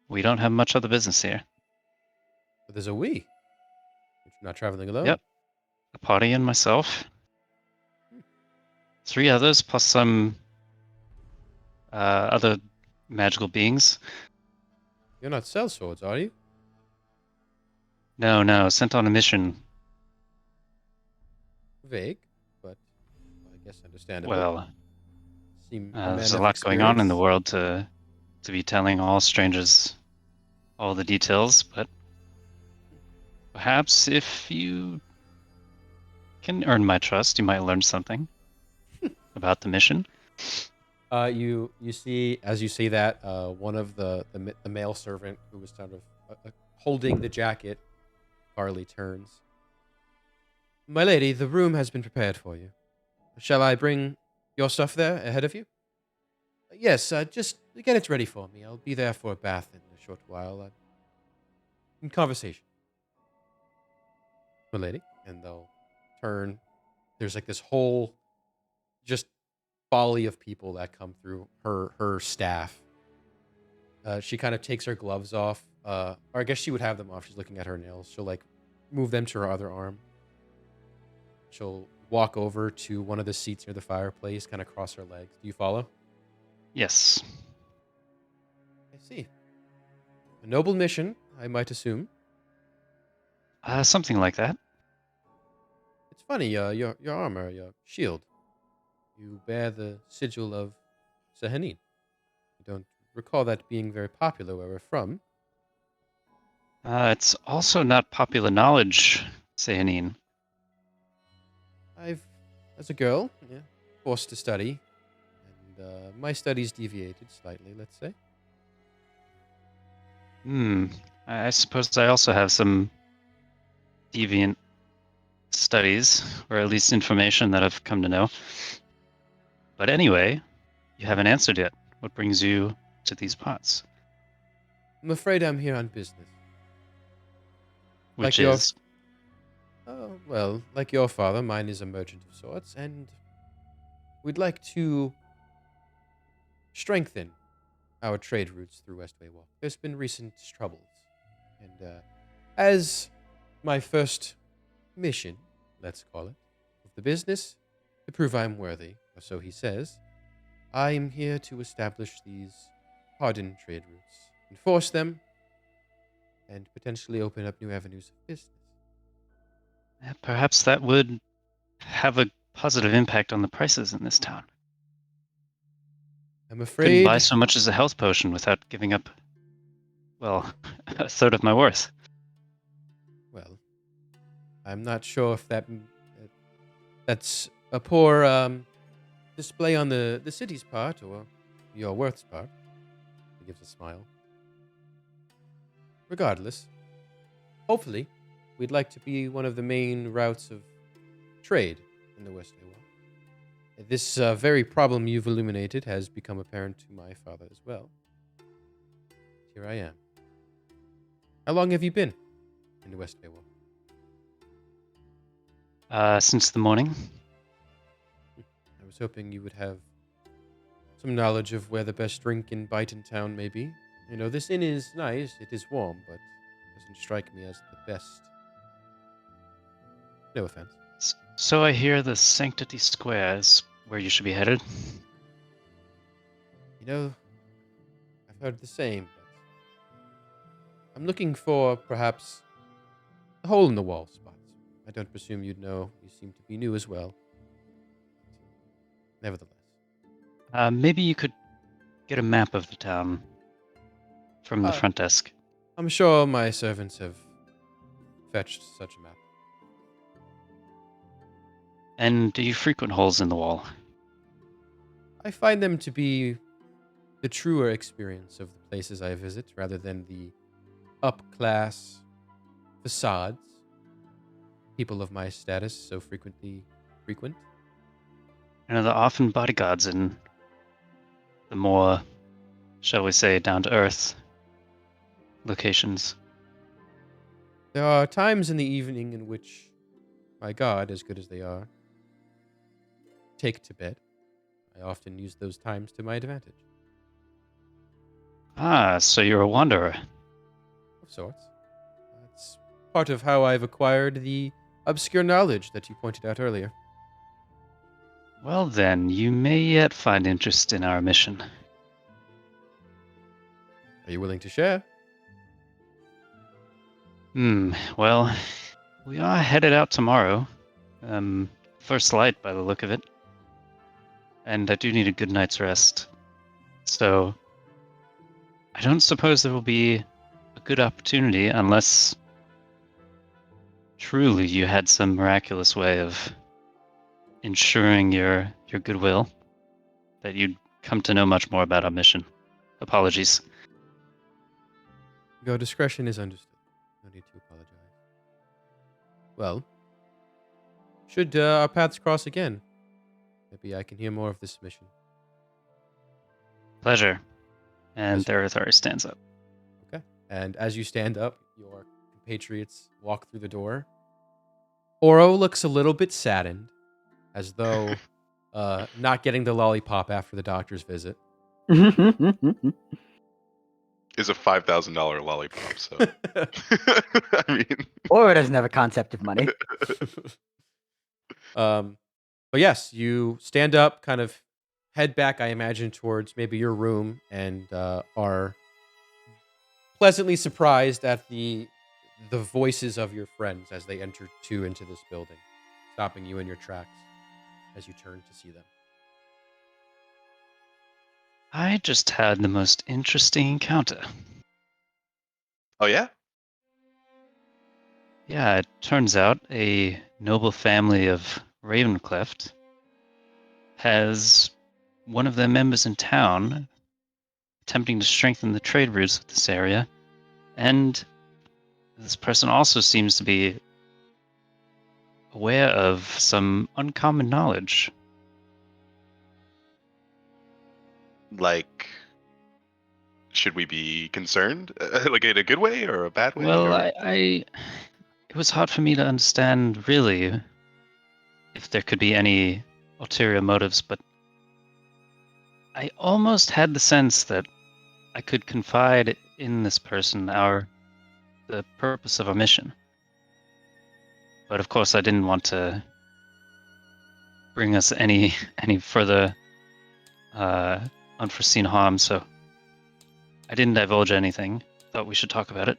We don't have much other business here. But there's a we. You're not traveling alone. Yep. A party and myself. 3 others, plus some other magical beings. You're not sellswords, are you? No, sent on a mission. Vague, but I guess understandable. Well, Seem there's a of lot going on in the experience. world to be telling all strangers all the details, but perhaps if you can earn my trust, you might learn something about the mission. You see as you say that one of the male servant who was kind of holding the jacket, Carly turns. My lady, the room has been prepared for you. Shall I bring your stuff there ahead of you? Yes, just get it ready for me. I'll be there for a bath in a short while. In conversation. My lady. And they'll turn. There's like this whole just volley of people that come through her staff. She kind of takes her gloves off. Or I guess she would have them off. She's looking at her nails. She'll like move them to her other arm. She'll walk over to one of the seats near the fireplace, kind of cross her legs. Do you follow? Yes. I see. A noble mission, I might assume. Something like that. It's funny, your armor, your shield. You bear the sigil of Sehanin. I don't recall that being very popular where we're from. It's also not popular knowledge, Sehanin. As a girl, forced to study, and my studies deviated slightly, let's say. I suppose I also have some deviant studies, or at least information that I've come to know. But anyway, you haven't answered yet. What brings you to these parts? I'm afraid I'm here on business. Which Like your is? Oh, well, like your father, mine is a merchant of sorts, and we'd like to strengthen our trade routes through Westway Walk. There's been recent troubles, and as my first mission, let's call it, of the business, to prove I'm worthy, or so he says, I'm here to establish these hardened trade routes, enforce them, and potentially open up new avenues of business. Perhaps that would have a positive impact on the prices in this town. I'm Couldn't buy afraid. so much as a health potion without giving up, well, a third of my worth. Well, I'm not sure if that's a poor display on the city's part or your worth's part. He gives a smile. Regardless, hopefully, we'd like to be one of the main routes of trade in the Westway Wall. This very problem you've illuminated has become apparent to my father as well. Here I am. How long have you been in the Westway Wall? Since the morning. I was hoping you would have some knowledge of where the best drink and bite in town may be. You know, this inn is nice, it is warm, but doesn't strike me as the best. No offense. So I hear the Sanctity Square is where you should be headed. You know, I've heard the same, but I'm looking for, perhaps, a hole-in-the-wall spot. I don't presume you'd know. You seem to be new as well. Nevertheless. Maybe you could get a map of the town from the front desk. I'm sure my servants have fetched such a map. And do you frequent holes in the wall? I find them to be the truer experience of the places I visit, rather than the up-class facades people of my status so frequently frequent. You know, there are often bodyguards in the more, shall we say, down-to-earth locations. There are times in the evening in which my God, as good as they are, take to bed. I often use those times to my advantage. Ah, so you're a wanderer. Of sorts. That's part of how I've acquired the obscure knowledge that you pointed out earlier. Well then, you may yet find interest in our mission. Are you willing to share? Well, we are headed out tomorrow. First light by the look of it. And I do need a good night's rest. So, I don't suppose there will be a good opportunity unless truly you had some miraculous way of ensuring your goodwill, that you'd come to know much more about our mission. Apologies. Your discretion is understood. No need to apologize. Well, should our paths cross again, maybe I can hear more of this mission. Pleasure. And Yes. their authority stands up. Okay. And as you stand up, your compatriots walk through the door. Oro looks a little bit saddened, as though not getting the lollipop after the doctor's visit. Is a $5,000 lollipop. So I mean, Or it doesn't have a concept of money. But yes, you stand up, kind of head back, I imagine, towards maybe your room, and are pleasantly surprised at the voices of your friends as they enter into this building, stopping you in your tracks as you turn to see them. I just had the most interesting encounter. oh yeah, Yeah, it turns out a noble family of Ravencleft has one of their members in town attempting to strengthen the trade routes of this area, and this person also seems to be aware of some uncommon knowledge. like, should we be concerned, like in a good way or a bad way? Well, or... it was hard for me to understand really if there could be any ulterior motives, but I almost had the sense that I could confide in this person the purpose of our mission. But of course, I didn't want to bring us any further unforeseen harm, so I didn't divulge anything. Thought we should talk about it.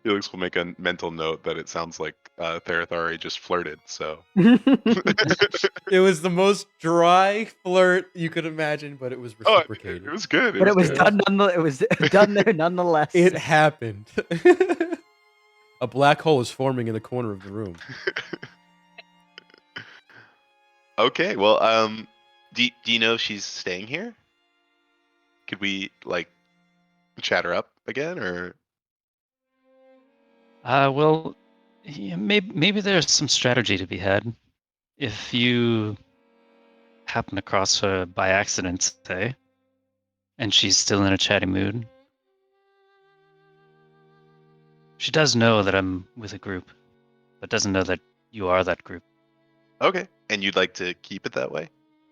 Felix will make a mental note that it sounds like Therathari just flirted. So It was the most dry flirt you could imagine, but it was reciprocated. it was good. But it was good. done. It was done there nonetheless. It happened. A black hole is forming in the corner of the room. Okay, well, do you know if she's staying here? Could we chat her up again, or Well, yeah, maybe there's some strategy to be had. If you happen across her by accident, say, and she's still in a chatty mood, she does know that I'm with a group, but doesn't know that you are that group. okay, and you'd like to keep it that way?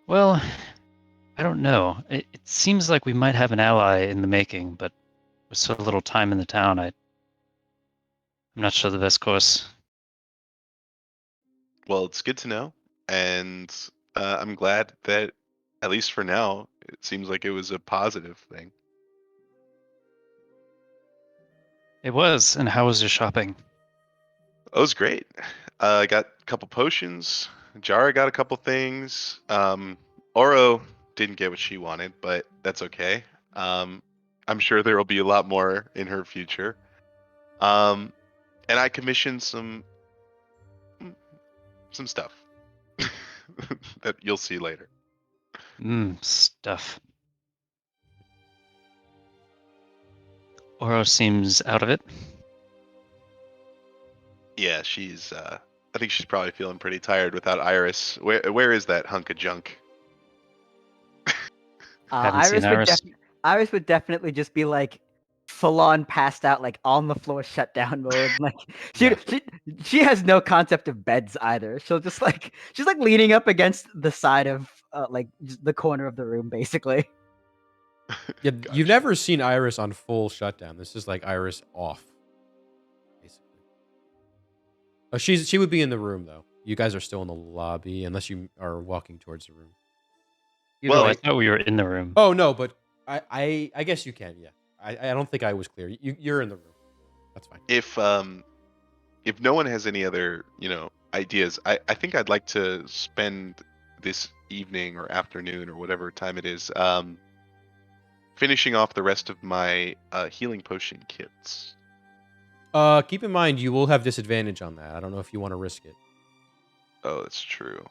Well, I don't know. It seems like we might have an ally in the making, but with so little time in the town, I'm not sure the best course. Well, it's good to know, and I'm glad that at least for now, it seems like it was a positive thing. It was. And how was your shopping? It was great. I got a couple potions. Jara got a couple things. Oro didn't get what she wanted, but that's okay. I'm sure there will be a lot more in her future. And I commissioned some stuff that you'll see later. Stuff. Oro seems out of it. Yeah, she's. I think she's probably feeling pretty tired without Iris. Where is that hunk of junk? Haven't seen Iris. Iris would definitely just be like full on passed out, like on the floor, shut down mode. Like Yeah. she has no concept of beds either. She'll just like she's like leaning up against the side of like just the corner of the room, basically. Yeah, Gotcha. you've never seen Iris on full shutdown. This is like Iris off, basically. Oh, she would be in the room though. You guys are still in the lobby unless you are walking towards the room. Either Well, Oh, I way. thought we were in the room. Oh no, but I guess you can. Yeah, I don't think I was clear. You're in the room. That's fine. If no one has any other ideas, I think I'd like to spend this evening or afternoon or whatever time it is finishing off the rest of my healing potion kits. Keep in mind you will have disadvantage on that. I don't know if you want to risk it. Oh, that's true.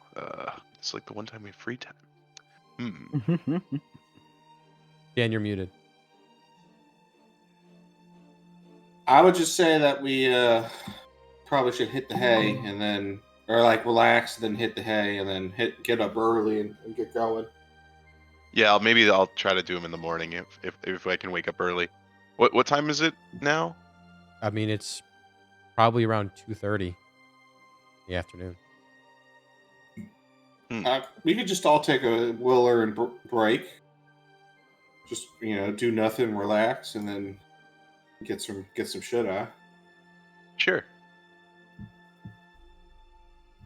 It's like the one time we have free time. Dan, you're muted. I would just say that we probably should hit the hay and then, or like relax, then hit the hay and then get up early and get going. Yeah, maybe I'll try to do them in the morning if I can wake up early. What time is it now? I mean, it's probably around 2:30 in the afternoon. We could just all take a Willer and break. Just do nothing, relax, and then get some shit out. Sure.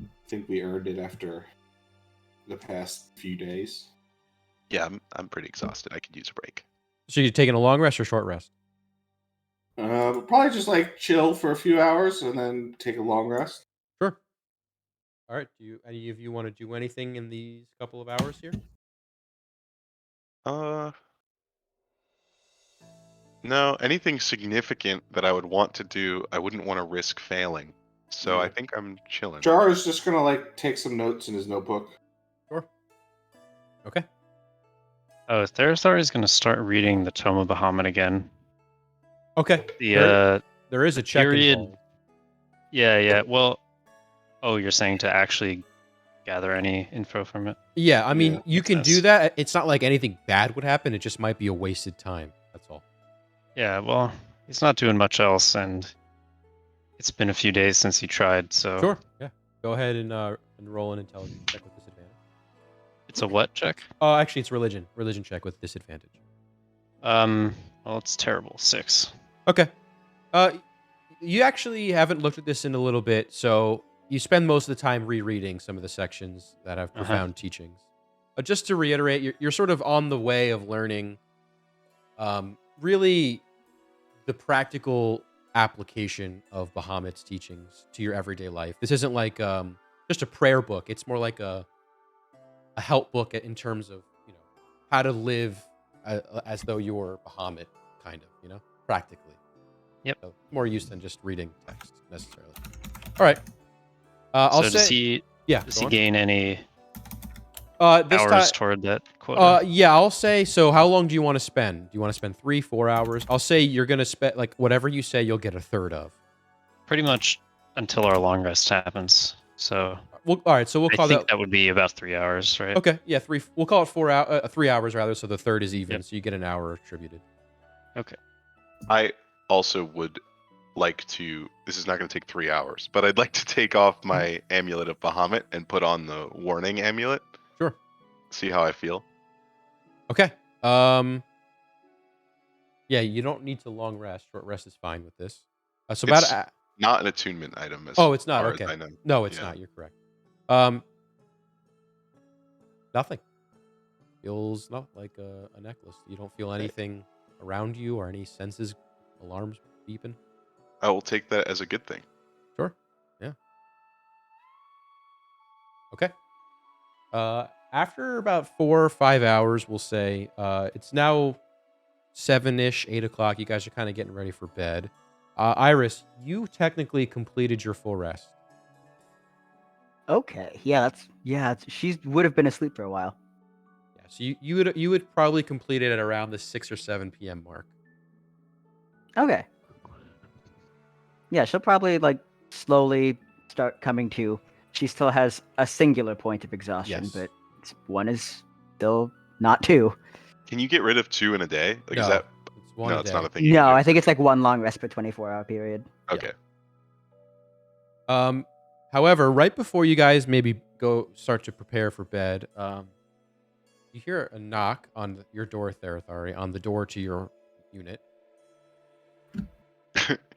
I think we earned it after the past few days. Yeah, I'm pretty exhausted. I could use a break. So you're taking a long rest or short rest? Probably just like chill for a few hours and then take a long rest. Sure. All right. Do any of you want to do anything in these couple of hours here? No, anything significant that I would want to do, I wouldn't want to risk failing. So I think I'm chilling. Jar is just gonna like take some notes in his notebook. Sure. Okay. Oh, Therazar is going to start reading the Tome of Bahamut again. Okay. There is a check period. involved. Yeah. Well, you're saying to actually gather any info from it? Yeah, I mean, Yeah, you can do that. It's not like anything bad would happen. It just might be a wasted time. That's all. Yeah, well, he's not doing much else, and it's been a few days since he tried, so... Sure. Yeah. Go ahead and roll an intelligence check with disadvantage. It's a what check? Oh, actually, it's religion. Religion check with disadvantage. Well, it's terrible. 6. Okay. You actually haven't looked at this in a little bit, so you spend most of the time rereading some of the sections that have profound teachings. Just to reiterate, you're sort of on the way of learning really the practical application of Bahamut's teachings to your everyday life. This isn't like just a prayer book. It's more like a help book in terms of how to live as though you were Bahamut, kind of, practically. Yep. So more use than just reading text necessarily. All right. I'll so say. does he Yeah. Does he gain any This hours time. toward that quota. Yeah, I'll say. So, how long do you want to spend? Do you want to spend 3, 4 hours? I'll say you're gonna spend like whatever you say. You'll get a third of. Pretty much until our long rest happens. So All right. So we'll I call think that. that would be about 3 hours, right? Okay. Yeah, 3. We'll call it 3 hours rather. So the third is even. Yep. So you get an hour attributed. Okay. I also would like to. This is not going to take 3 hours, but I'd like to take off my amulet of Bahamut and put on the warning amulet. Sure. See how I feel. Okay. Yeah, you don't need to long rest. Short rest is fine with this. So It's about. not an attunement item. As Oh, it's not. far Okay. As I know. No, it's Yeah. not. You're correct. Nothing. Feels not like a necklace. You don't feel anything around you or any senses, alarms beeping. I will take that as a good thing. Sure. Yeah. Okay. After about 4 or 5 hours, we'll say it's now 7-ish, 8 o'clock. You guys are kind of getting ready for bed. Iris, you technically completed your full rest. Okay. Yeah, she would have been asleep for a while. Yeah. So you would probably complete it at around the 6 or 7 p.m. mark. Okay. Yeah, she'll probably like slowly start coming to. She still has a singular point of exhaustion, Yes. but one is still not 2. Can you get rid of 2 in a day? Like, No, is that? it's 1 No, a it's day. not a thing. You No, can do. I think it's like 1 long rest per 24-hour period. Okay. However, right before you guys maybe start to prepare for bed, you hear a knock on your door, Therathari, on the door to your unit.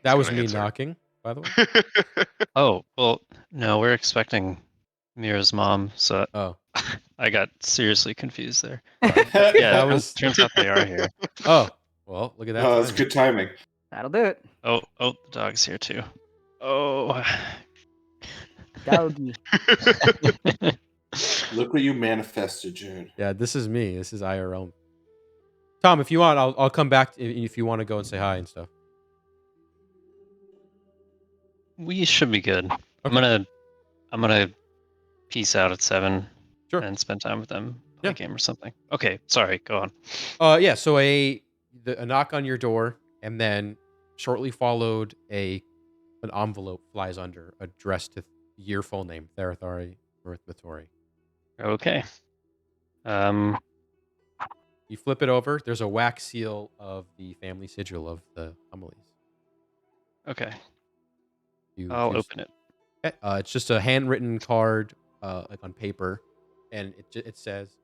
That was gonna me answer. knocking, by the way. Oh, well, no, we're expecting Mira's mom, so Oh, I got seriously confused there. sorry. Yeah, That was. turns out they are here. Oh, well, look at that. Oh, that's timing. good timing. That'll do it. Oh, the dog's here too. Oh. Doggy. Look what you manifested, Jared. Yeah, this is me. This is IRL. Tom, if you want, I'll come back if you want to go and say hi and stuff. We should be good. Okay. I'm gonna peace out at 7 Sure. and spend time with them, play Yeah. a game or something. Okay, sorry, go on. Yeah. So a knock on your door, and then shortly followed an envelope flies under, addressed to your full name, Therathari Mirthmatori. Okay. You flip it over. There's a wax seal of the family sigil of the Humleys. Okay. You I'll choose- open it. Okay, it's just a handwritten card, like on paper, and it says,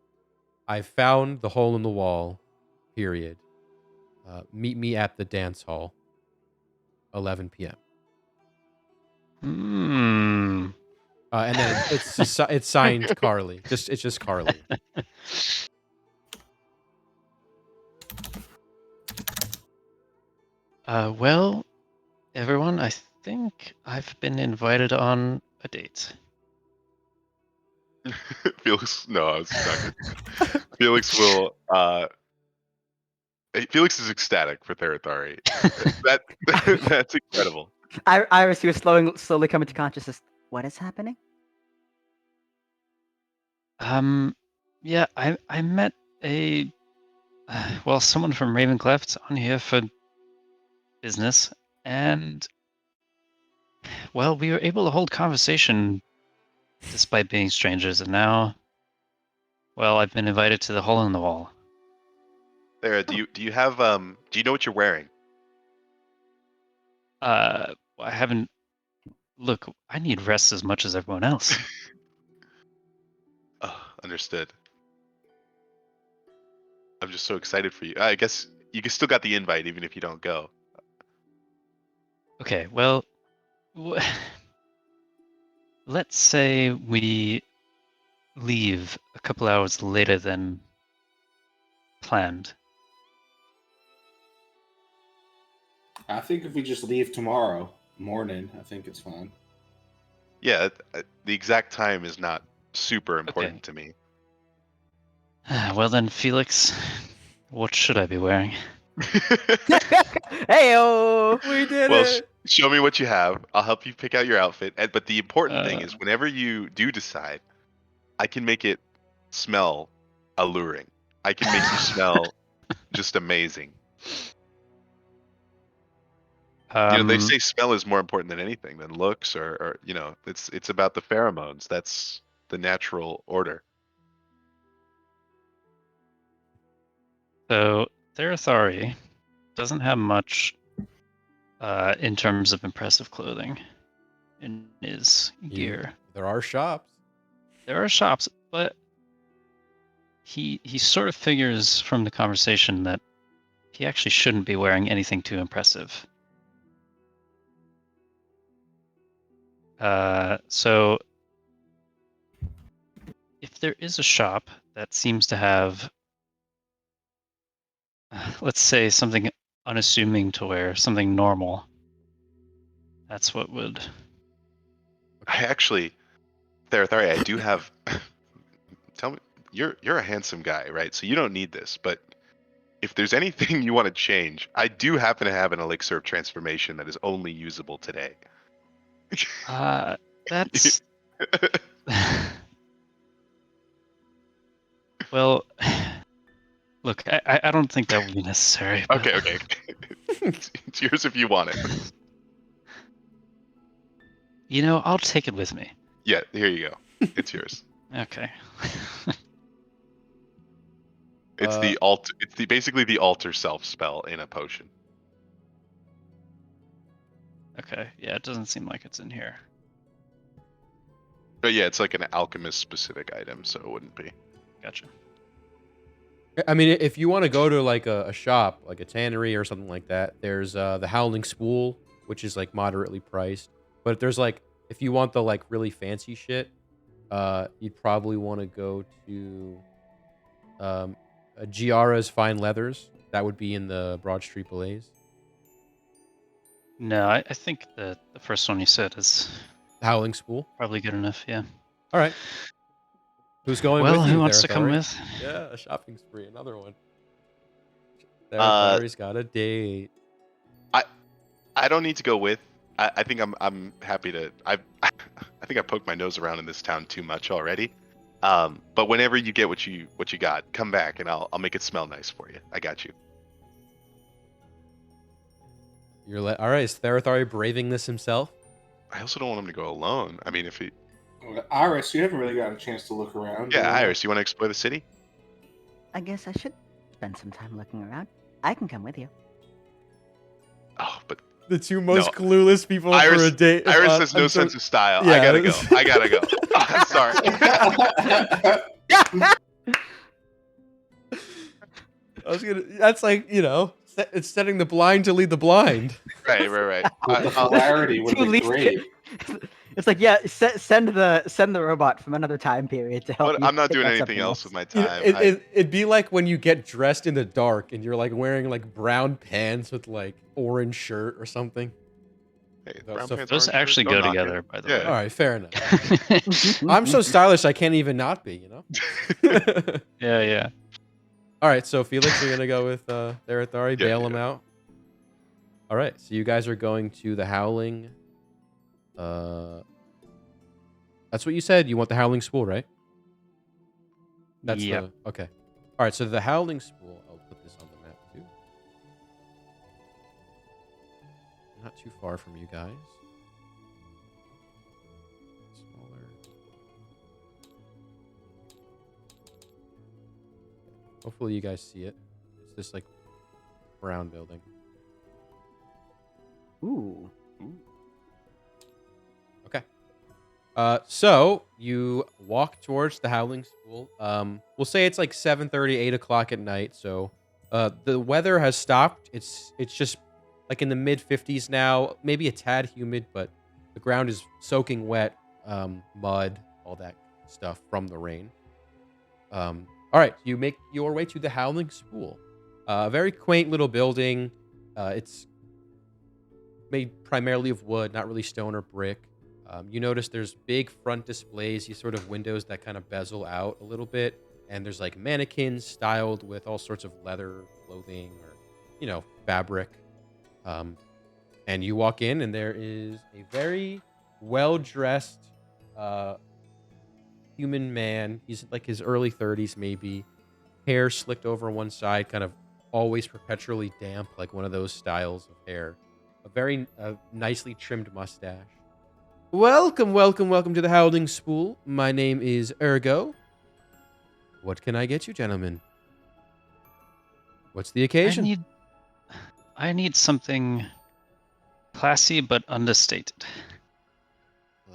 "I found the hole in the wall. Period. Meet me at the dance hall. 11 p.m." And then it's signed Carly. It's just Carly. Well, everyone, I think I've been invited on a date. Felix, no, I was not gonna. Felix will. Felix is ecstatic for Therathari. That's incredible. Iris, you were slowly coming to consciousness. What is happening? Yeah, I met someone from Ravencleft on here for business, and well, we were able to hold conversation despite being strangers, and now, well, I've been invited to the hole in the wall. Thera, do you have do you know what you're wearing? I haven't. Look, I need rest as much as everyone else. Oh, understood. I'm just so excited for you. I guess you still got the invite even if you don't go. Okay, well, let's say we leave a couple hours later than planned. I think if we just leave tomorrow morning, I think it's fine. Yeah, the exact time is not super important to me. Well then, Felix, what should I be wearing? Heyo! We did Well, it. show me what you have. I'll help you pick out your outfit. But the important thing is, whenever you do decide, I can make it smell alluring. I can make you smell just amazing. They say smell is more important than anything, than looks, or it's about the pheromones. That's the natural order. So Therathari doesn't have much in terms of impressive clothing in his gear. There are shops. There are shops, but he sort of figures from the conversation that he actually shouldn't be wearing anything too impressive. So if there is a shop that seems to have, let's say, something unassuming to wear, something normal, that's what would. I actually, Therathari, I do have. Tell me, you're a handsome guy, right? So you don't need this, but if there's anything you want to change, I do happen to have an elixir of transformation that is only usable today. That's. Well, look, I don't think that would be necessary. But... Okay. It's yours if you want it. I'll take it with me. Yeah, here you go. It's yours. Okay. It's the alter. It's basically the alter self spell in a potion. Okay. Yeah, it doesn't seem like it's in here. But yeah, it's like an alchemist specific item, so it wouldn't be. Gotcha. I mean, if you want to go to like a shop, like a tannery or something like that, there's the Howling Spool, which is like moderately priced. But if there's if you want the like really fancy shit, you'd probably want to go to Giara's Fine Leathers. That would be in the Broad Street Blaze. No, I think the first one you said is Howling Spool. probably good enough. Yeah. All right. Who's going Well, with you? who wants to come Therathari? with? Yeah, a shopping spree, another one. Therathari's got a date. I don't need to go with. I think I'm happy to. I think I poked my nose around in this town too much already. But whenever you get what you got, come back and I'll make it smell nice for you. I got you. All right. Is Therathari braving this himself? I also don't want him to go alone. I mean, if he. Iris, you haven't really got a chance to look around. Yeah, Iris, you want to explore the city? I guess I should spend some time looking around. I can come with you. Oh, but The two most clueless people Iris, for a date. Iris has no sense of style. Yeah. I gotta go. I'm sorry. That's like, it's setting the blind to lead the blind. Right. The polarity would be great. It's like, yeah, send the robot from another time period to help. But you I'm not pick doing up anything something else with my time. It'd be like when you get dressed in the dark and you're like wearing like brown pants with like orange shirt or something. Hey, Those brown pants, Those orange actually shirt, go don't knock together, it. by the Yeah. All way. right, fair enough. I'm so stylish I can't even not be, Yeah. All right, so Felix, you're gonna go with Therathari, bail him out. All right, so you guys are going to the Howling. That's what you said. You want the Howling Spool, right? That's Yep. Okay. All right, so the Howling Spool. I'll put this on the map too. Not too far from you guys. Smaller. Hopefully you guys see it. It's this like brown building. Ooh. Okay. So you walk towards the Howling Spool. We'll say it's like 7:30, 8 o'clock at night. So, the weather has stopped. It's just like in the mid 50s now, maybe a tad humid, but the ground is soaking wet, mud, all that stuff from the rain. All right, you make your way to the Howling Spool. A very quaint little building. It's made primarily of wood, not really stone or brick. You notice there's big front displays, these sort of windows that kind of bezel out a little bit. And there's like mannequins styled with all sorts of leather clothing or, fabric. And you walk in and there is a very well-dressed human man. He's like his early 30s, maybe. Hair slicked over one side, kind of always perpetually damp, like one of those styles of hair. A very nicely trimmed mustache. Welcome, welcome, welcome to the Howling Spool. My name is Ergo. What can I get you, gentlemen? What's the occasion? I need something classy but understated.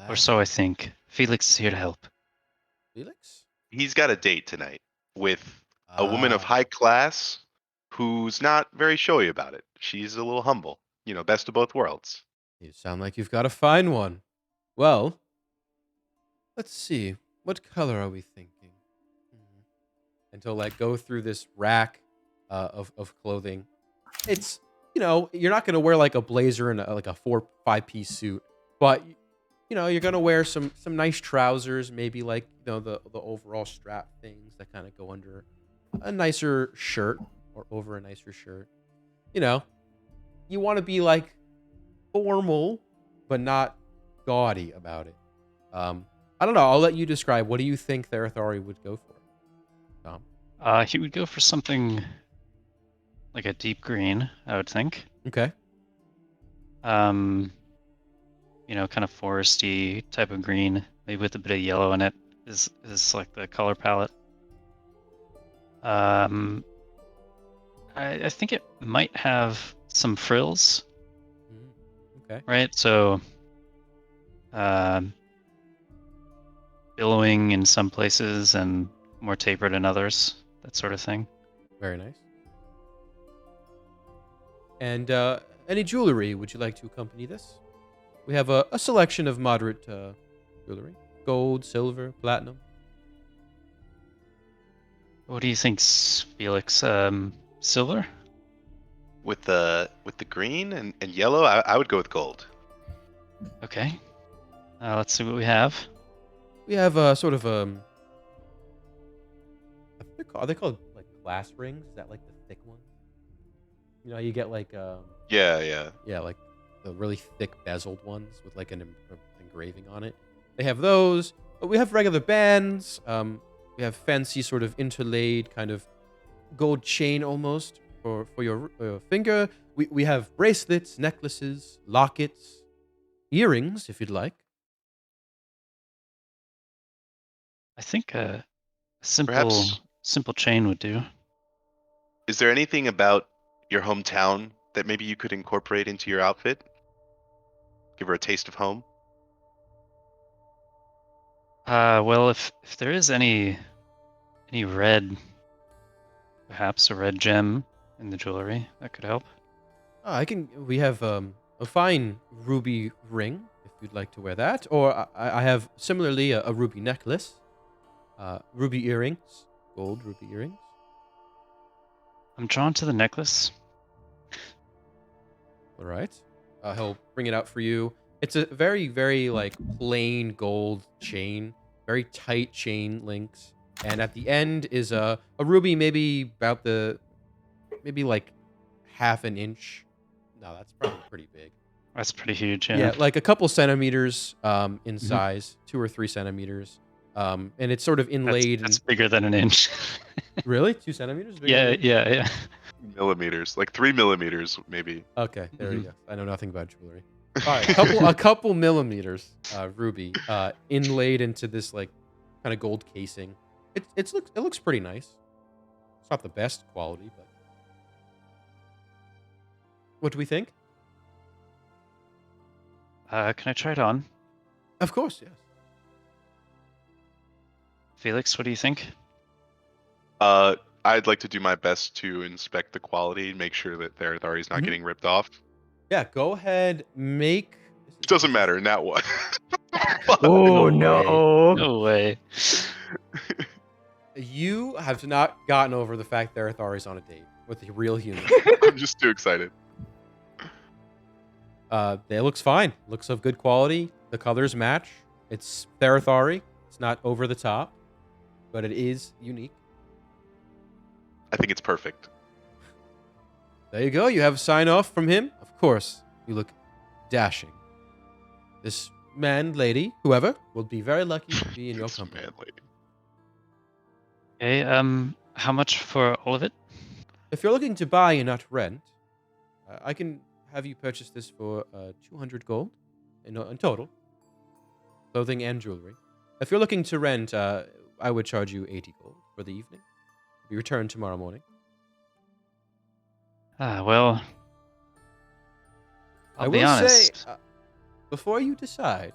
Or so I think. Felix is here to help. Felix? He's got a date tonight with a woman of high class who's not very showy about it. She's a little humble. You know, best of both worlds. You sound like you've got a fine one. Well, let's see. What color are we thinking? And to like go through this rack of clothing. It's, you know, you're not going to wear like a blazer and like a 4-5 piece suit, but you know, you're going to wear some nice trousers, maybe like, you know, the overall strap things that kind of go under a nicer shirt or over a nicer shirt. You know, you want to be like formal, but not gaudy about it. I don't know. I'll let you describe. What do you think Therathari would go for, Tom? He would go for something like a deep green, I would think. Okay. You know, kind of foresty type of green, maybe with a bit of yellow in it is like the color palette. I think it might have some frills. Okay. Right? So billowing in some places and more tapered in others, that sort of thing. Very nice. And any jewelry would you like to accompany this? We have a selection of moderate jewelry. Gold, silver, platinum. What do you think, Felix? Silver? With the green and yellow, I would go with gold. Okay. Let's see what we have. We have a sort of I think are they called like glass rings? Is that like the thick ones? You know, you get like Yeah. yeah, like the really thick bezeled ones with like an engraving on it. They have those. But we have regular bands. We have fancy sort of interlaid kind of gold chain almost for your finger. We have bracelets, necklaces, lockets, earrings if you'd like. I think a Perhaps. simple chain would do. Is there anything about your hometown that maybe you could incorporate into your outfit? Give her a taste of home? Well, if there is any red, perhaps a red gem in the jewelry, that could help. We have a fine ruby ring if you'd like to wear that, or I have similarly a ruby necklace, ruby earrings, gold ruby earrings. I'm drawn to the necklace. All right, he'll bring it out for you. It's a very, very like plain gold chain, very tight chain links, and at the end is a ruby, maybe about maybe like half an inch. No, that's probably pretty big. That's pretty huge, Yeah, yeah. like a couple centimeters in size, 2 or 3 centimeters. And it's sort of inlaid. That's bigger than an inch. Really? 2 centimeters? Bigger Yeah, than an inch? yeah. Millimeters, like 3 millimeters, maybe. Okay, there you Mhm. go. I know nothing about jewelry. All right, a couple millimeters, ruby, inlaid into this like kind of gold casing. It looks pretty nice. It's not the best quality, but what do we think? Can I try it on? Of course, yes. Felix, what do you think? I'd like to do my best to inspect the quality, make sure that Therathari is not Mhm. getting ripped off. Yeah, go ahead. Make. It doesn't matter. Now what? Oh No no! No way. You have not gotten over the fact Therathari's on a date with a real human. I'm just too excited. It looks fine. Looks of good quality. The colors match. It's Therathari. It's not over the top, but it is unique. I think it's perfect. There you go. You have a sign off from him. Of course, you look dashing. This man, lady, whoever, will be very lucky to be in your This company. man lady. Okay, how much for all of it? If you're looking to buy and not rent, I can have you purchase this for 200 gold in total, clothing and jewelry. If you're looking to rent, I would charge you 80 gold for the evening. Be returned tomorrow morning. Well, I I'll be will say, honest. before you decide,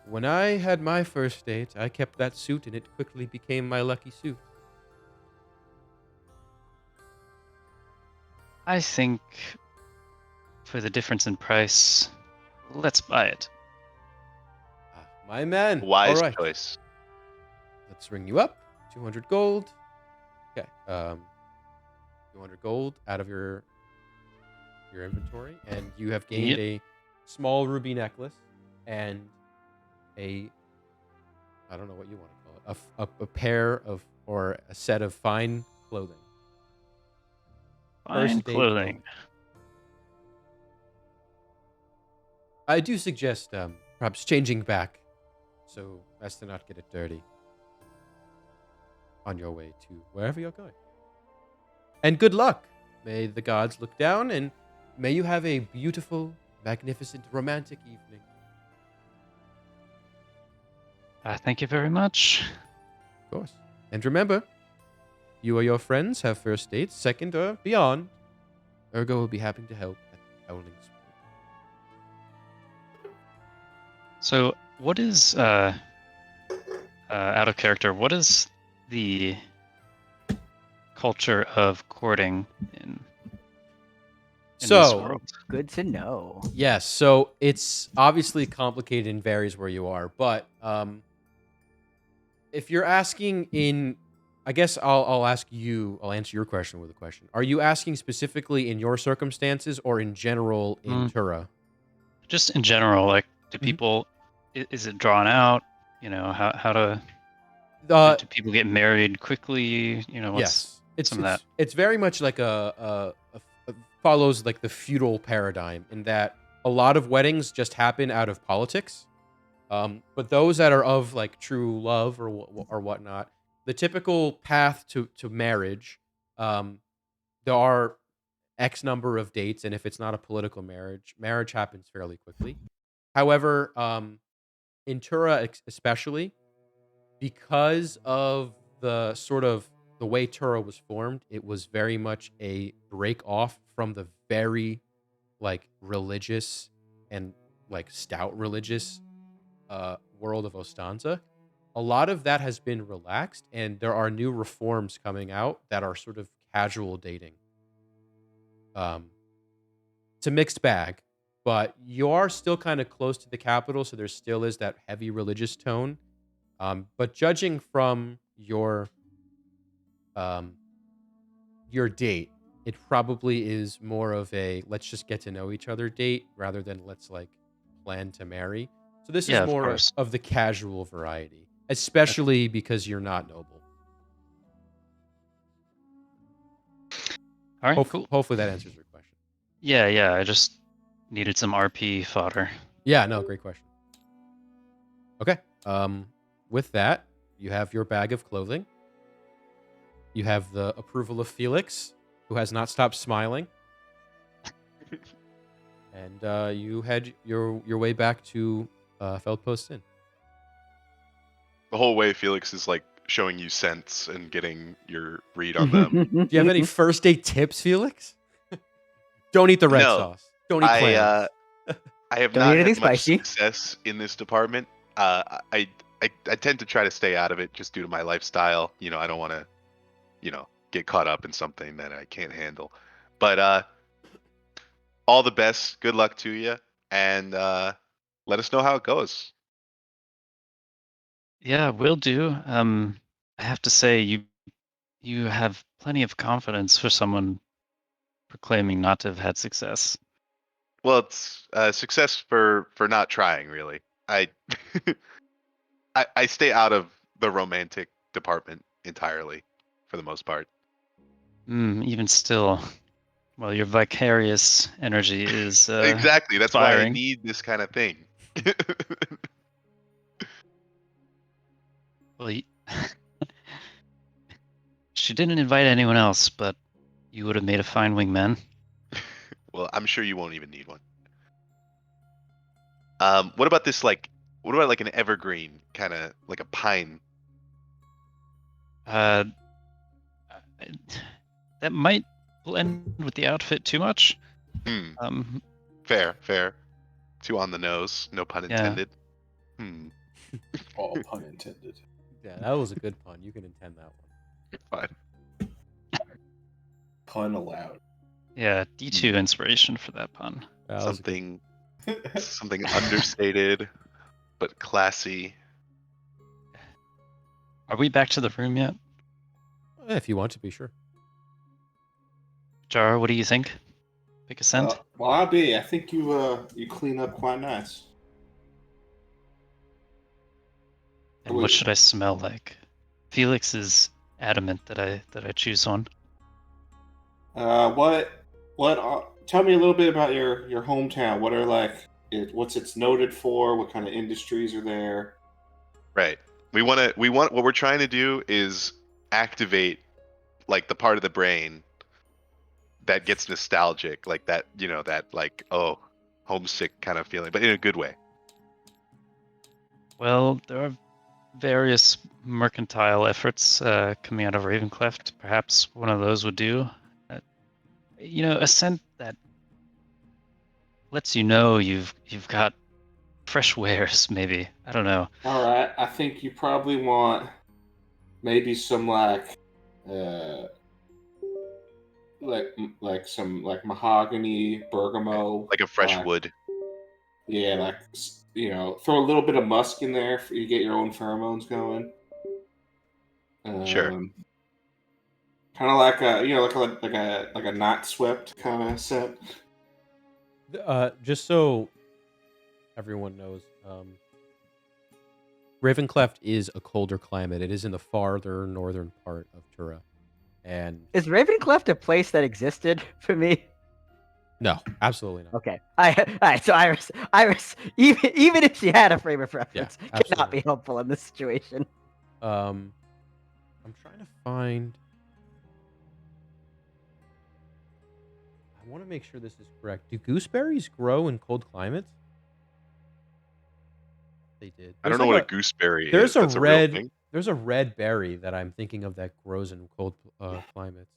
when I had my first date, I kept that suit and it quickly became my lucky suit. I think for the difference in price, let's buy it. My man. All Wise right. choice. Let's ring you up. 200 gold. Okay. 200 gold out of your inventory, and you have gained Yep. a small ruby necklace and I don't know what you want to call it, a pair of or a set of fine clothing. Fine First date clothing. I do suggest perhaps changing back so as to not get it dirty on your way to wherever you're going. And good luck. May the gods look down and may you have a beautiful, magnificent, romantic evening. Thank you very much. Of course. And remember, you or your friends have first dates, second or beyond. Ergo will be happy to help at the Howling Spring. So, what is out of character? What is the culture of courting in this So, world? Good to know. yes, so it's obviously complicated and varies where you are, but if you're asking in, I guess I'll ask you, I'll answer your question with a question. Are you asking specifically in your circumstances or in general in Tura? Just in general, like, do Mhm. people? Is it drawn out? You know, how to do people get married quickly? You know, what's yes, some of that? it's very much like a follows like the feudal paradigm in that a lot of weddings just happen out of politics. But those that are of like true love or whatnot, the typical path to marriage, there are X number of dates, and if it's not a political marriage, marriage happens fairly quickly. However, in Tura especially, because of the sort of the way Tura was formed, it was very much a break off from the very like religious and like stout religious world of Ostanza. A lot of that has been relaxed, and there are new reforms coming out that are sort of casual dating. It's a mixed bag, but you are still kind of close to the capital, so there still is that heavy religious tone. But judging from um, your date, it probably is more of a let's just get to know each other date rather than let's like plan to marry. So this is Yeah, of more course. of the casual variety, especially because you're not noble. All right, cool. Hopefully that answers your question. Yeah. I just needed some RP fodder. Yeah, no, great question. Okay. With that, you have your bag of clothing. You have the approval of Felix, who has not stopped smiling. And you head your way back to Feldpost Inn. The whole way, Felix is like showing you scents and getting your read on them. Do you have any first date tips, Felix? Don't eat the red No, sauce. Don't eat clams. I have Don't not eat anything had much spicy. success in this department. I tend to try to stay out of it just due to my lifestyle. You know, I don't want to, get caught up in something that I can't handle. But all the best. Good luck to you, and let us know how it goes. Yeah, will do. I have to say, you have plenty of confidence for someone proclaiming not to have had success. Well, it's success for not trying. Really, I I stay out of the romantic department entirely, for the most part. Even still, well, your vicarious energy is Exactly. That's why I inspiring. need this kind of thing. Well, she didn't invite anyone else, but you would have made a fine wingman. Well, I'm sure you won't even need one. What about this? What about like an evergreen kind of like a pine? Uh, that might blend with the outfit too much. Hmm. Um, Fair, fair. Too on the nose. No pun Yeah. intended. Hmm. All pun intended. Yeah, that was a good pun. You can intend that one. Fine. Pun allowed. yeah, D2 inspiration for that pun. That was a good- Something understated, but classy. Are we back to the room yet? if you want to be sure. Jar, what do you think? Pick a scent. Well, I think you clean up quite nice. And what should I smell like? Felix is adamant that I choose one. Tell me a little bit about your hometown. What are what's it's noted for? What kind of industries are there? Right. What we're trying to do is activate like the part of the brain that gets nostalgic, like that, that like, oh, homesick kind of feeling, but in a good way. Well, there are various mercantile efforts coming out of Ravencleft. Perhaps one of those would do. A scent that lets you know you've got fresh wares. Maybe, I don't know. All right, I think you probably want maybe some some mahogany, bergamot, Like a fresh wood. Yeah, throw a little bit of musk in there for you get your own pheromones going. Sure. Kind of like a not swept kind of scent. Just so everyone knows, Ravencleft is a colder climate. It is in the farther northern part of Tura. And Is Ravencleft a place that existed for me? no, absolutely not. Okay. All right. So Iris, even if she had a frame of reference, Yeah, cannot absolutely. be helpful in this situation. I'm trying to find. I want to make sure this is correct. Do gooseberries grow in cold climates? They did. I don't know what a gooseberry There's is. a That's red. a real thing. There's a red berry that I'm thinking of that grows in cold climates.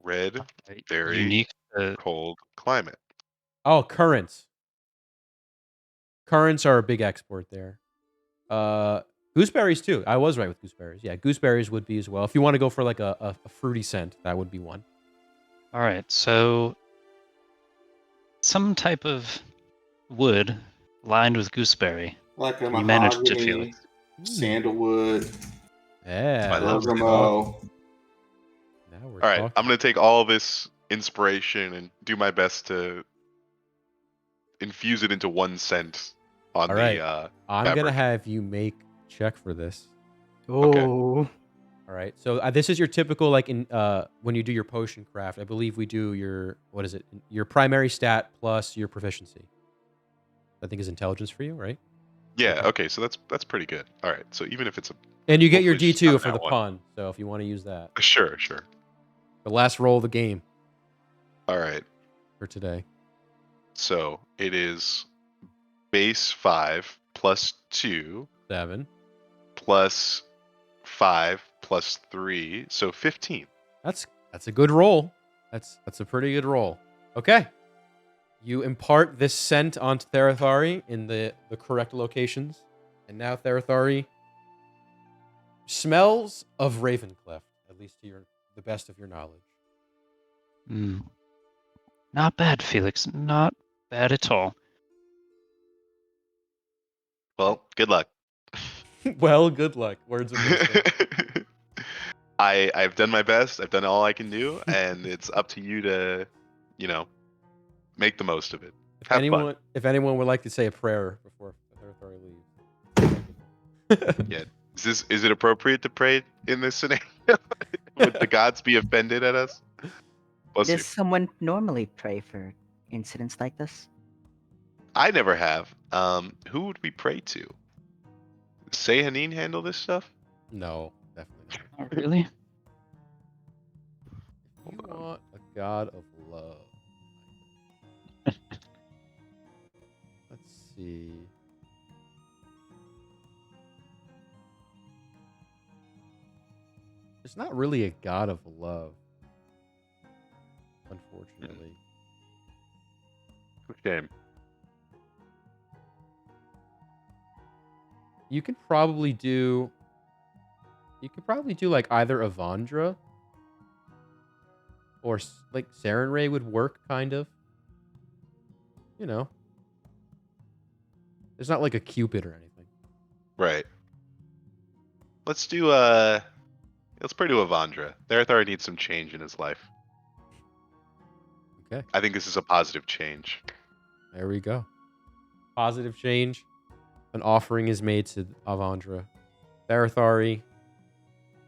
Red berry, Unique. cold climate. Oh, currants. Currants are a big export there. Gooseberries too. I was right with gooseberries. Yeah, gooseberries would be as well. If you want to go for like a fruity scent, that would be one. All right, so some type of wood lined with gooseberry. Like a Can you manage to feel mahogany, it? sandalwood, Yeah. I love now we're it. talking. Now we're All right, talking. I'm gonna take all this inspiration and do my best to infuse it into one scent on All right. I'm gonna fabric. have you make check for this. Okay. Oh. All right. So this is your typical like in when you do your potion craft. I believe we do your what is it? Your primary stat plus your proficiency. I think is intelligence for you, right? Yeah. Okay. Okay. So that's pretty good. All right. So even if it's a And you get your hopefully just not D2 an for the out one. pun. So if you want to use that, Sure. the last roll of the game All right. for today. So it is base 5 plus 2 7. plus 5 plus 3, so 15. That's a good roll. That's a pretty good roll. Okay. You impart this scent onto Therathari in the correct locations. And now Therathari smells of Ravencleft, at least to the best of your knowledge. Not bad, Felix. Not bad at all. Well, good luck. Well, good luck. Words of wisdom. I've done my best. I've done all I can do, and it's up to you to, make the most of it. Have fun. If anyone would like to say a prayer before Therathari leaves. Yeah. Is it appropriate to pray in this scenario? Would the gods be offended at us? We'll see. Does someone normally pray for incidents like this? I never have. Who would we pray to? Say Haneen handle this stuff? No, definitely not. Oh, really? If you want a god of love. Let's see. There's not really a god of love, unfortunately. Shame. You could probably do like either Avandra or like Sarenrae would work, kind of. You know. There's not like a Cupid or anything. Right. Let's do let's pray to Avandra. Therathar needs some change in his life. Okay. I think this is a positive change. There we go. Positive change. An offering is made to Avandra. Therathari,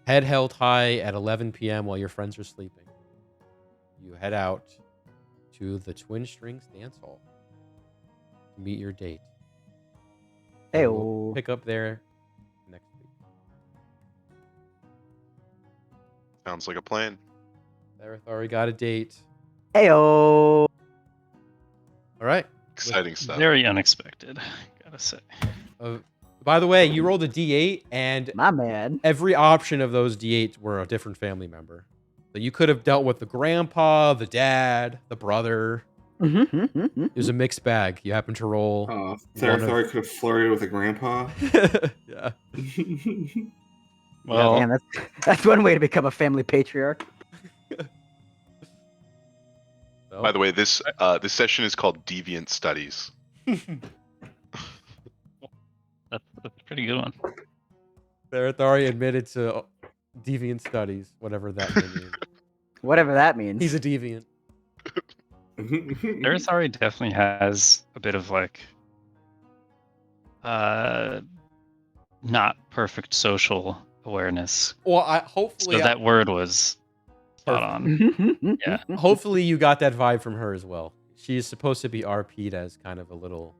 head held high at 11 p.m. while your friends are sleeping. You head out to the Twin Strings Dance Hall to meet your date. And we'll pick up there next week. Sounds like a plan. Therathari got a date. Heyo. All right. Exciting stuff. Very unexpected, gotta say. By the way, you rolled a D8, and My man. every option of those D8s were a different family member. So you could have dealt with the grandpa, the dad, the brother. It was a mixed bag. You happened to roll. Therathar could have flirted with a grandpa. Yeah. Well, Damn, that's one way to become a family patriarch. So, By the way, this session is called Deviant Studies. that's a pretty good one. Therathari admitted to deviant studies, whatever that may mean. Whatever that means. He's a deviant. Earthari definitely has a bit of like not perfect social awareness. Well, So hopefully, that word was spot on. Yeah. hopefully you got that vibe from her as well. She's supposed to be RP'd as kind of a little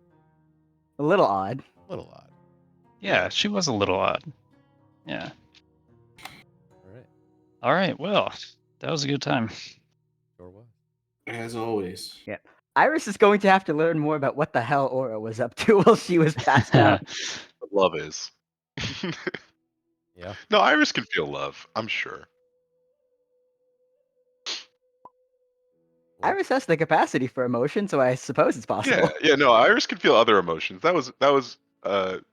A little odd. odd. Yeah, she was a little odd. Yeah. All right. All right, well, that was a good time. Sure was. As always. Iris is going to have to learn more about what the hell Aura was up to while she was passed out. What love is. Yeah. No, Iris can feel love, I'm sure. Iris has the capacity for emotion, so I suppose it's possible. Yeah, no, Iris can feel other emotions. That was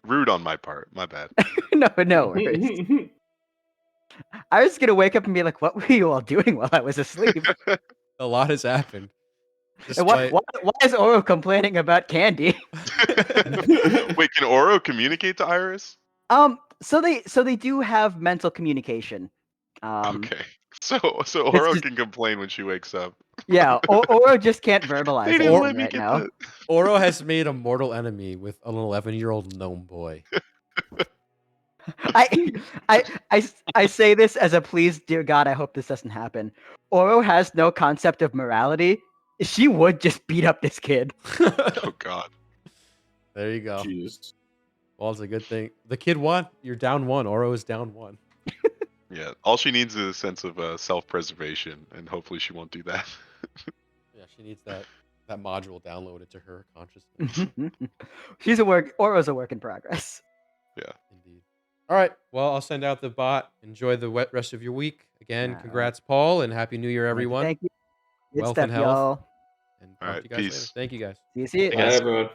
rude on my part. My bad. No worries. Iris is gonna wake up and be like, "What were you all doing while I was asleep? A lot has happened. And why is Oro complaining about candy?" Wait, can Oro communicate to Iris? So they do have mental communication. Okay. So it's Oro just- can complain when she wakes up. Yeah, Oro just can't verbalize They it didn't let me right get now. the. Oro has made a mortal enemy with an 11-year-old gnome boy. I say this as a please, dear God, I hope this doesn't happen. Oro has no concept of morality. She would just beat up this kid. Oh God. There you go. Jeez. Well, it's a good thing. The kid won. You're down 1. Oro is down 1. Yeah. All she needs is a sense of self-preservation, and hopefully she won't do that. Yeah, she needs that module downloaded to her consciousness. Oro's a work in progress. Indeed. All right. Well, I'll send out the bot. Enjoy the rest of your week. Again, All right. congrats, Paul, and Happy New Year, everyone. Thank you. Good Wealth stuff, and health. y'all. And All talk right, to you guys peace. later. Thank you, guys. See you. Hey, Bye, guys. everyone.